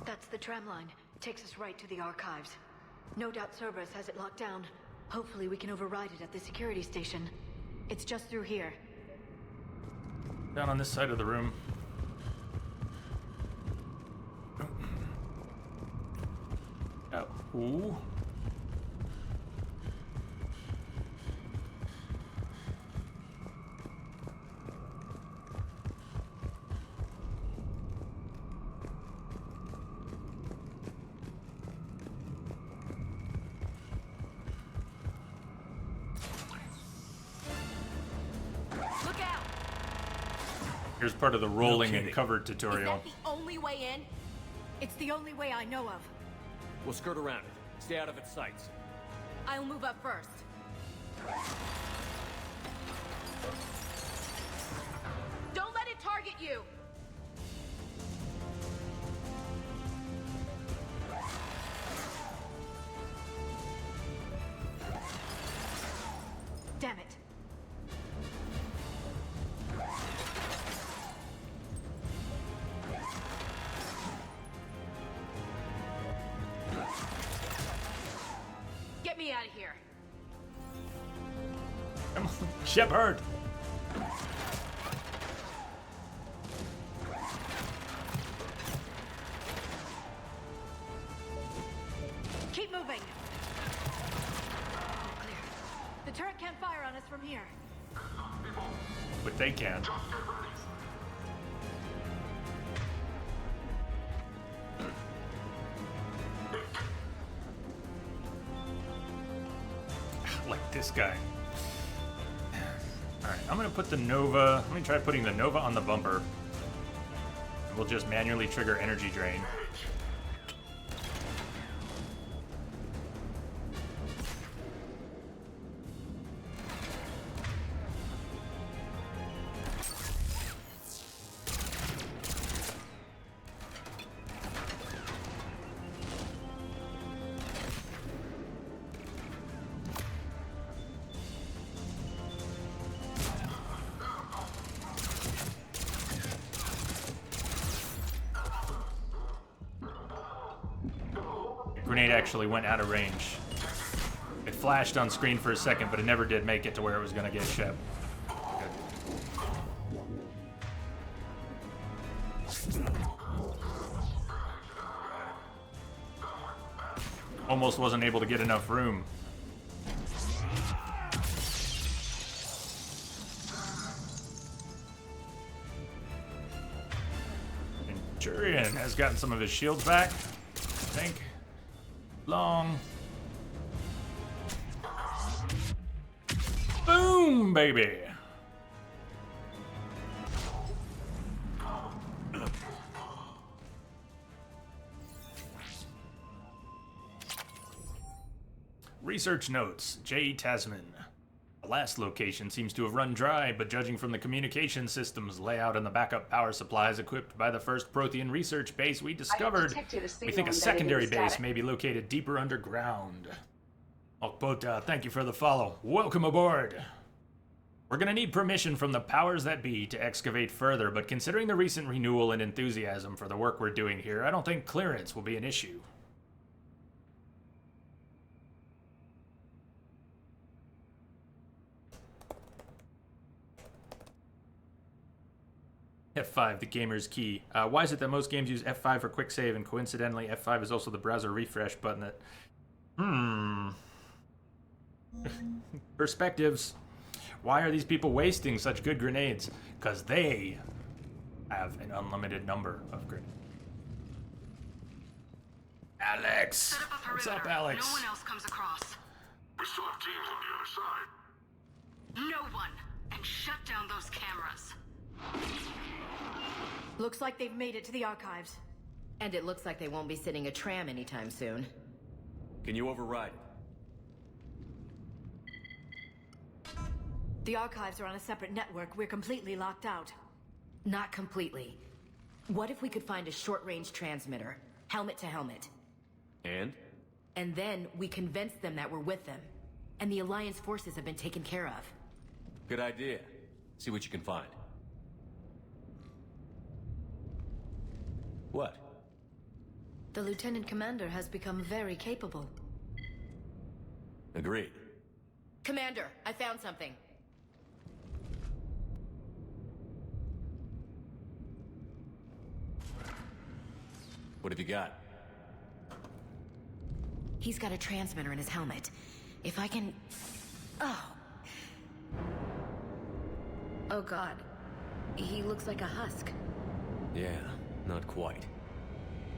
That's the tram line. Takes us right to the archives. No doubt Cerberus has it locked down. Hopefully we can override it at the security station. It's just through here. Down on this side of the room. Ooh. Look out! Here's part of the rolling No and kidding. covered tutorial. Is that the only way in? It's the only way I know of. We'll skirt around it. Stay out of its sights. I'll move up first. Don't let it target you! Damn it. Get me out of here. Come on, Shepard! Keep moving. Clear. The turret can't fire on us from here. But they can. Like this guy. Alright, I'm gonna put the Nova. Let me try putting the Nova on the bumper. We'll just manually trigger energy drain. Grenade actually went out of range. It flashed on screen for a second, but it never did make it to where it was going to get Shep. Almost wasn't able to get enough room. Centurion has gotten some of his shields back, I think. Long. Boom, baby. Research notes, J. Tasman. The last location seems to have run dry, but judging from the communication systems layout and the backup power supplies equipped by the first Prothean research base we discovered, we think a secondary base may be located deeper underground. Okpota, thank you for the follow. Welcome aboard. We're gonna need permission from the powers that be to excavate further, but considering the recent renewal and enthusiasm for the work we're doing here, I don't think clearance will be an issue. F5, the gamer's key. Why is it that most games use F5 for quick save, and coincidentally F5 is also the browser refresh button that... Perspectives. Why are these people wasting such good grenades? Because they have an unlimited number of grenades. Alex! What's up, Alex? No one else comes across. We still have teams on the other side. No one. And shut down those cameras. Looks like they've made it to the archives. And it looks like they won't be sitting a tram anytime soon. Can you override it? The archives are on a separate network. We're completely locked out. Not completely. What if we could find a short-range transmitter, helmet to helmet? And? And then we convince them that we're with them. And the Alliance forces have been taken care of. Good idea. See what you can find. What? The Lieutenant Commander has become very capable. Agreed. Commander, I found something. What have you got? He's got a transmitter in his helmet. If I can... Oh. Oh god. He looks like a husk. Yeah, not quite.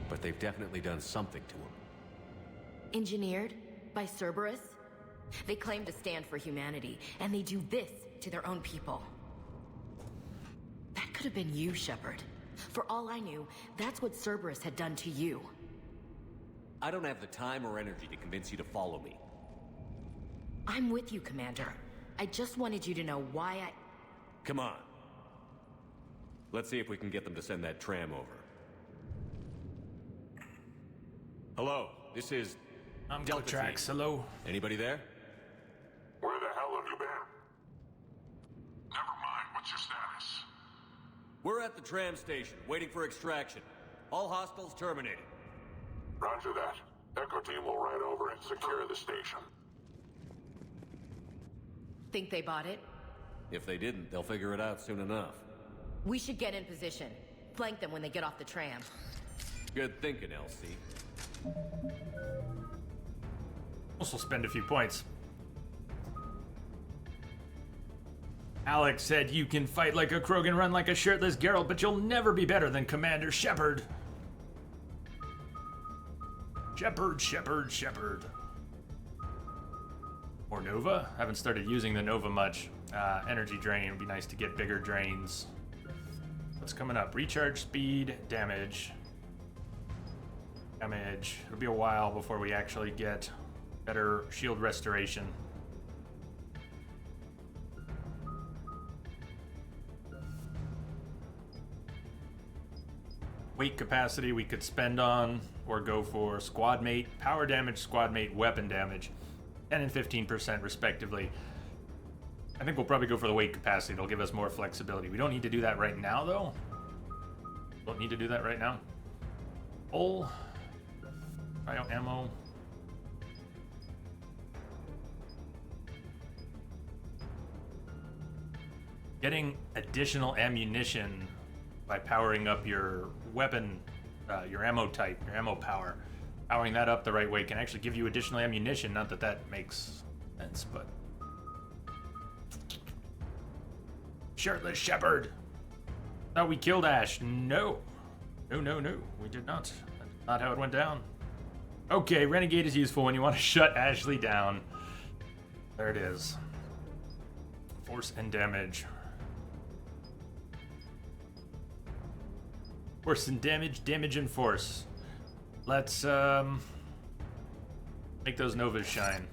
But they've definitely done something to him. Engineered by Cerberus? They claim to stand for humanity, and they do this to their own people. That could have been you, Shepard. For all I knew, that's what Cerberus had done to you. I don't have the time or energy to convince you to follow me. I'm with you, Commander. I just wanted you to know why I... Come on. Let's see if we can get them to send that tram over. Hello, this is... I'm Delta Trax, Team. hello. Anybody there? Where the hell have you been? Never mind, what's your status? We're at the tram station, waiting for extraction. All hostiles terminated. Roger that. Echo team will ride over and secure the station. Think they bought it? If they didn't, they'll figure it out soon enough. We should get in position. Flank them when they get off the tram. Good thinking, LC. Also spend a few points. Alex said you can fight like a Krogan, run like a shirtless Geralt, but you'll never be better than Commander Shepard. Shepard. Or Nova? Haven't started using the Nova much. Energy drain would be nice to get bigger drains. What's coming up? Recharge speed, damage. It'll be a while before we actually get better shield restoration. Weight capacity we could spend on or go for squad mate, power damage, squad mate, weapon damage, 10 and 15% respectively. I think we'll probably go for the weight capacity. It'll give us more flexibility. We don't need to do that right now, though. Don't need to do that right now. Hull. Bio ammo. Getting additional ammunition by powering up your weapon, your ammo type, your ammo power. Powering that up the right way can actually give you additional ammunition. Not that that makes sense, but... Shirtless Shepard! Thought we killed Ash. No. No. We did not. That's not how it went down. Okay, Renegade is useful when you want to shut Ashley down. There it is. Force and damage. Force and damage, damage and force. Let's make those Novas shine.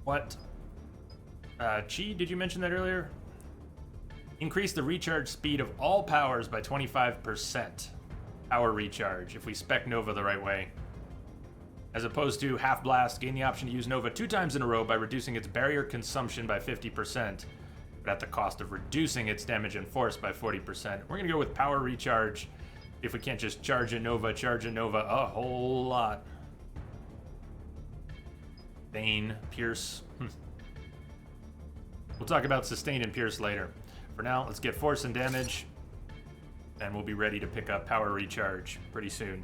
What? Chi, did you mention that earlier? Increase the recharge speed of all powers by 25%. Power recharge, if we spec Nova the right way. As opposed to Half Blast, gain the option to use Nova 2 times in a row by reducing its barrier consumption by 50%, but at the cost of reducing its damage and force by 40%. We're gonna go with Power Recharge, if we can't just charge a Nova a whole lot. Bane, Pierce. We'll talk about Sustain and Pierce later. For now, let's get Force and damage, and we'll be ready to pick up Power Recharge pretty soon.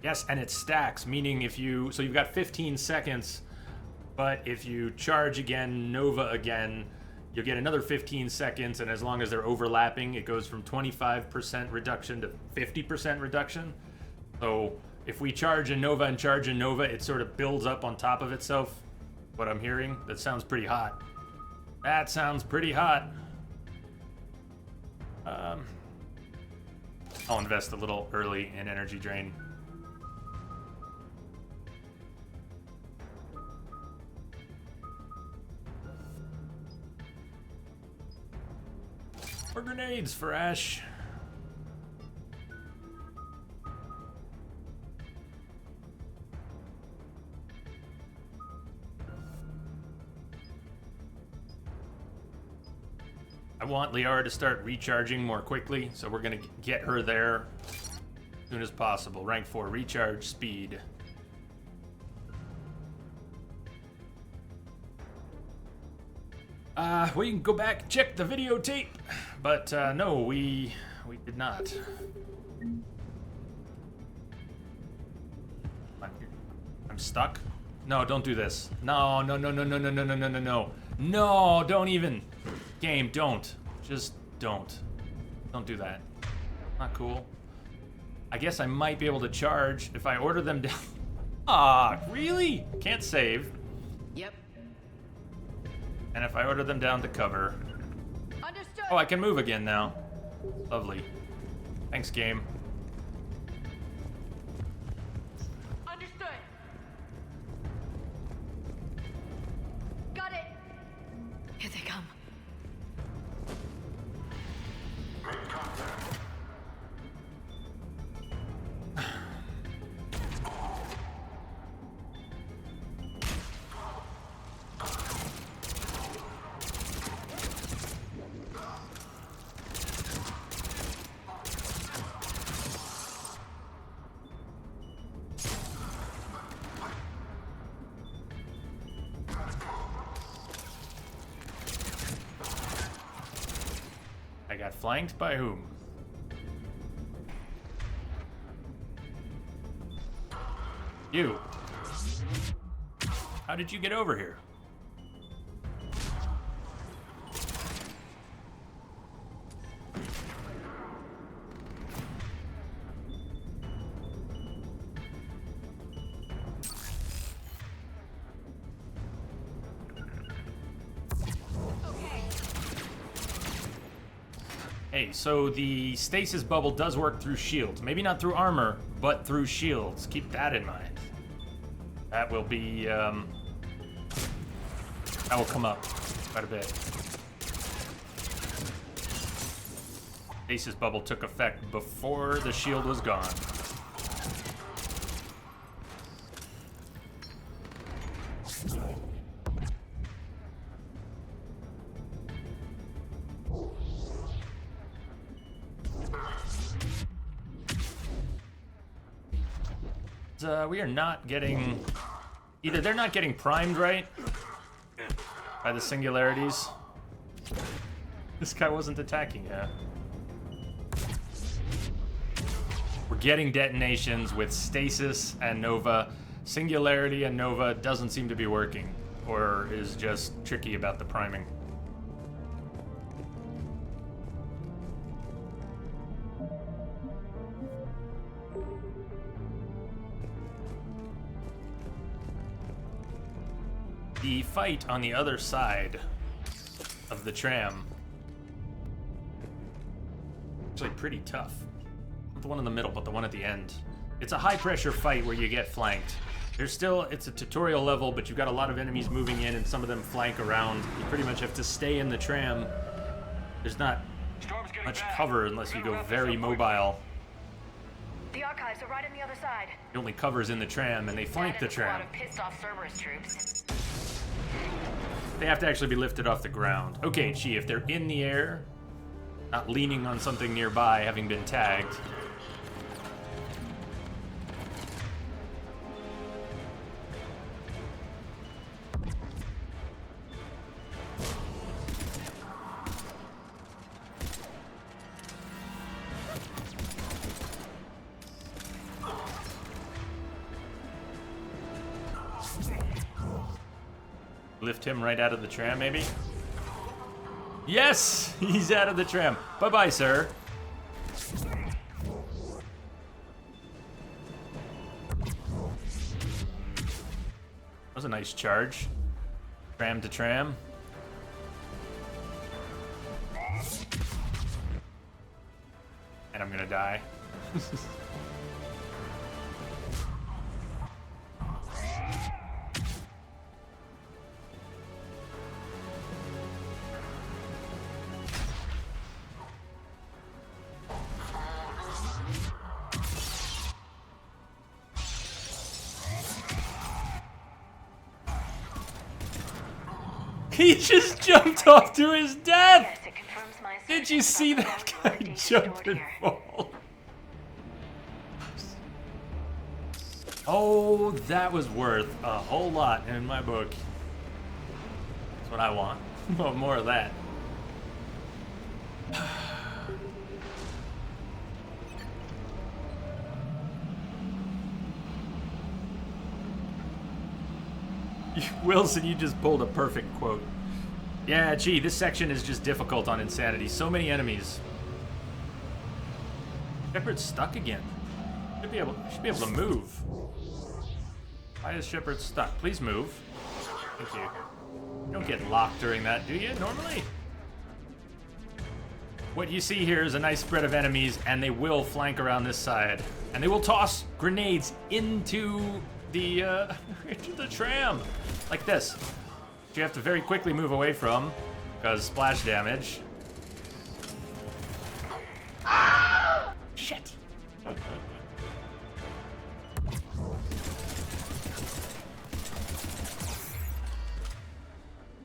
Yes, and it stacks, meaning if you... So you've got 15 seconds, but if you charge again, Nova again, you'll get another 15 seconds, and as long as they're overlapping, it goes from 25% reduction to 50% reduction. So if we charge a Nova and charge a Nova, it sort of builds up on top of itself. What I'm hearing, that sounds pretty hot. That sounds pretty hot. I'll invest a little early in energy drain. More grenades for Ash. I want Liara to start recharging more quickly, so we're gonna get her there as soon as possible. Rank 4, recharge speed. We can go back, check the videotape. But, no, we did not. I'm stuck? No, don't do this. No, no, no, no, no, no, no, no, no, no, no. No, don't even. Game, don't. Just don't. Don't do that. Not cool. I guess I might be able to charge if I order them down. Ah, really? Can't save. Yep. And if I order them down to cover. Understood. Oh, I can move again now. Lovely. Thanks, game. Understood. Got it. Here they come. I got flanked by whom? You. How did you get over here? Hey, so the stasis bubble does work through shields. Maybe not through armor, but through shields. Keep that in mind. That will be, that will come up quite a bit. Stasis bubble took effect before the shield was gone. We are not getting... Either they're not getting primed right by the singularities. This guy wasn't attacking yet. We're getting detonations with Stasis and Nova. Singularity and Nova doesn't seem to be working, or is just tricky about the priming. The fight on the other side of the tram actually pretty tough. Not the one in the middle, but the one at the end. It's a high pressure fight where you get flanked. There's still, it's a tutorial level, but you've got a lot of enemies moving in and some of them flank around. You pretty much have to stay in the tram. There's not much cover unless you go very mobile. The archives are right on the other side. The only cover's in the tram and they flank the tram. Pissed off Cerberus troops. They have to actually be lifted off the ground. Okay, Chi, if they're in the air, not leaning on something nearby, having been tagged. Lift him right out of the tram, maybe? Yes! He's out of the tram. Bye-bye, sir. That was a nice charge. Tram to tram. And I'm gonna die. He just jumped off to his death! Did you see that guy jump and fall? Oh, that was worth a whole lot in my book. That's what I want. Well, more of that. Wilson, you just pulled a perfect quote. Yeah, gee, this section is just difficult on Insanity. So many enemies. Shepard's stuck again. Should be able to move. Why is Shepard stuck? Please move. Thank you. You don't get locked during that, do you, normally? What you see here is a nice spread of enemies, and they will flank around this side. And they will toss grenades into the into the tram. Like this. Which you have to very quickly move away from, because splash damage. Shit.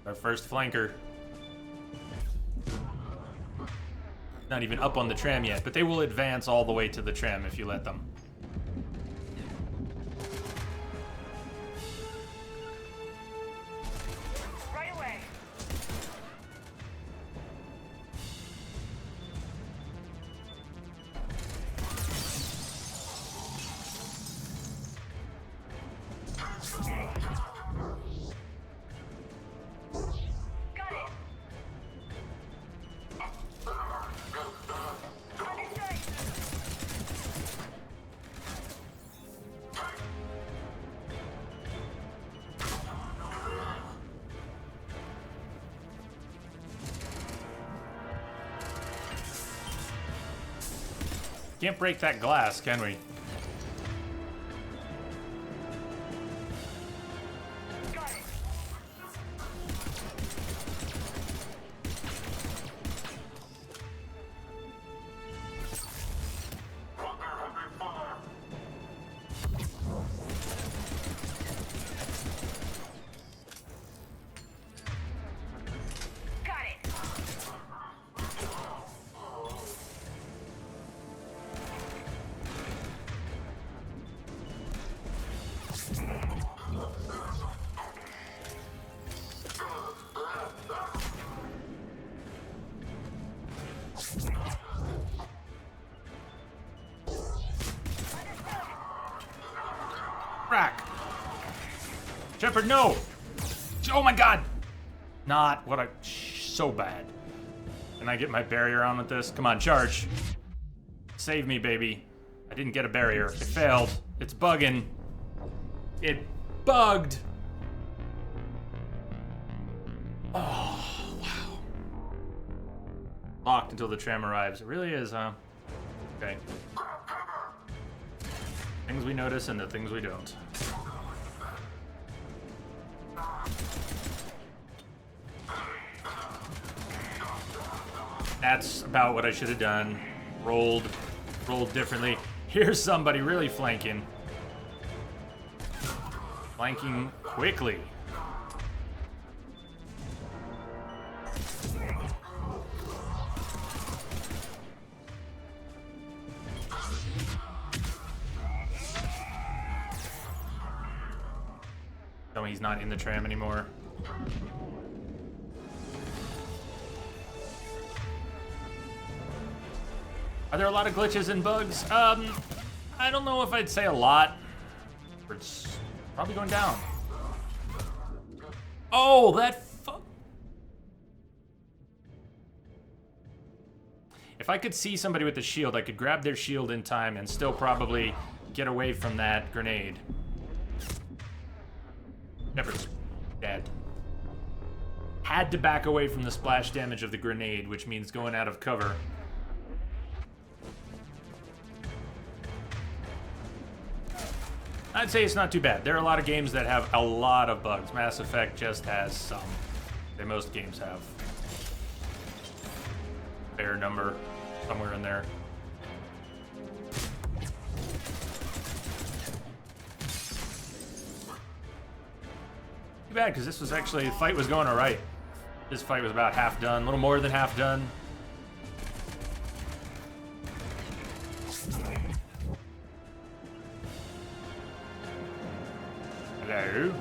Our first flanker. Not even up on the tram yet, but they will advance all the way to the tram if you let them. Right away. Can't break that glass, can we? Crack. Shepard, no! Oh my god! Not what I... So bad. Can I get my barrier on with this? Come on, charge. Save me, baby. I didn't get a barrier. It failed. It's bugging. It bugged. Oh, wow. Locked until the tram arrives. It really is, huh? Okay. Things we notice and the things we don't. That's about what I should have done. Rolled differently. Here's somebody really flanking. Flanking quickly. Tell me he's not in the tram anymore. Are there a lot of glitches and bugs? I don't know if I'd say a lot. It's probably going down. Oh, that If I could see somebody with the shield, I could grab their shield in time and still probably get away from that grenade. Shepard's dead. Had to back away from the splash damage of the grenade, which means going out of cover. I'd say it's not too bad. There are a lot of games that have a lot of bugs. Mass Effect just has some. That most games have. Fair number somewhere in there. Too bad, because this was actually, the fight was going alright. This fight was about half done, a little more than half done. Hello?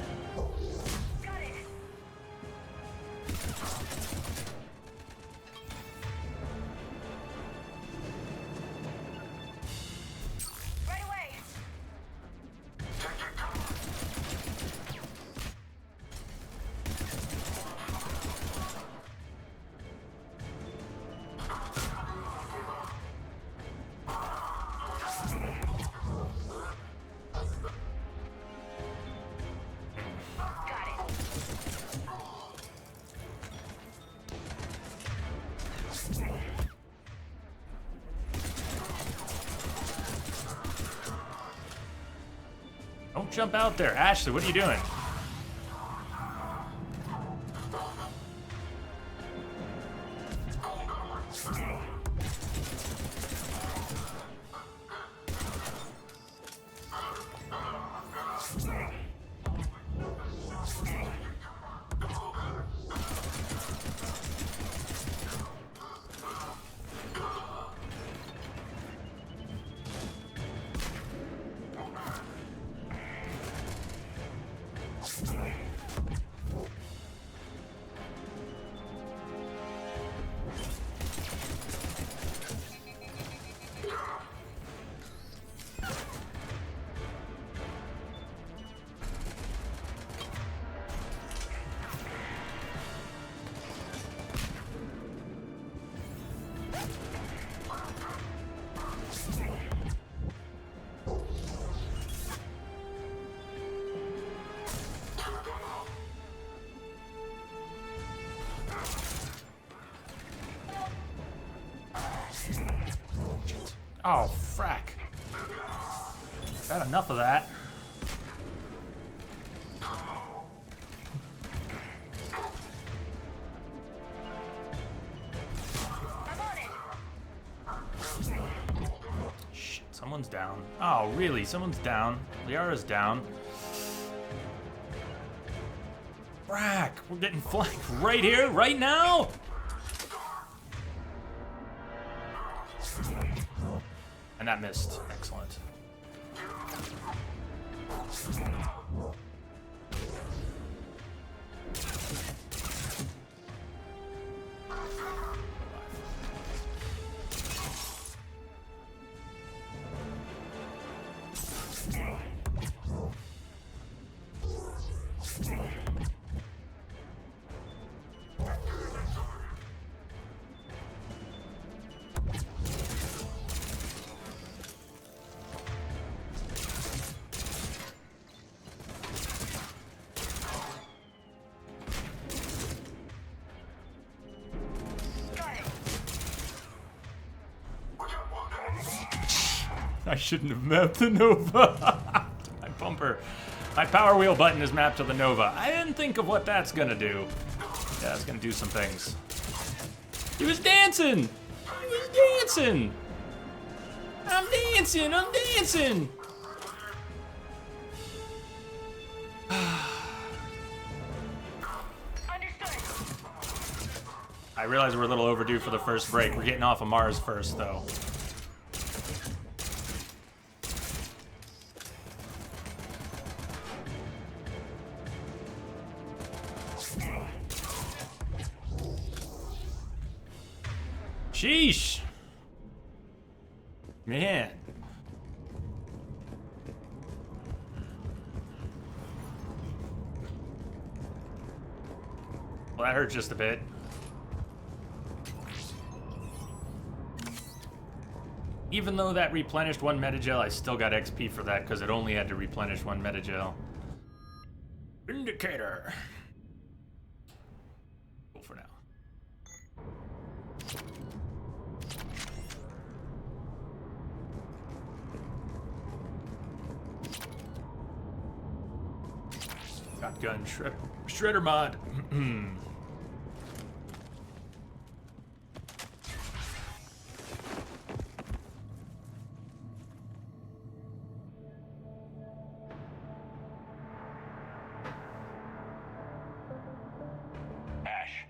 Don't jump out there. Ashley, what are you doing? Oh, frack. Got enough of that. Shit, someone's down. Oh, really? Someone's down. Liara's down. Frack, we're getting flanked right here, right now? And that missed. Excellent. I shouldn't have mapped the Nova. My bumper. My power wheel button is mapped to the Nova. I didn't think of what that's gonna do. Yeah, it's gonna do some things. He was dancing! He was dancing! I'm dancing! I'm dancing! I realize we're a little overdue for the first break. We're getting off of Mars first, though. Sheesh! Man. Well, that hurt just a bit. Even though that replenished one metagel, I still got XP for that because it only had to replenish one metagel. Indicator. Cool for now. Shotgun shredder mod. Ash.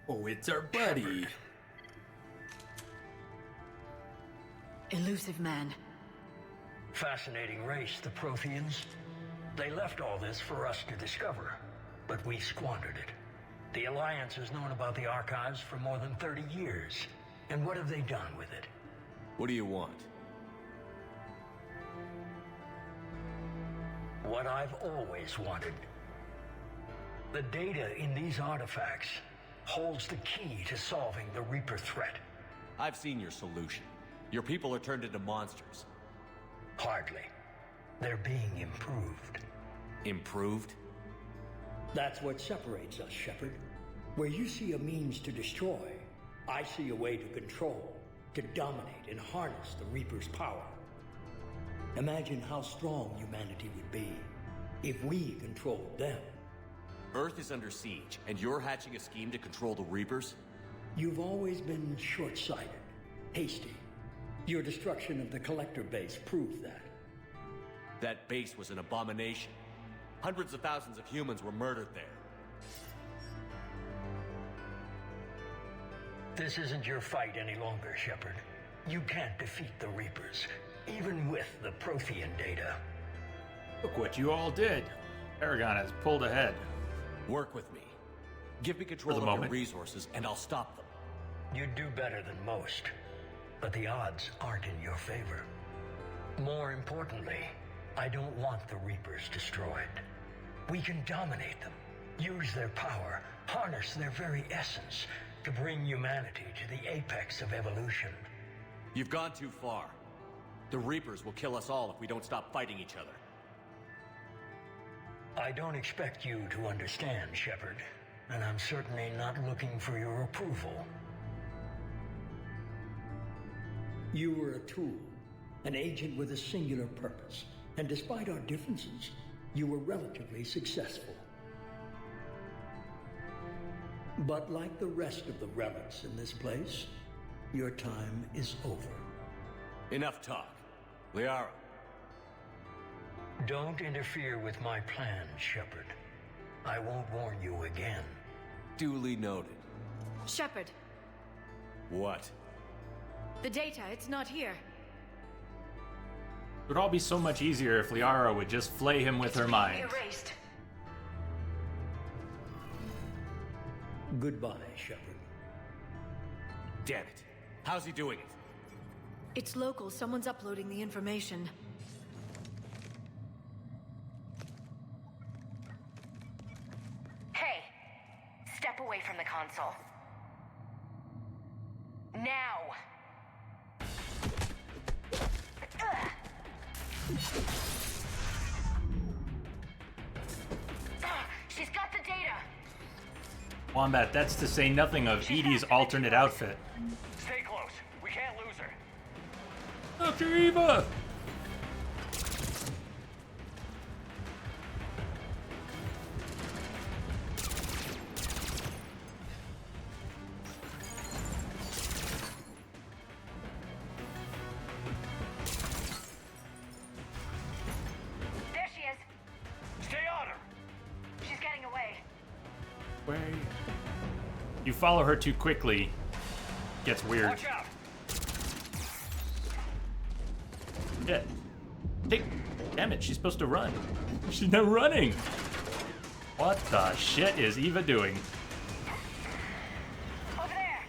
Oh, it's our buddy. Elusive man. Fascinating race, the Protheans. They left all this for us to discover, but we squandered it. The Alliance has known about the archives for more than 30 years. And what have they done with it? What do you want? What I've always wanted. The data in these artifacts holds the key to solving the Reaper threat. I've seen your solution. Your people are turned into monsters. Hardly. They're being improved. Improved? That's what separates us, Shepard. Where you see a means to destroy, I see a way to control, to dominate and harness the Reaper's power. Imagine how strong humanity would be if we controlled them. Earth is under siege, and you're hatching a scheme to control the Reapers? You've always been short-sighted, hasty. Your destruction of the Collector base proved that. That base was an abomination. Hundreds of thousands of humans were murdered there. This isn't your fight any longer, Shepard. You can't defeat the Reapers, even with the Prothean data. Look what you all did. Paragon has pulled ahead. Work with me. Give me control of your resources, and I'll stop them. You'd do better than most, but the odds aren't in your favor. More importantly, I don't want the Reapers destroyed. We can dominate them, use their power, harness their very essence to bring humanity to the apex of evolution. You've gone too far. The Reapers will kill us all if we don't stop fighting each other. I don't expect you to understand, Shepard, and I'm certainly not looking for your approval. You were a tool, an agent with a singular purpose, and despite our differences, you were relatively successful. But like the rest of the relics in this place, your time is over. Enough talk. Liara. Don't interfere with my plan, Shepard. I won't warn you again. Duly noted. Shepard, What? the data, it's not here. It would all be so much easier if Liara would just flay him with her mind. Erased. Goodbye, Shepard. Damn it. How's he doing it? It's local. Someone's uploading the information. Hey, step away from the console. Now! She's got the data! Wombat, that's to say nothing of Edie's alternate outfit. Stay close. We can't lose her. Dr. Eva! There she is. Stay on her. She's getting away. You follow her too quickly, gets weird. Watch out. Yeah. Damn it, she's supposed to run. She's not running. What the shit is Eva doing? Over there.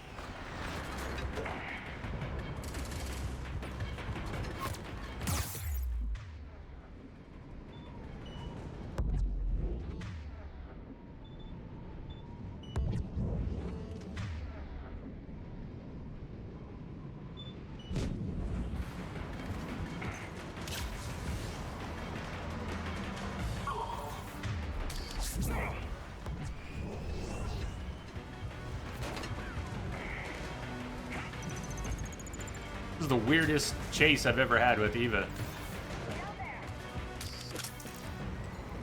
This is the weirdest chase I've ever had with Eva.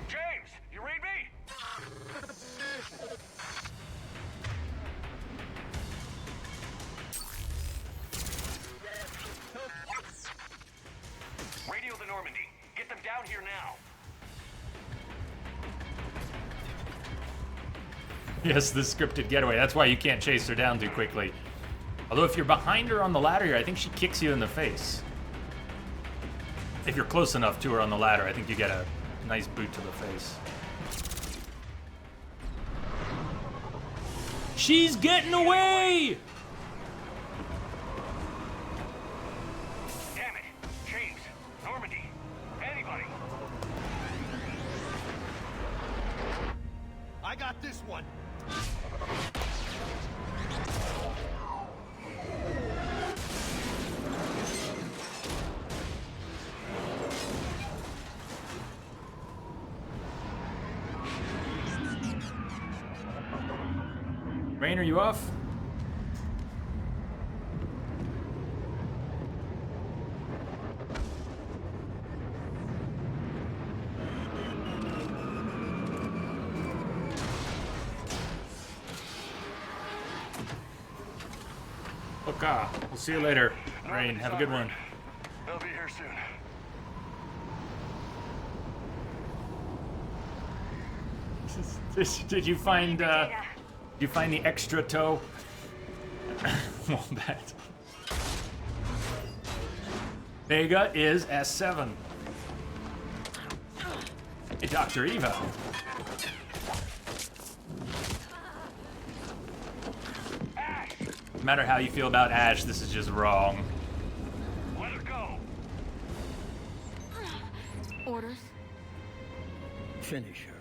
James, you read me? Radio the Normandy. Get them down here now. Yes, this scripted getaway. That's why you can't chase her down too quickly. Although if you're behind her on the ladder here, I think she kicks you in the face. If you're close enough to her on the ladder, I think you get a nice boot to the face. She's getting away! Damn it. James, Normandy, anybody. I got this one. Rain, are you off? Okay, we'll see you later. Rain, have a good one. They'll be here soon. Did you find the extra toe? Wombat. Vega is S7. Hey, Dr. Eva. No matter how you feel about Ash, this is just wrong. Let her go. Orders? Finish her.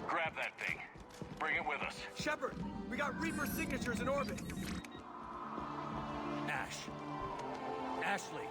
Grab that thing. Bring it with us. Shepard, we got Reaper signatures in orbit. Ash. Ashley.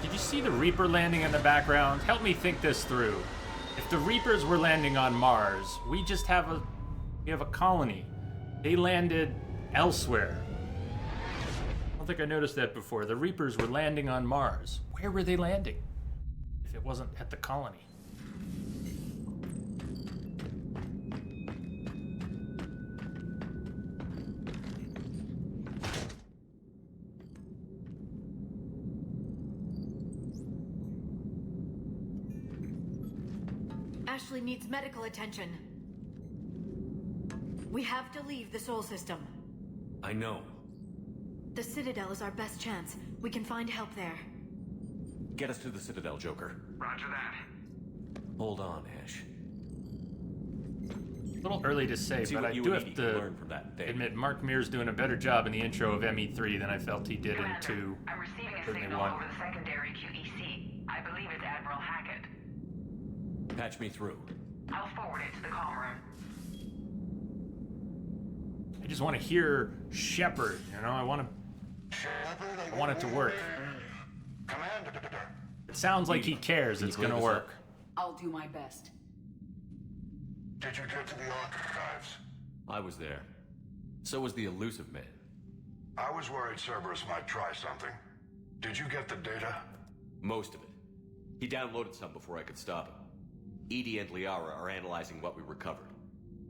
Did you see the Reaper landing in the background? Help me think this through. If the Reapers were landing on Mars, we have a colony. They landed elsewhere. I don't think I noticed that before. The Reapers were landing on Mars. Where were they landing? If it wasn't at the colony. Ashley needs medical attention. We have to leave the Sol system. I know. The Citadel is our best chance. We can find help there. Get us to the Citadel, Joker. Roger that. Hold on, Ash. A little early to say, See but what I you do and have Edie to can learn from that day. admit Mark Mear's doing a better job in the intro of ME3 than I felt he did in 2. I'm receiving a Certainly signal 1. over the secondary QEC. I believe it's Admiral Hackett. Patch me through. I'll forward it to the comm room. I just want to hear Shepard, you know? I want it to work. It sounds like he cares it's gonna work. I'll do my best. Did you get to the archives? I was there. So was the elusive man. I was worried Cerberus might try something. Did you get the data? Most of it. He downloaded some before I could stop him. Edie and Liara are analyzing what we recovered.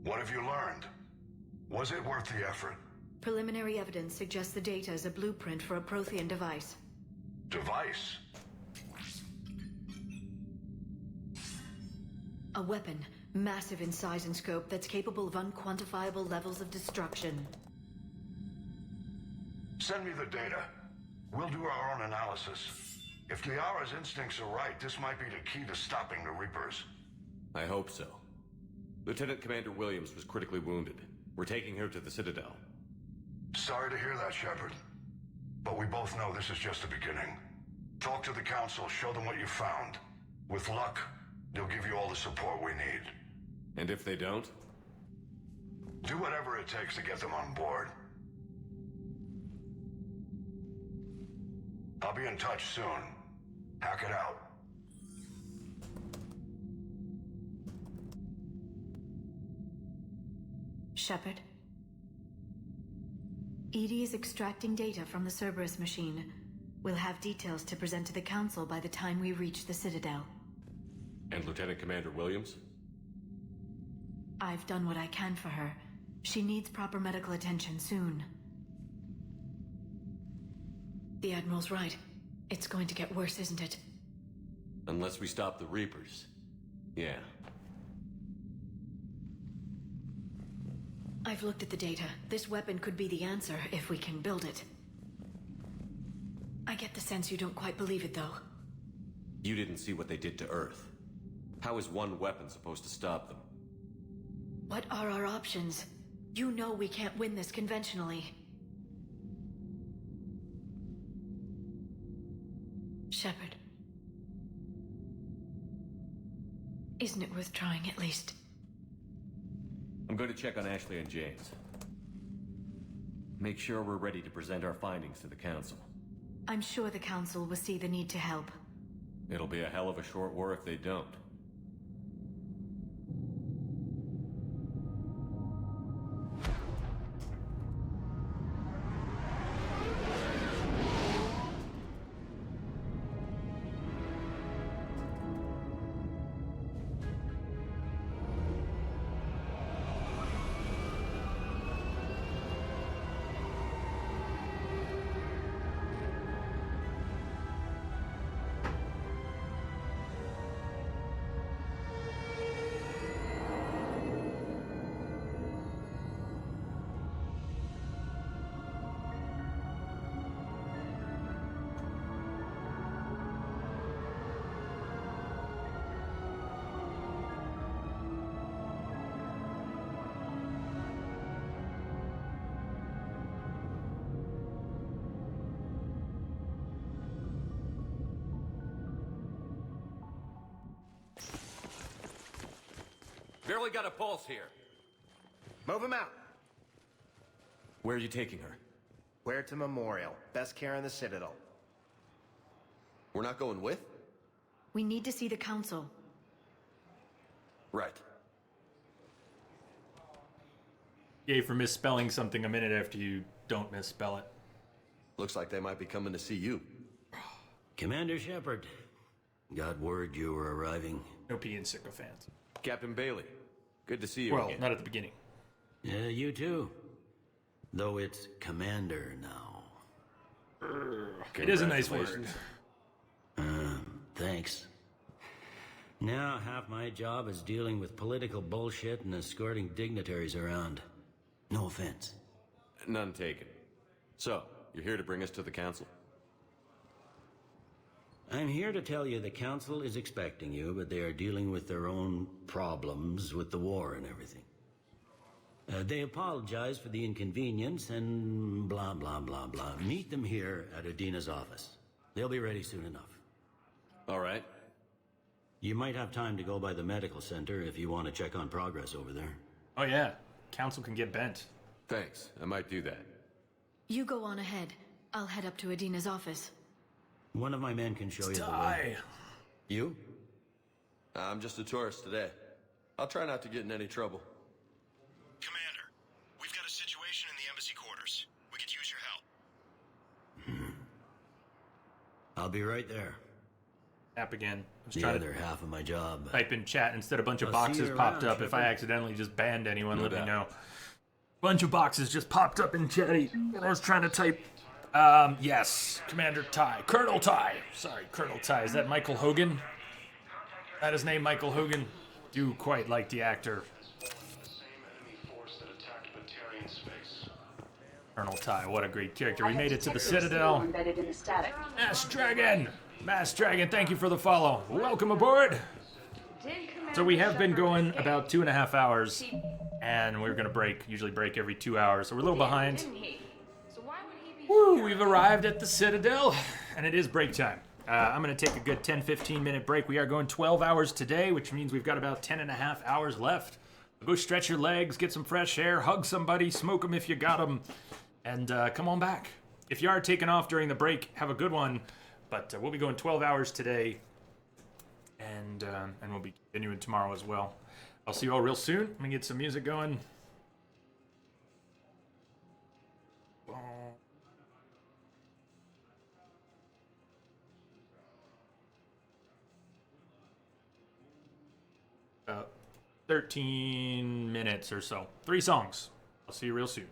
What have you learned? Was it worth the effort? Preliminary evidence suggests the data is a blueprint for a Prothean device. Device? A weapon, massive in size and scope, that's capable of unquantifiable levels of destruction. Send me the data. We'll do our own analysis. If Liara's instincts are right, this might be the key to stopping the Reapers. I hope so. Lieutenant Commander Williams was critically wounded. We're taking her to the Citadel. Sorry to hear that, Shepard. But we both know this is just the beginning. Talk to the Council, show them what you found. With luck, they'll give you all the support we need. And if they don't? Do whatever it takes to get them on board. I'll be in touch soon. Hack it out. Shepard? Edie is extracting data from the Cerberus machine. We'll have details to present to the Council by the time we reach the Citadel. And Lieutenant Commander Williams? I've done what I can for her. She needs proper medical attention soon. The Admiral's right. It's going to get worse, isn't it? Unless we stop the Reapers. Yeah. I've looked at the data. This weapon could be the answer if we can build it. I get the sense you don't quite believe it, though. You didn't see what they did to Earth. How is one weapon supposed to stop them? What are our options? You know we can't win this conventionally. Shepard. Isn't it worth trying, at least? I'm going to check on Ashley and James. Make sure we're ready to present our findings to the Council. I'm sure the Council will see the need to help. It'll be a hell of a short war if they don't. Barely got a pulse here. Move him out. Where are you taking her? Where to Memorial. Best care in the Citadel. We're not going with? We need to see the Council. Right. Yay for misspelling something a minute after you don't misspell it. Looks like they might be coming to see you. Commander Shepard. Got word you were arriving. No peeing sycophants. Captain Bailey. Good to see you again. Well, not at the beginning. Yeah, you too. Though it's Commander now. It is a nice word. Thanks. Now half my job is dealing with political bullshit and escorting dignitaries around. No offense. None taken. So, you're here to bring us to the Council? I'm here to tell you the Council is expecting you, but they are dealing with their own problems with the war and everything. They apologize for the inconvenience and blah, blah, blah, blah. Meet them here at Udina's office. They'll be ready soon enough. All right. You might have time to go by the medical center if you want to check on progress over there. Oh yeah, Council can get bent. Thanks, I might do that. You go on ahead. I'll head up to Udina's office. One of my men can show you the way. You? I'm just a tourist today. I'll try not to get in any trouble. Commander, we've got a situation in the embassy quarters. We could use your help. I'll be right there. App again. The other half of my job. Type in chat instead. A bunch of boxes popped up. If I accidentally just banned anyone, let me know. Bunch of boxes just popped up in chat. I was trying to type. Yes, Commander Ty. Colonel Ty. Sorry, Colonel Ty. Is that Michael Hogan? That is name Michael Hogan. Do quite like the actor. Colonel Ty, what a great character. We made it to the Citadel. Mass Dragon! Mass Dragon, thank you for the follow. Welcome aboard! So we have been going about 2.5 hours, and we're gonna usually break every 2 hours, so we're a little behind. Woo, we've arrived at the Citadel, and it is break time. I'm gonna take a good 10-15 minute break. We are going 12 hours today, which means we've got about 10.5 hours left. Go stretch your legs, get some fresh air, hug somebody, smoke them if you got them, and come on back. If you are taking off during the break, have a good one. But we'll be going 12 hours today, and we'll be continuing tomorrow as well. I'll see you all real soon. Let me get some music going. About 13 minutes or so. 3 songs. I'll see you real soon.